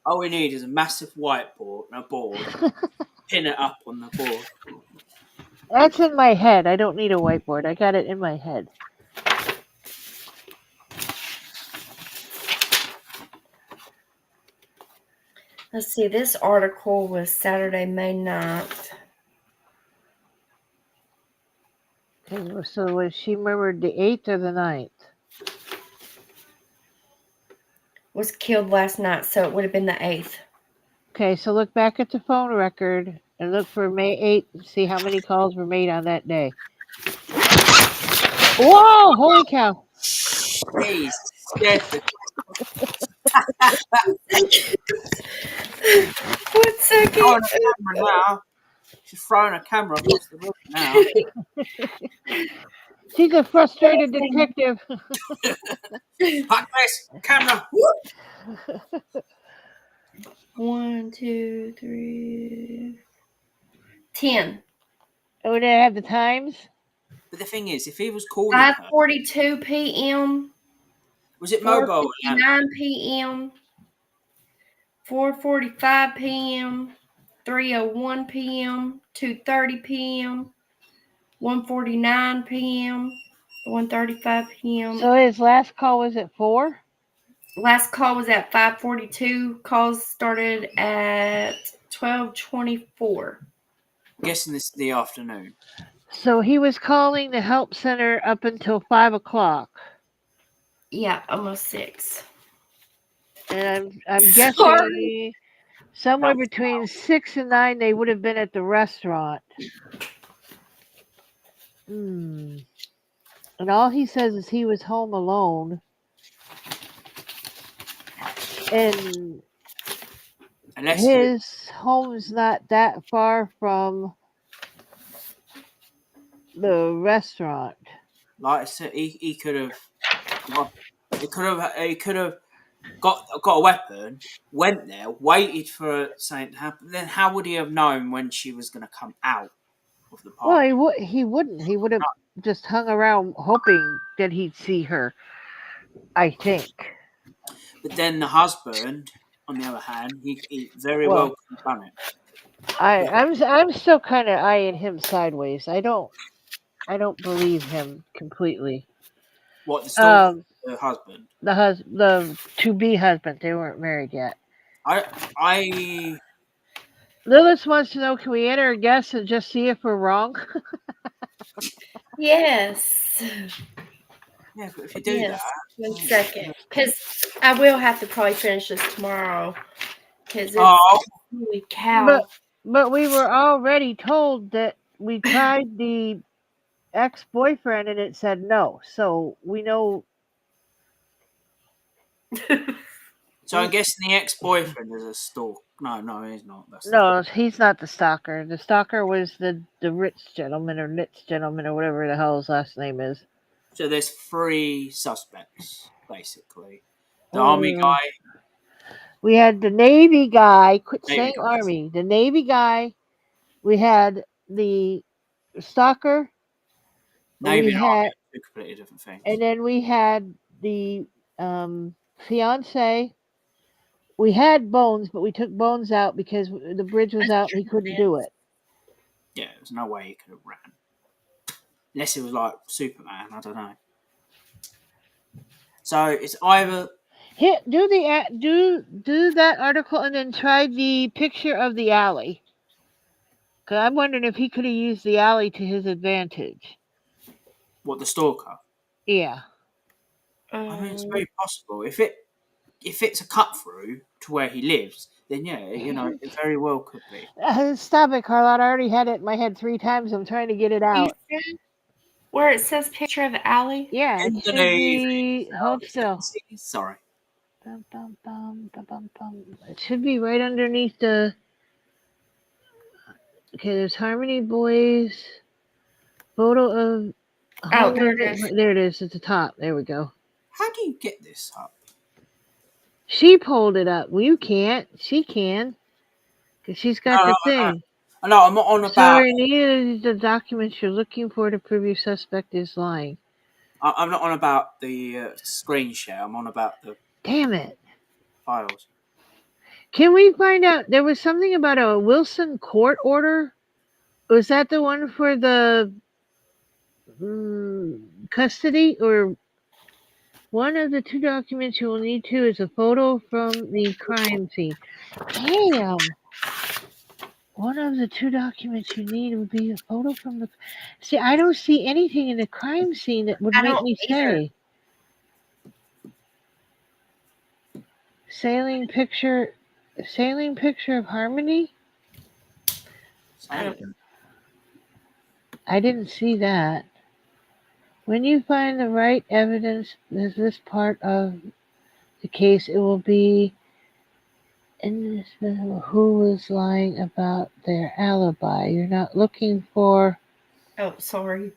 all we need is a massive whiteboard and a board. Pin it up on the board. That's in my head. I don't need a whiteboard. I got it in my head. let's see. This article was Saturday, May 9th. Okay, so was she murdered the 8th or the 9th? Was killed last night, so it would have been the 8th. Okay, so look back at the phone record and look for May 8th and see how many calls were made on that day. Whoa! Holy cow! Jeez, scared the 1 second. throwing a camera now. She's throwing a camera across the room now. She's a frustrated detective. Hot place, camera. 1, 2, 3, 10. Oh, did I have the times? But the thing is, if he was calling her, 5:42 p.m. was it mobile? 4:59 p.m. 4:45 p.m. 3:01 p.m. 2:30 p.m. 1:49 p.m. 1:35 p.m. So his last call was at 4? Last call was at 5:42. Calls started at 12:24. Guessing this is the afternoon. So he was calling the help center up until 5 o'clock. Yeah, almost 6. And I'm Sorry. guessing somewhere About between 6 and 9 they would have been at the restaurant. And all he says is he was home alone. And Unless his home's not that far from the restaurant. like I said, he could have, he could have got a weapon, went there, waited for something to happen. Then how would he have known when she was going to come out of the Well, party? he wouldn't. He would have just hung around hoping that he'd see her, I think. But then the husband, on the other hand, he very Well, well could have done it. I'm still kind of eyeing him sideways. I don't believe him completely. What the stalker, Um, the husband? the to be husband, they weren't married yet. I Lilith wants to know, can we enter a guess and just see if we're wrong? Yes. yeah, but if you do Yes. that, 1 second. Because I will have to probably finish this tomorrow. Because it's oh, holy cow. But we were already told that we tried the ex-boyfriend and it said no. So we know. so I'm guessing the ex-boyfriend is a stalker. No, he's not. That's No, he's not the stalker. The stalker was the rich gentleman or Nitz gentleman or whatever the hell his last name is. So there's 3 suspects basically. The army guy. We had the Navy guy. Quit Navy saying guy. Army. The Navy guy. We had the stalker. Navy We and army had, are 2 completely different things. and then we had the fiance. We had Bones, but we took Bones out because the bridge was out and he couldn't do it. Yeah, there's no way he could have ran. Unless it was like Superman, I don't know. So it's either Do that article and then try the picture of the alley. Cause I'm wondering if he could have used the alley to his advantage. What, the stalker? Yeah. I mean, it's Um, very possible. If it's a cut through to where he lives, then yeah, it very well could be. Stop it, Carlotta. I already had it in my head 3 times. I'm trying to get it you out. said where it says picture of Allie? Yeah, it should Underneath. be. Hold still. Sorry. Bum, bum, bum, bum, bum, bum. It should be right underneath the. Okay, there's Harmony Boys. Photo of. Oh, there it is. There it is at the top. There we go. How do you get this up? She pulled it up. Well, you can't. She can. Because she's got the thing. No, I'm not on about. Sorry, neither of the documents you're looking for to prove your suspect is lying. I'm not on about the screen share. I'm on about the Damn it. files. Can we find out? There was something about a Wilson court order. Was that the one for the custody? Or one of the 2 documents you will need to is a photo from the crime scene. Damn. One of the 2 documents you need would be a photo from the. See, I don't see anything in the crime scene that would I make don't me either. say. Sailing picture of Harmony? I I didn't see that. When you find the right evidence, this part of the case, it will be indispensable who was lying about their alibi. You're not looking for. Oh, sorry.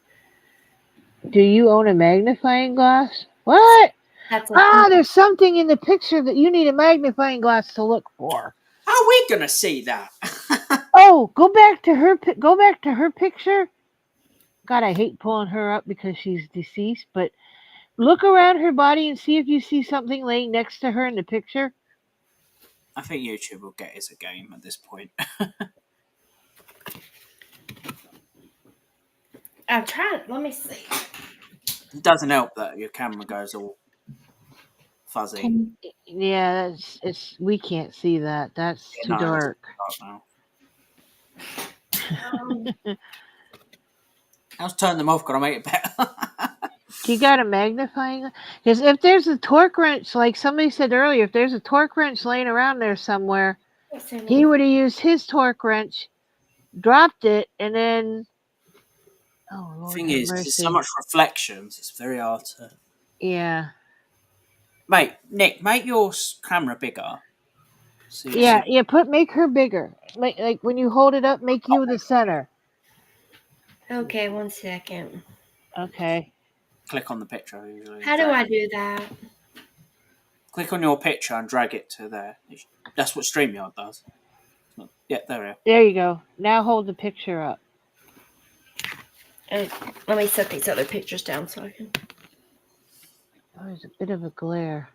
Do you own a magnifying glass? What? That's a There's something in the picture that you need a magnifying glass to look for. How are we gonna see that? Oh, go back to her picture. God, I hate pulling her up because she's deceased, but look around her body and see if you see something laying next to her in the picture. I think YouTube will get it's a game at this point. I'm trying. Let me see. It doesn't help that your camera goes all fuzzy. Yeah, it's we can't see that. That's too dark. Now. Um, I'll turn them off. Gotta make it better. Do you got a magnifying? Because if there's a torque wrench, like somebody said earlier, if there's a torque wrench laying around there somewhere, he would have used his torque wrench, dropped it, and then. Oh Lord, Thing have is, mercy. there's so much reflections. It's very hard to. Yeah. Mate, Nick, make your camera bigger. Yeah. Make her bigger. Like when you hold it up, make you the center. Okay, 1 second. Okay. Click on the picture usually. How do I do that? Click on your picture and drag it to there. That's what StreamYard does. Yeah, there we are. There you go. Now hold the picture up. Let me set these other pictures down so I can. Oh, there's a bit of a glare.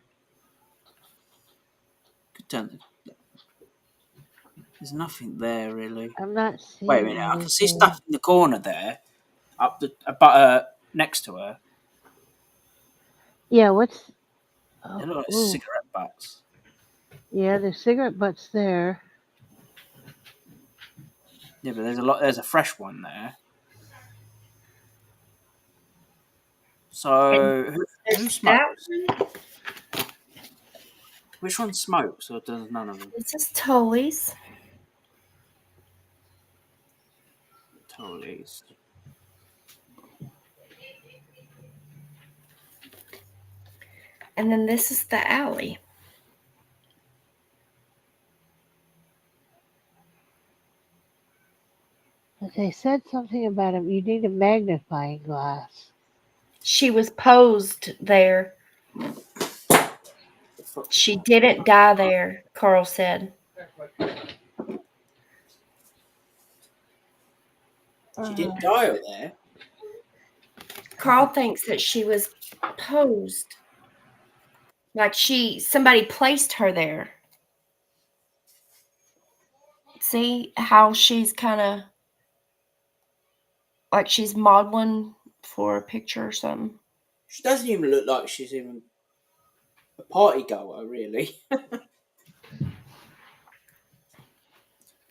There's nothing there really. I'm not seeing. Wait a minute, I can see stuff in the corner there, up the next to her. Yeah, what's? They look like cigarette butts. Yeah, there's cigarette butts there. Yeah, but there's a fresh one there. So who smokes? Which one smokes, or does none of them? This is Tully's. Tully's. And then this is the alley. They said something about him. You need a magnifying glass. She was posed there. She didn't die there, Carl said. She didn't die there. Carl thinks that she was posed. Like somebody placed her there. See how she's kind of like she's modeling for a picture or something. She doesn't even look like she's even a party goer, really. But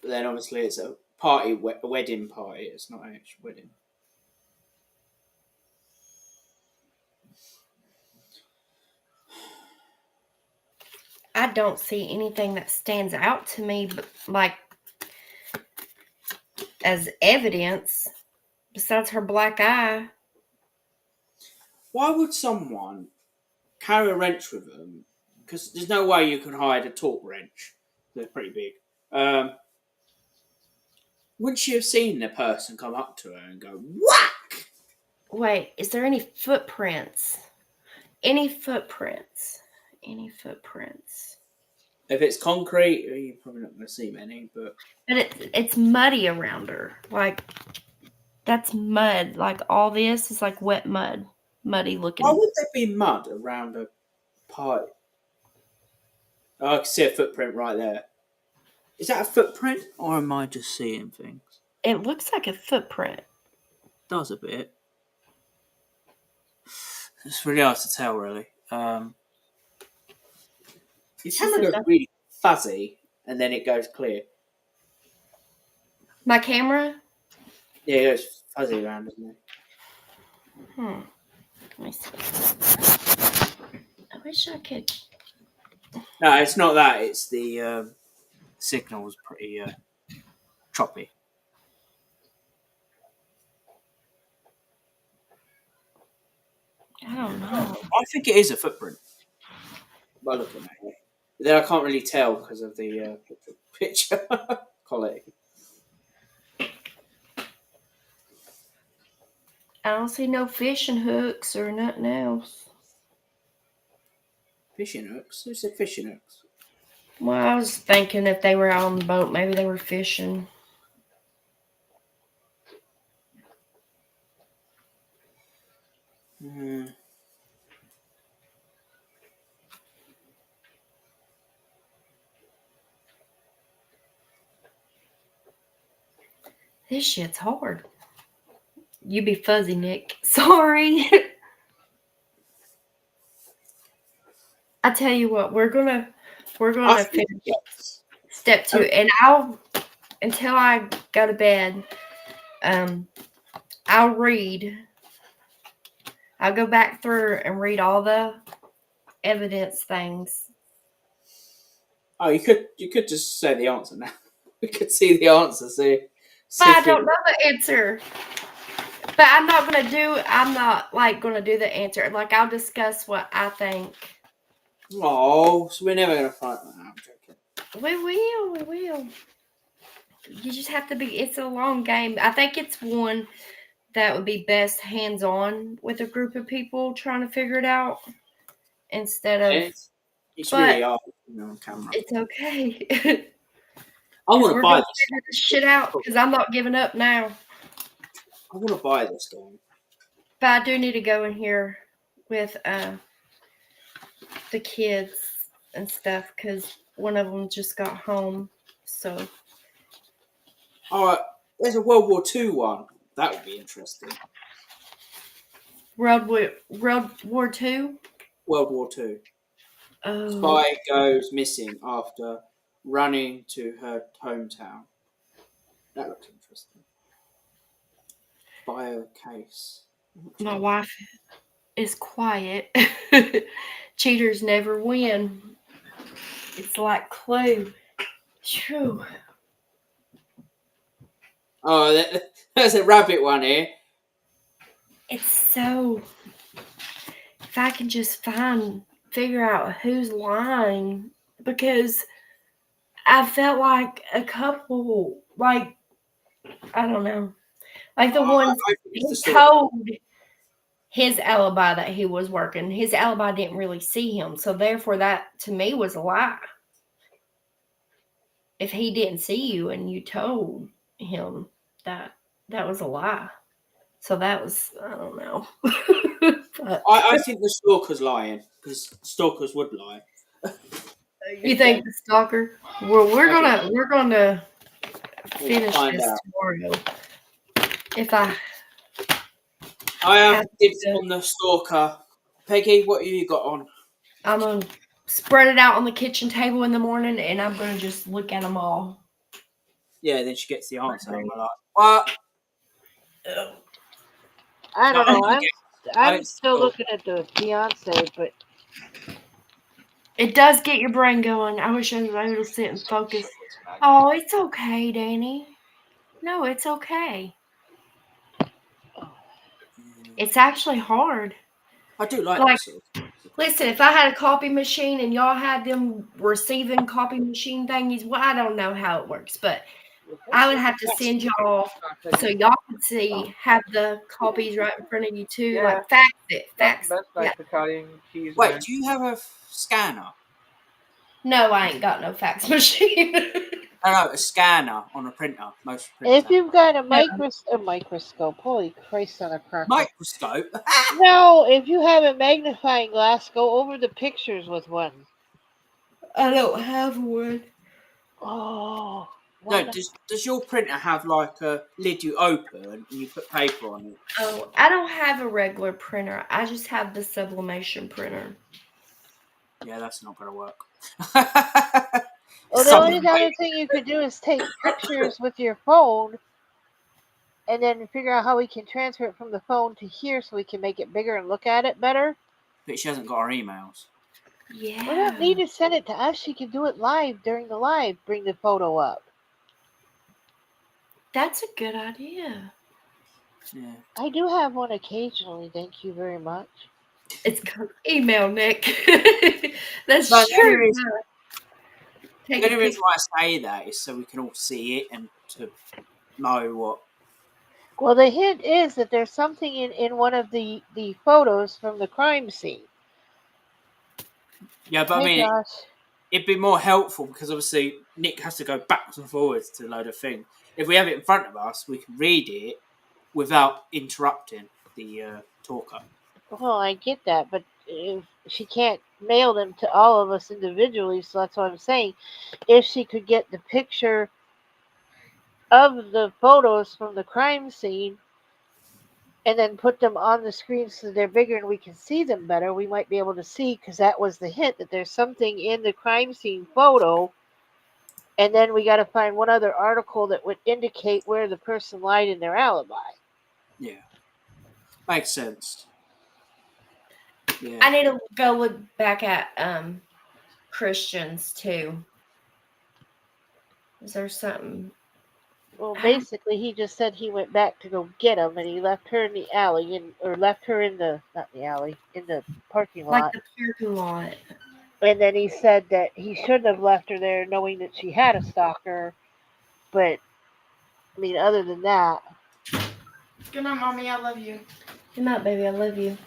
then obviously it's a party, a wedding party. It's not an actual wedding. I don't see anything that stands out to me, like as evidence besides her black eye. Why would someone carry a wrench with them? Because there's no way you can hide a torque wrench. They're pretty big. Wouldn't she have seen the person come up to her and go, whack? Wait, is there any footprints? Any footprints? Any footprints? If it's concrete, you're probably not going to see many, but it's muddy around her. Like, that's mud. Like, all this is like wet mud. Muddy looking. why would there be mud around a party? Oh, I can see a footprint right there. Is that a footprint, or am I just seeing things? It looks like a footprint. Does a bit. It's really hard to tell, really. Your camera goes really fuzzy, and then it goes clear. My camera? Yeah, it goes fuzzy around, doesn't it? Let me see. I wish I could. No, it's not that. It's the signal's pretty choppy. I don't know. I think it is a footprint. By looking at it. But then I can't really tell because of the picture quality. I don't see no fishing hooks or nothing else. Fishing hooks? Who said fishing hooks? Well, I was thinking if they were out on the boat, maybe they were fishing. This shit's hard. You be fuzzy, Nick. Sorry. I tell you what, we're gonna finish step 2, and until I go to bed, I'll read. I'll go back through and read all the evidence things. Oh, you could just say the answer now. We could see the answer. See But I don't know the answer. But I'm not gonna do the answer. Like, I'll discuss what I think. Oh, so we're never gonna find that. I'm joking. We will. You just have to be. It's a long game. I think it's one that would be best hands-on with a group of people trying to figure it out instead of. It's really hard, on camera. It's okay. I want to buy this shit out because I'm not giving up now. I want to buy this game. But I do need to go in here with the kids and stuff because one of them just got home. So. All right, there's a World War II one. That would be interesting. World War II? World War II. Oh. Spy goes missing after running to her hometown. That looks interesting. Bio case. My wife is quiet. Cheaters never win. It's like Clue. Shoo. Oh, there's a rabbit one here. It's so. If I can just figure out who's lying, because I felt like a couple, like, I don't know, like the ones he told his alibi that he was working. His alibi didn't really see him, so therefore that to me was a lie. If he didn't see you and you told him that was a lie. So that was, I don't know. But, I think the stalker's lying because stalkers would lie. you think the stalker? Well, we're gonna finish this tomorrow. If I have tips on the stalker. Peggy, what have you got on? I'm going to spread it out on the kitchen table in the morning, and I'm going to just look at them all. Yeah, then she gets the answer. And we're like, what? I don't know. I'm still still- looking at the fiance, but It does get your brain going. I wish I was able to sit and focus. Oh, it's okay, Danny. No, it's okay. It's actually hard. I do like Like, this sort of. listen, if I had a copy machine and y'all had them receiving copy machine thingies, well, I don't know how it works, but I would have to send y'all so y'all could see, have the copies right in front of you too, like fax it, fax. Yeah. Wait, do you have a scanner? No, I ain't got no fax machine. No, a scanner on a printer. Most printers if you've got a No. microscope, holy Christ on a cracker. microscope. No, if you have a magnifying glass, go over the pictures with one. I don't have one. Oh, No, what? does your printer have like a lid you open and you put paper on it? Oh, I don't have a regular printer. I just have the sublimation printer. Yeah, that's not going to work. Well, the only other thing you could do is take pictures with your phone and then figure out how we can transfer it from the phone to here so we can make it bigger and look at it better. But she hasn't got our emails. Yeah. We don't need to send it to us. She can do it live during the live. Bring the photo up. That's a good idea. Yeah. I do have one occasionally. Thank you very much. It's called email, Nick. That's No, true. the only reason why I say that is so we can all see it and to know what. Well, the hint is that there's something in one of the photos from the crime scene. Yeah, but I Hey, mean, Josh. it'd be more helpful because obviously Nick has to go backwards and forwards to load a thing. If we have it in front of us, we can read it without interrupting the talker. Well, I get that, but if she can't mail them to all of us individually, so that's what I'm saying. If she could get the picture of the photos from the crime scene and then put them on the screen so they're bigger and we can see them better, we might be able to see, because that was the hint that there's something in the crime scene photo. And then we got to find one other article that would indicate where the person lied in their alibi. Yeah, makes sense. Yeah. I need to go look back at Christians too. Is there something? Well, basically, he just said he went back to go get him, and he left her in the alley, or left her in the not the alley, in the parking Like lot. the parking lot. And then he said that he shouldn't have left her there, knowing that she had a stalker. But I mean, other than that, Good night, Mommy. I love you. Good night, baby. I love you.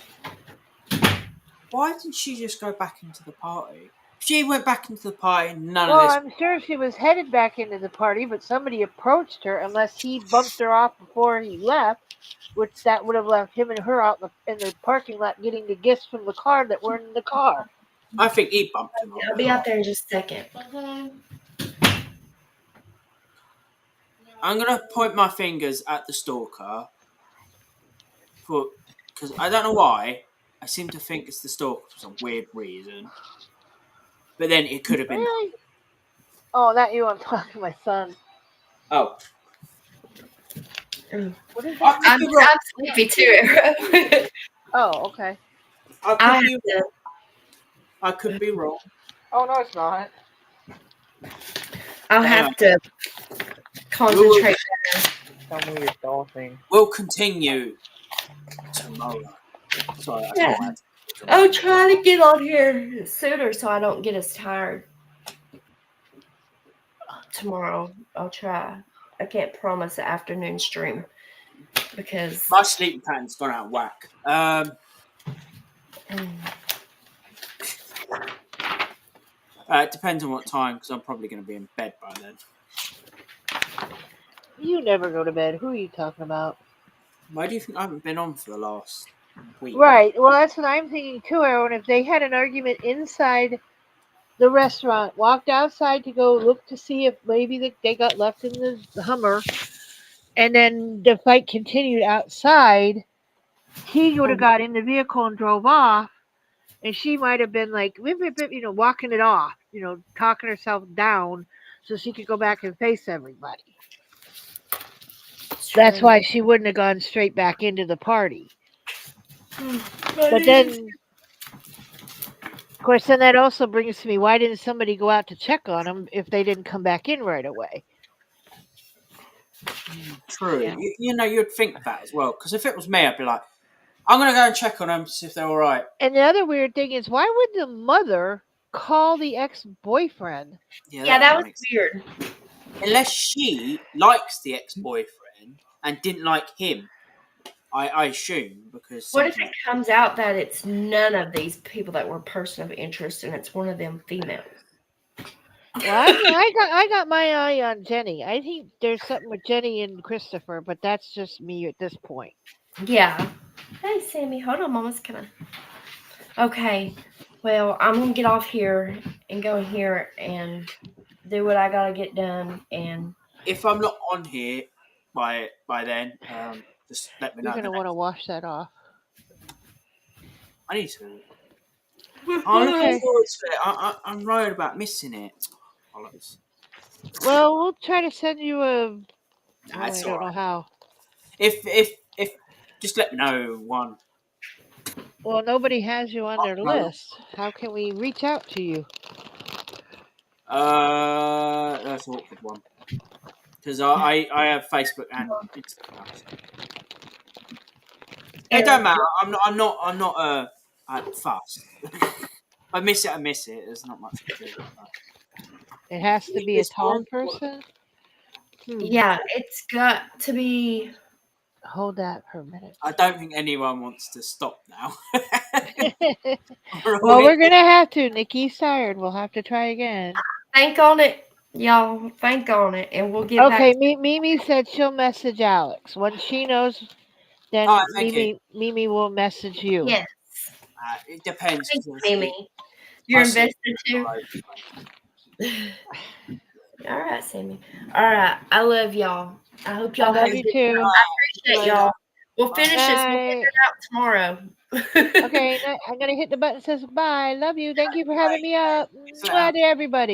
Why didn't she just go back into the party? If she went back into the party, none well, of this. I'm sure she was headed back into the party, but somebody approached her, unless he bumped her off before he left, which that would have left him and her out in the parking lot getting the gifts from the car that weren't in the car. I think he bumped him I'll off. be out there in just a second. I'm gonna point my fingers at the stalker because I don't know why. I seem to think it's the stalker for some weird reason. But then it could have been. Really? Oh, that you? I'm talking to my son. Oh, What is I that? could I'm be wrong. sleepy too, Arrow. Oh, okay. I could be wrong. I could be wrong. Oh no, it's not. I'll have to concentrate. Tell me your doll thing. We'll continue tomorrow. Sorry, I Yeah. can't. I'll try to get on here sooner so I don't get as tired. Tomorrow, I'll try. I can't promise an afternoon stream because My sleep pattern's gone out of whack. It depends on what time because I'm probably going to be in bed by then. You never go to bed. Who are you talking about? Why do you think I haven't been on for the last week? Right. Well, that's what I'm thinking too, Aaron. If they had an argument inside the restaurant, walked outside to go look to see if maybe they got left in the Hummer, and then the fight continued outside, he would have got in the vehicle and drove off. and she might have been like, whip, whip, whip, walking it off, talking herself down so she could go back and face everybody. That's why she wouldn't have gone straight back into the party. But then, of course, then that also brings to me, why didn't somebody go out to check on them if they didn't come back in right away? True. Yeah. You'd think that as well. Because if it was me, I'd be like, I'm going to go and check on them to see if they're all right. And the other weird thing is, why would the mother call the that ex-boyfriend? was weird. Unless she likes the ex-boyfriend and didn't like him, I assume, because What if it comes out that it's none of these people that were a person of interest and it's one of them females? Well, I got my eye on Jenny. I think there's something with Jenny and Christopher, but that's just me at this point. Yeah. Hey, Sammy, hold on, Mama's coming. Okay, well, I'm gonna get off here and go in here and do what I gotta get done. And if I'm not on here by then, just let me know. You're gonna want to wash that off. I need to. I'm looking Okay. forward to it. I'm worried about missing it. Bollocks. Well, we'll try to send you a. That's I don't know how. If just let me know one. Well, nobody has you on their No. list. How can we reach out to you? That's an awkward one. Because I have Facebook and Instagram. So. It don't matter. I'm not fast. I miss it. There's not much to do. It has to be a tall person. yeah, it's got to be. Hold that for a minute. I don't think anyone wants to stop now. Well, we're gonna have to. Nikki's tired. We'll have to try again. Think on it, y'all. Think on it, and we'll get Okay, back. Mimi said she'll message Alex. Once she knows, then Mimi will message you. Yes. It depends. Thanks, Sammy. You're invested too. All right, Sammy. All right, I love y'all. I hope y'all I have love a you good too. time. I appreciate y'all. We'll finish this. We'll figure it out tomorrow. Okay, I'm gonna hit the button that says bye. Love you. Thank you for having me up. Mwah to everybody.